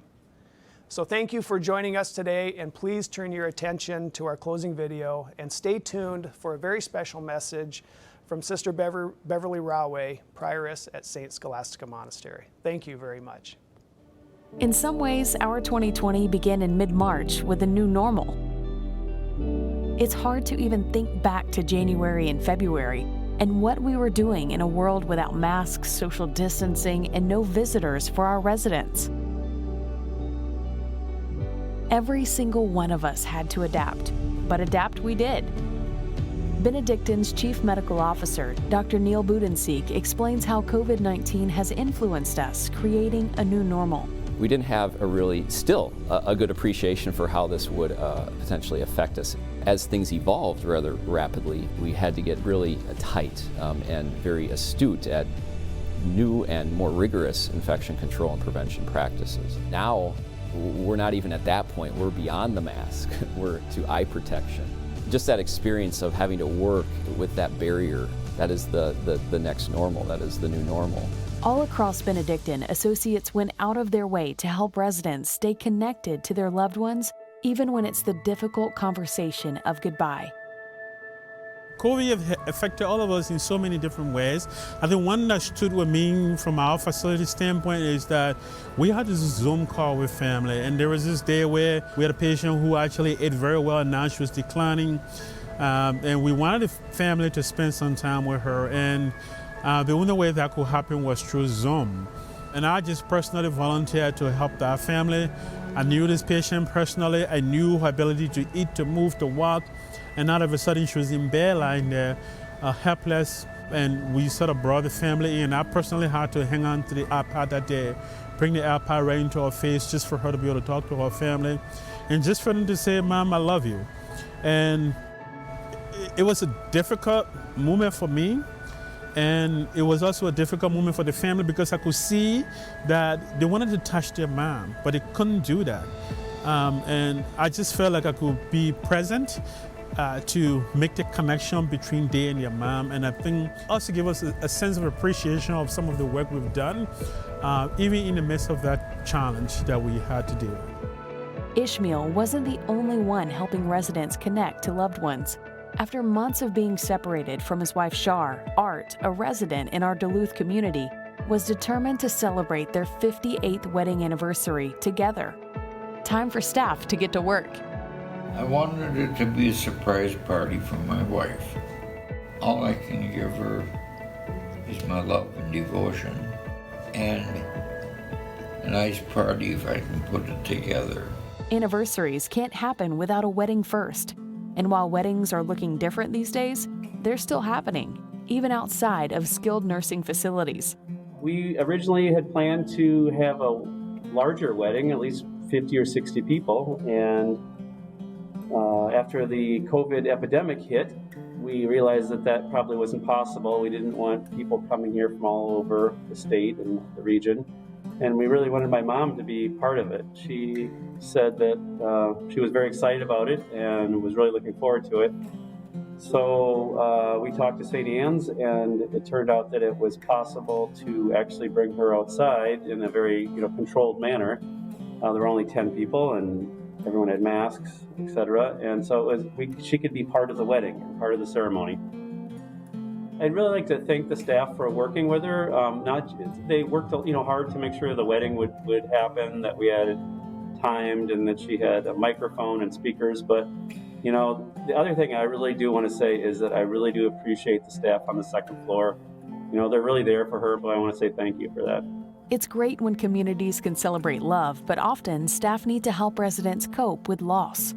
So thank you for joining us today, and please turn your attention to our closing video and stay tuned for a very special message from Sister Beverly Rawe, prioress at St. Scholastica Monastery. Thank you very much. In some ways, our 2020 began in mid-March with a new normal. It's hard to even think back to January and February and what we were doing in a world without masks, social distancing, and no visitors for our residents. Every single one of us had to adapt, but adapt we did. Benedictine's Chief Medical Officer, Dr. Neil Budenseek, explains how COVID-19 has influenced us, creating a new normal. We didn't have a good appreciation for how this would potentially affect us. As things evolved rather rapidly, we had to get really tight and very astute at new and more rigorous infection control and prevention practices. Now, we're not even at that point. We're beyond the mask. We're to eye protection. Just that experience of having to work with that barrier, that is the next normal. That is the new normal. All across Benedictine, associates went out of their way to help residents stay connected to their loved ones, even when it's the difficult conversation of goodbye. COVID have affected all of us in so many different ways. I think one that stood with me from our facility standpoint is that we had this Zoom call with family, and there was this day where we had a patient who actually ate very well, and now she was declining, and we wanted the family to spend some time with her, and the only way that could happen was through Zoom. And I just personally volunteered to help our family. I knew this patient personally. I knew her ability to eat, to move, to walk. And all of a sudden she was in bed lying there, helpless. And we sort of brought the family in. I personally had to hang on to the iPad that day, bring the iPad right into her face just for her to be able to talk to her family. And just for them to say, Mom, I love you. And It was a difficult moment for me, and it was also a difficult moment for the family because I could see that they wanted to touch their mom, but they couldn't do that. And I just felt like I could be present to make the connection between they and their mom, and I think also give us a sense of appreciation of some of the work we've done, even in the midst of that challenge that we had to do. Ishmael wasn't the only one helping residents connect to loved ones. After months of being separated from his wife Shar, Art, a resident in our Duluth community, was determined to celebrate their 58th wedding anniversary together. Time for staff to get to work. I wanted it to be a surprise party for my wife. All I can give her is my love and devotion, and a nice party if I can put it together. Anniversaries can't happen without a wedding first. And while weddings are looking different these days, they're still happening, even outside of skilled nursing facilities. We originally had planned to have a larger wedding, at least 50 or 60 people, and after the COVID epidemic hit, we realized that that probably wasn't possible. We didn't want people coming here from all over the state and the region, and we really wanted my mom to be part of it. She said that she was very excited about it and was really looking forward to it. So we talked to St. Anne's, and it turned out that it was possible to actually bring her outside in a very controlled manner. There were only 10 people, and everyone had masks, etc. And so it was, she could be part of the wedding, part of the ceremony. I'd really like to thank the staff for working with her. They worked hard to make sure the wedding would happen, that we had it timed, and that she had a microphone and speakers. But the other thing I really do want to say is that I really do appreciate the staff on the second floor. They're really there for her, but I want to say thank you for that. It's great when communities can celebrate love, but often staff need to help residents cope with loss.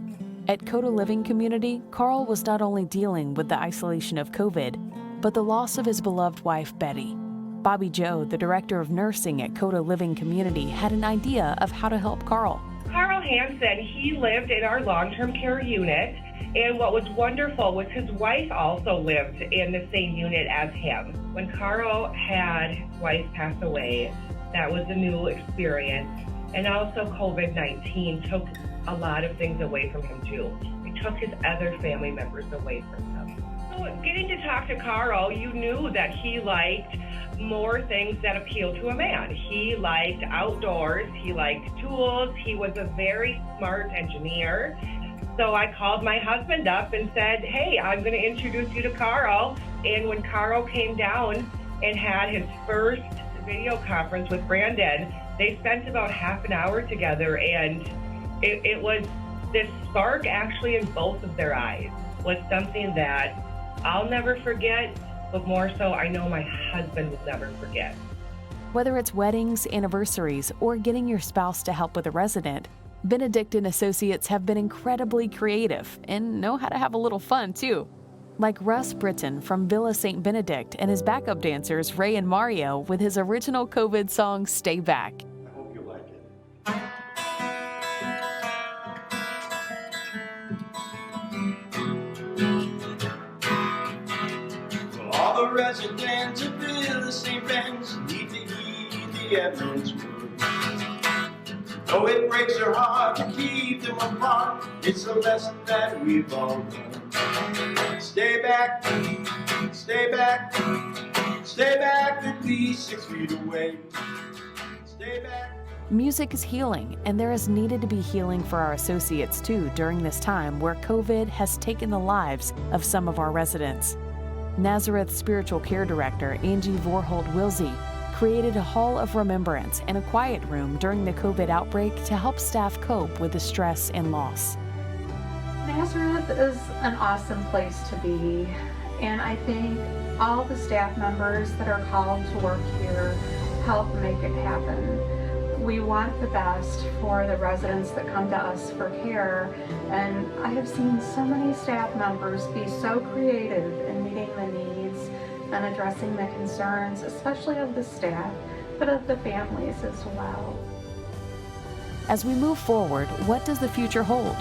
At Koda Living Community, Carl was not only dealing with the isolation of COVID, but the loss of his beloved wife, Betty. Bobby Joe, the director of nursing at Koda Living Community, had an idea of how to help Carl. Carl Hansen, he lived in our long-term care unit, and what was wonderful was his wife also lived in the same unit as him. When Carl had his wife pass away, that was a new experience, and also COVID-19 took a lot of things away from him too. It took his other family members away from him. So getting to talk to Carl, you knew that he liked more things that appeal to a man. He liked outdoors, he liked tools, he was a very smart engineer. So I called my husband up and said, hey, I'm going to introduce you to Carl. And when Carl came down and had his first video conference with Brandon, they spent about half an hour together, and it was this spark actually in both of their eyes was something that I'll never forget, but more so I know my husband will never forget. Whether it's weddings, anniversaries, or getting your spouse to help with a resident, Benedictine associates have been incredibly creative and know how to have a little fun too. Like Russ Britton from Villa St. Benedict and his backup dancers Ray and Mario with his original Kovid song, Stay Back. I hope you like it. Well, all the residents of Villa St. Ben's need to heed the evidence word. Though it breaks their heart to keep them apart, it's a lesson that we've all learned. Stay back, stay back, stay back at least 6 feet away. Stay back. Music is healing, and there is needed to be healing for our associates too during this time where COVID has taken the lives of some of our residents. Nazareth Spiritual Care Director Angie Vorhold-Wilsey created a hall of remembrance and a quiet room during the COVID outbreak to help staff cope with the stress and loss. Nazareth is an awesome place to be, and I think all the staff members that are called to work here help make it happen. We want the best for the residents that come to us for care, and I have seen so many staff members be so creative in meeting the needs and addressing the concerns, especially of the staff, but of the families as well. As we move forward, what does the future hold?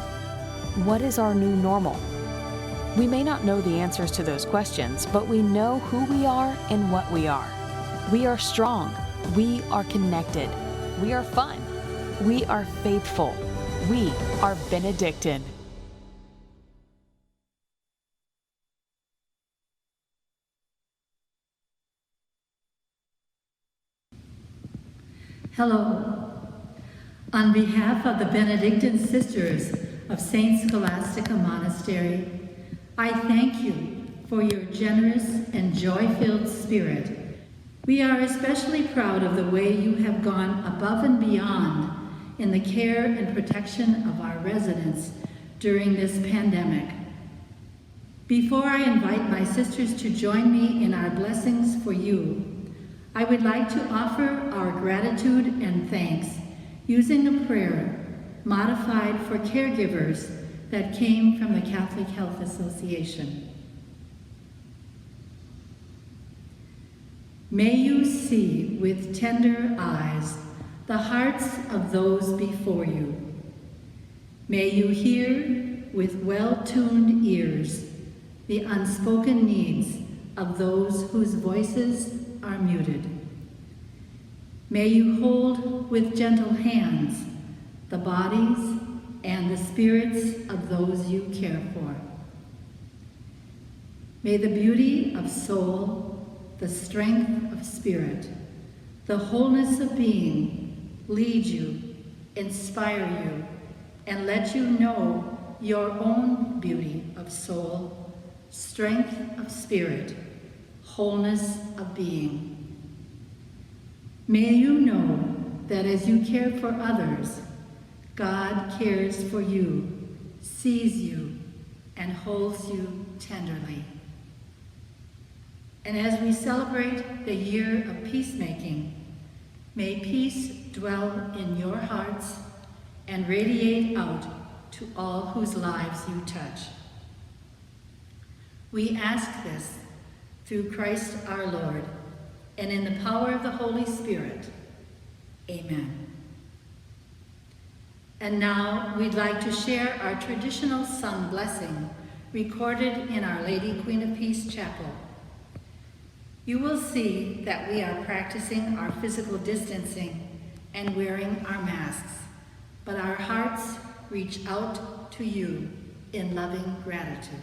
What is our new normal? We may not know the answers to those questions, but we know who we are and what we are. We are strong. We are connected. We are fun. We are faithful. We are Benedictine. Hello. On behalf of the Benedictine Sisters of St. Scholastica Monastery, I thank you for your generous and joy-filled spirit. We are especially proud of the way you have gone above and beyond in the care and protection of our residents during this pandemic. Before I invite my sisters to join me in our blessings for you, I would like to offer our gratitude and thanks using a prayer modified for caregivers that came from the Catholic Health Association. May you see with tender eyes the hearts of those before you. May you hear with well-tuned ears the unspoken needs of those whose voices are muted. May you hold with gentle hands the bodies and the spirits of those you care for. May the beauty of soul, the strength of spirit, the wholeness of being lead you, inspire you, and let you know your own beauty of soul, strength of spirit, wholeness of being. May you know that as you care for others, God cares for you, sees you, and holds you tenderly. And as we celebrate the year of peacemaking, may peace dwell in your hearts and radiate out to all whose lives you touch. We ask this through Christ our Lord, and in the power of the Holy Spirit. Amen. And now we'd like to share our traditional sung blessing recorded in Our Lady Queen of Peace Chapel. You will see that we are practicing our physical distancing and wearing our masks, but our hearts reach out to you in loving gratitude.